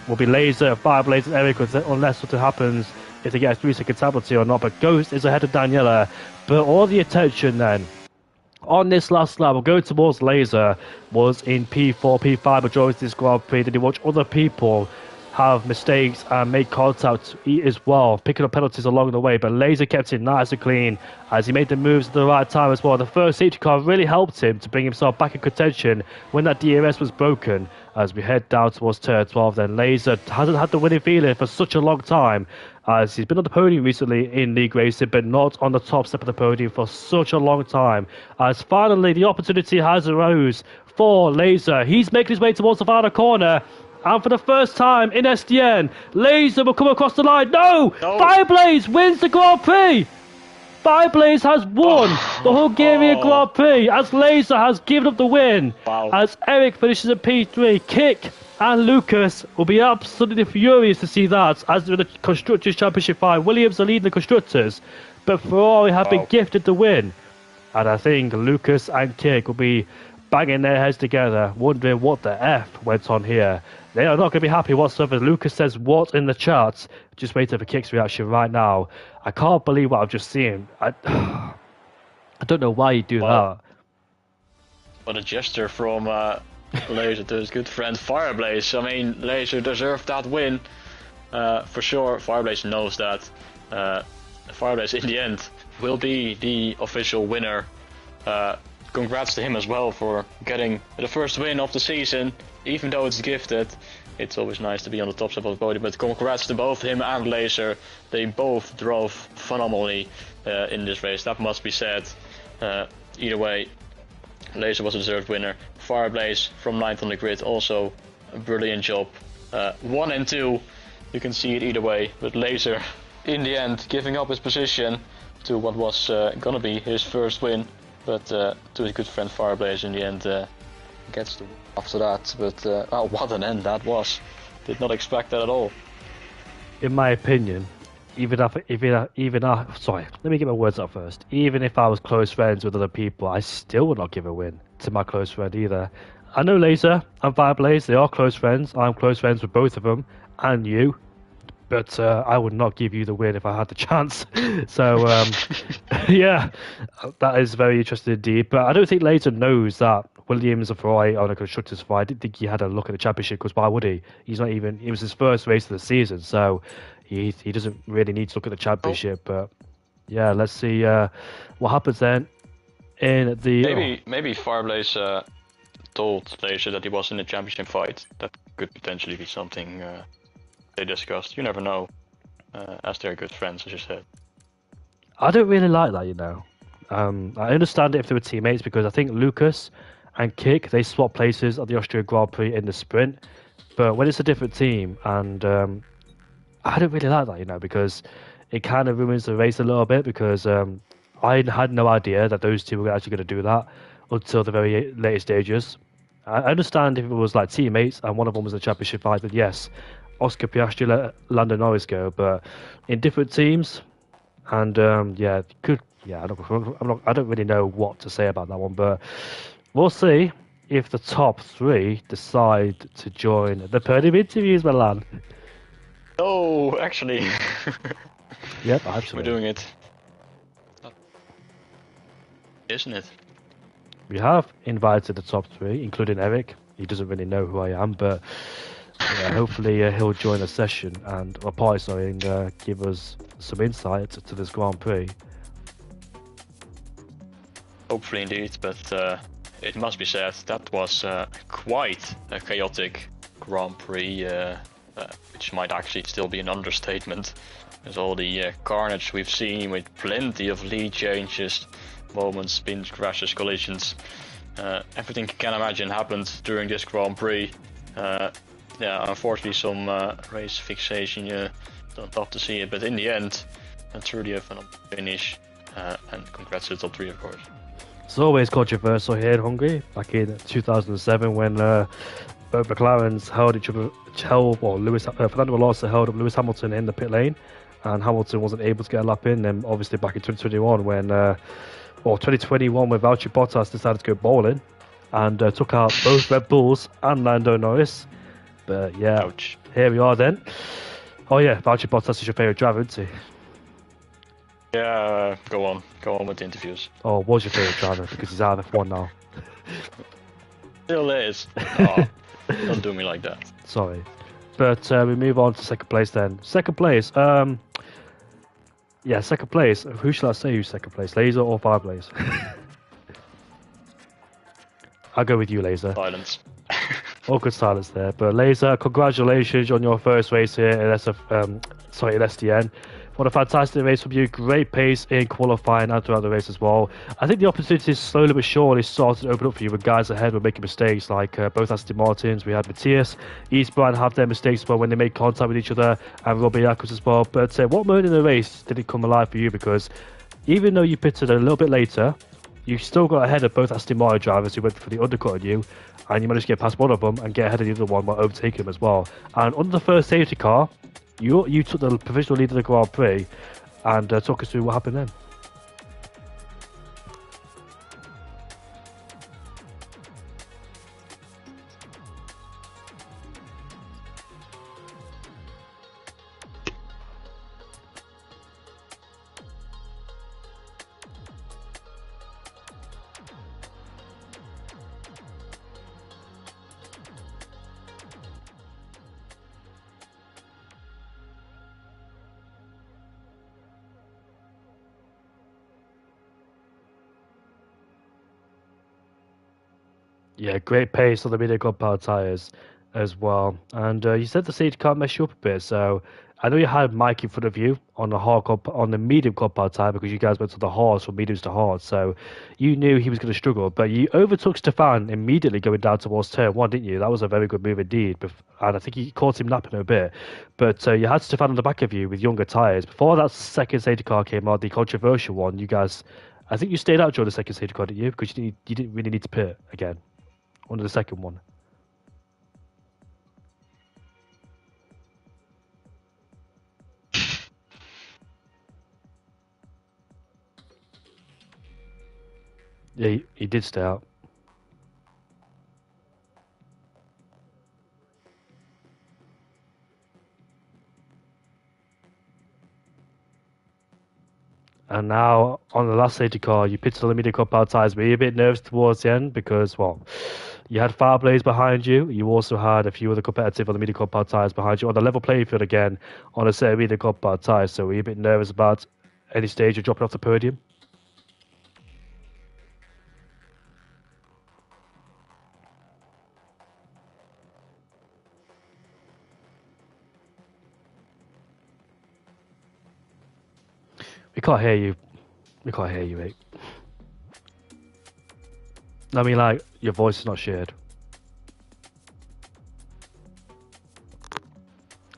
will be Laser, Fireblaze and Eric, unless something happens if they get a 3-second penalty or not. But Ghost is ahead of Daniela. But all the attention then on this last lap, we'll go towards Laser, was in P4, P5 majority of this Grand Prix. Did he watch other people have mistakes and make contact as well, picking up penalties along the way? But Laser kept it nice and clean as he made the moves at the right time as well. The first safety car really helped him to bring himself back in contention when that DRS was broken. As we head down towards turn 12, then Laser hasn't had the winning feeling for such a long time, as he's been on the podium recently in league racing, but not on the top step of the podium for such a long time. As finally the opportunity has arose for Laser. He's making his way towards the final corner. And for the first time in SDN, Laser will come across the line. No! Fireblaze wins the Grand Prix! Fireblaze has won the Hungarian Grand Prix as Laser has given up the win. Wow. As Eric finishes at P3, Kick and Lucas will be absolutely furious to see that as they're in the Constructors Championship 5. Williams are leading the Constructors, but Ferrari have been gifted the win. And I think Lucas and Kick will be banging their heads together, wondering what the F went on here. They are not going to be happy whatsoever. Lucas says, what in the charts? Just waiting for Kick's reaction right now. I can't believe what I've just seen. I don't know why you do that. What a gesture from Laser to his good friend Fireblaze. I mean, Laser deserved that win for sure. Fireblaze knows that. Fireblaze in the end will be the official winner. Congrats to him as well for getting the first win of the season. Even though it's gifted, it's always nice to be on the top step of the podium. But congrats to both him and Laser. They both drove phenomenally in this race, that must be said. Either way, Laser was a deserved winner. Fireblaze from 9th on the grid, also a brilliant job. 1 and 2, you can see it either way. But Laser, in the end, giving up his position to what was gonna be his first win. But to his good friend Fireblaze in the end gets the win after that. But oh, what an end that was. Did not expect that at all. In my opinion, even sorry, let me get my words out first. Even if I was close friends with other people, I still would not give a win to my close friend either. I know Laser and Fireblaze, they are close friends. I'm close friends with both of them, and you. But I would not give you the win if I had the chance. So, yeah, that is very interesting indeed. But I don't think Laser knows that Williams and Ferrari are on a Constructors fight. I didn't think he had a look at the championship, because why would he? He's not even. It was his first race of the season, so he doesn't really need to look at the championship. But yeah, let's see what happens then. In the maybe Fireblaze told Laser that he was in the championship fight. That could potentially be something they discussed. You never know, as they're good friends, as you said. I don't really like that, you know. I understand it if they were teammates because I think Lucas and Kick they swap places at the Austria Grand Prix in the sprint. But when it's a different team, and I don't really like that, because it kind of ruins the race a little bit. Because I had no idea that those two were actually going to do that until the very late stages. I understand if it was like teammates and one of them was in the championship fight, but yes, Oscar Piastri let Lando Norris go. But in different teams, and yeah, good. Yeah, I don't really know what to say about that one, but we'll see if the top three decide to join the podium interviews, Milan. Oh, actually. Yep, actually. We're doing it. Isn't it? We have invited the top three, including Eric. He doesn't really know who I am, but yeah, hopefully he'll join the session and and give us some insight to this Grand Prix. Hopefully indeed, but it must be said that was quite a chaotic Grand Prix, which might actually still be an understatement. There's all the carnage we've seen with plenty of lead changes, moments, spins, crashes, collisions. Everything you can imagine happened during this Grand Prix. Yeah, unfortunately some race fixation, don't love to see it, but in the end, that's really a phenomenal finish, and congrats to the top three, of course. It's always controversial here in Hungary. Back in 2007, when both McLarens held each other, Fernando Alonso held up Lewis Hamilton in the pit lane, and Hamilton wasn't able to get a lap in. And obviously, back in 2021, when 2021, when Valtteri Bottas decided to go bowling and took out both Red Bulls and Lando Norris. But yeah, Ouch. Here we are then. Oh yeah, Valtteri Bottas is your favourite driver, isn't he? Yeah, go on with the interviews. Oh, was your favourite driver because he's out of F1 now. Still is. Oh, don't do me like that. Sorry, but we move on to second place then. Second place, yeah, second place. Who shall I say who's second place, Laser or Fireplace? I'll go with you, Laser. Silence. Awkward silence there, but Laser, congratulations on your first race here in SDN. What a fantastic race from you. Great pace in qualifying and throughout the race as well. I think the opportunities slowly but surely started to open up for you when guys ahead were making mistakes, like both Aston Martins. We had Matthias, Eastbrand have their mistakes as well when they make contact with each other, and Robbie Jacobs as well. But what moment in the race did it come alive for you? Because even though you pitted a little bit later, you still got ahead of both Aston Martin drivers who went for the undercut on you, and you managed to get past one of them and get ahead of the other one while overtaking them as well. And under the first safety car, you took the provisional lead of the Grand Prix, and talk us through what happened then. Yeah, great pace on the medium compound tyres as well. And you said the safety car messed you up a bit, so I know you had Mike in front of you on on the medium compound tyre because you guys went to the hards from mediums to hard, so you knew he was going to struggle. But you overtook Stefan immediately going down towards turn one, didn't you? That was a very good move indeed, and I think you caught him napping a bit. But you had Stefan on the back of you with younger tyres. Before that second safety car came out, the controversial one, you guys, I think you stayed out during the second safety car, didn't you? Because you didn't really need to pit again under the second one. Yeah, he did stay out. And now on the last safety car, you pitted on the medium compound tyres. Were you a bit nervous towards the end because, well, you had Fireblades behind you. You also had a few other competitive on the medium compound tyres behind you on the level playing field again on a set of medium compound tyres. So were you a bit nervous about any stage of dropping off the podium? We can't hear you. We can't hear you, mate. I mean, like, your voice is not shared.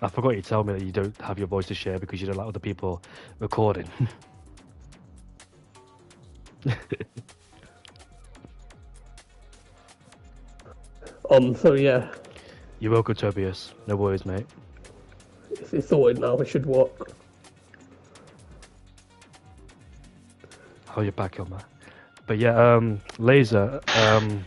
I forgot you tell me that you don't have your voice to share because you don't like other people recording. So yeah, You're welcome, Tobias. No worries, mate. it's sorted now. It should work. Oh, you're back on that. But yeah, Laser, I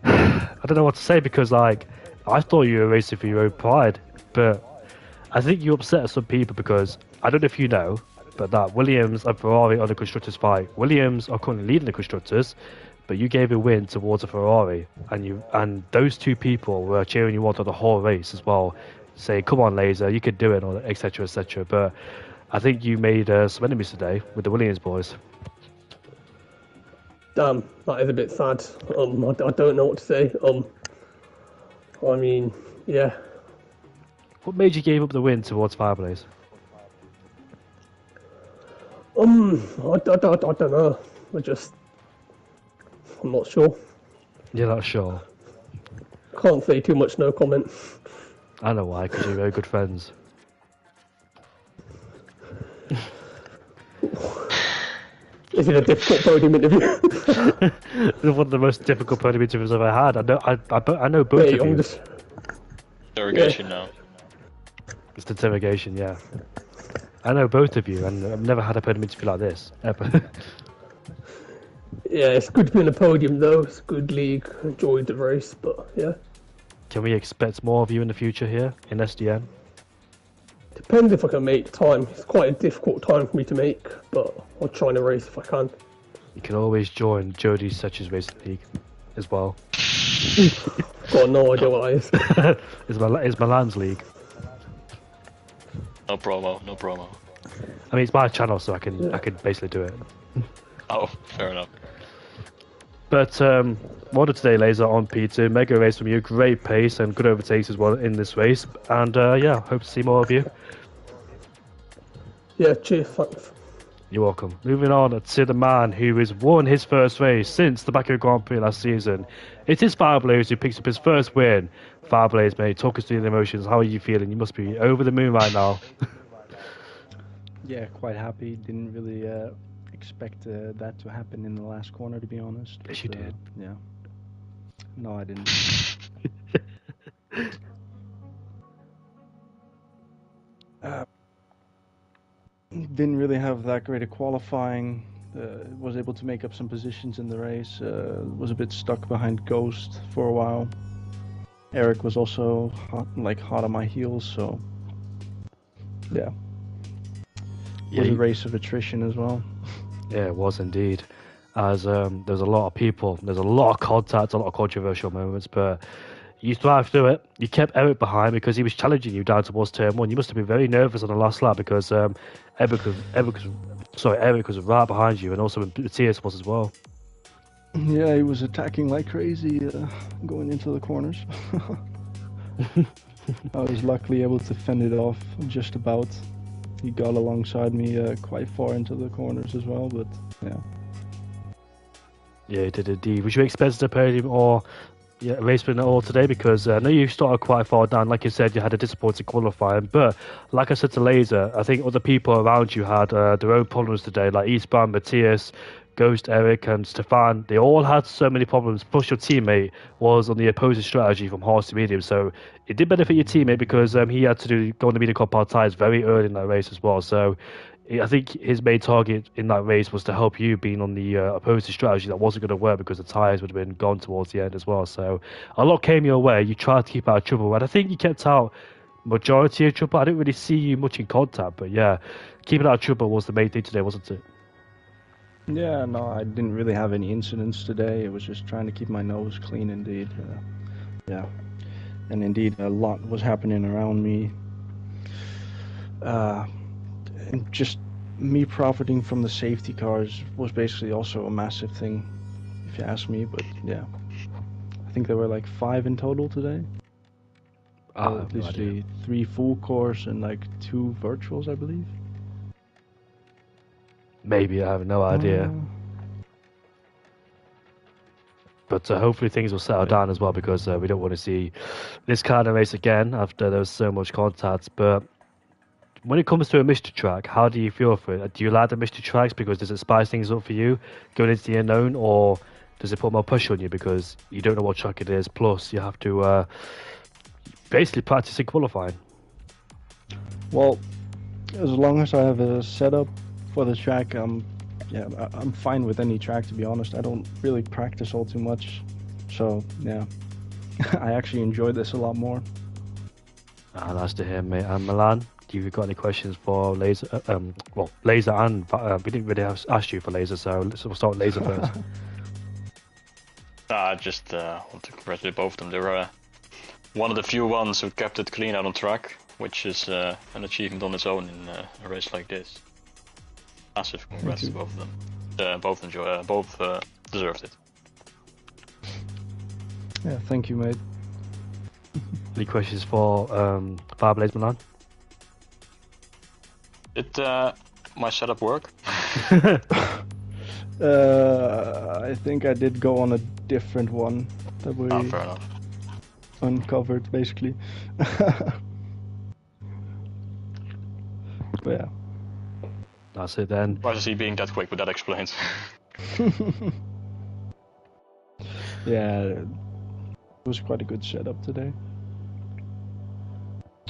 don't know what to say because, like, I thought you were racing for your own pride, but I think you upset some people because I don't know if you know, but that Williams and Ferrari are the constructors' fight. Williams are currently leading the constructors, but you gave a win towards a Ferrari, and those two people were cheering you on to the whole race as well, saying, "Come on, Laser, you could do it," or etc. etc. But I think you made some enemies today with the Williams boys. Damn, that is a bit sad. I don't know what to say. I mean, yeah. What made you give up the win towards Fireblaze? I don't know. I'm not sure. You're not sure. Can't say too much. No comment. I know why, because you're very good friends. Is it a difficult podium interview? One of the most difficult podium interviews I've ever had. I know both of you. Interrogation now. It's interrogation, yeah. I know both of you, and I've never had a podium interview like this ever. Yeah, it's good to be on the podium though. It's a good league. Enjoyed the race, but yeah. Can we expect more of you in the future here in SDN? Depends if I can make time. It's quite a difficult time for me to make, but I'll try and race if I can. You can always join Jody Setch's Racing League as well. Got no idea what that is. It's Milan's league. No promo, no promo. I mean, it's my channel, so I can basically do it. Oh, fair enough. But model today, Laser on P2, mega race from you, great pace and good overtakes as well in this race. And yeah, hope to see more of you. Yeah, cheers, thanks. You're welcome. Moving on to the man who has won his first race since the Baku Grand Prix last season. It is Fireblaze who picks up his first win. Fireblaze, mate, talk us through the emotions. How are you feeling? You must be over the moon right now. Yeah, quite happy. Didn't really expect that to happen in the last corner, to be honest. Yes, you did. Yeah. No, I didn't. Didn't really have that great a qualifying. Was able to make up some positions in the race. Was a bit stuck behind Ghost for a while. Eric was also hot on my heels, so yeah. It was a race of attrition as well. Yeah, it was indeed. As there's a lot of people, there's a lot of contact, a lot of controversial moments, but you thrived through it. You kept Eric behind because he was challenging you down towards turn one. You must have been very nervous on the last lap because Eric was right behind you, and also Matthias was as well. Yeah, he was attacking like crazy, going into the corners. I was luckily able to fend it off just about. He got alongside me quite far into the corners as well, but yeah. Yeah, he did indeed. Was you expecting a podium or a race win at all today? Because I know you started quite far down. Like you said, you had a disappointing qualifying. But like I said to Laser, I think other people around you had their own problems today, like Eastbound, Matthias, Ghost, Eric, and Stefan. They all had so many problems. Plus, your teammate was on the opposing strategy from harsh to medium. So it did benefit your teammate because he had to go on the medium compound tyres very early in that race as well. So I think his main target in that race was to help you being on the opposing strategy that wasn't going to work because the tyres would have been gone towards the end as well. So a lot came your way. You tried to keep out of trouble, and I think you kept out majority of trouble. I didn't really see you much in contact, but yeah, keeping out of trouble was the main thing today, wasn't it? Yeah, no, I didn't really have any incidents today. It was just trying to keep my nose clean, indeed. Yeah, and indeed, a lot was happening around me. And just me profiting from the safety cars was basically also a massive thing, if you ask me. But yeah, I think there were like 5 in total today. Literally 3 full course and like 2 virtuals, I believe. Maybe, I have no idea. But hopefully things will settle down as well, because we don't want to see this kind of race again after there was so much contact. But when it comes to a mystery track, how do you feel for it? Do you like the mystery tracks because does it spice things up for you going into the unknown, or does it put more pressure on you because you don't know what track it is? Plus, you have to basically practice in qualifying. Well, as long as I have a setup for the track, I'm fine with any track, to be honest. I don't really practice all too much, so yeah, I actually enjoy this a lot more. Nice to hear, mate. And Milan, do you got any questions for Laser? Laser and we didn't really ask you for Laser, so we'll start with Laser first. I just want to congratulate both of them. They were one of the few ones who kept it clean out on track, which is an achievement on its own in a race like this. Massive congrats to both of them. Both deserved it. Yeah, thank you, mate. Any questions for Fireblaze Milan? Did my setup work? I think I did go on a different one that we Fair enough. uncovered, basically. But yeah. That's it then. Why is he being that quick? But that explains. Yeah, it was quite a good setup today.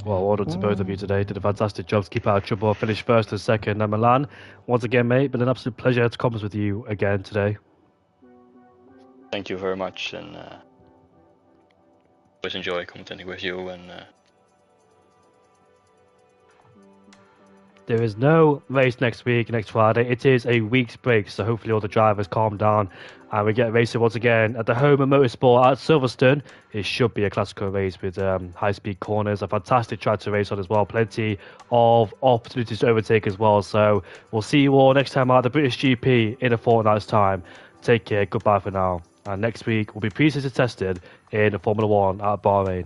Well, well done to both of you today. Did a fantastic job to keep out of trouble. Finished first and second. And Milan, once again, mate, been an absolute pleasure to converse with you again today. Thank you very much, and always enjoy commenting with you. And There is no race next week, next Friday. It is a week's break, so hopefully all the drivers calm down and we get racing once again at the home of motorsport at Silverstone. It should be a classical race with high-speed corners, a fantastic track to race on as well, plenty of opportunities to overtake as well. So we'll see you all next time at the British GP in a fortnight's time. Take care, goodbye for now. And next week will be pre-season tested in Formula 1 at Bahrain.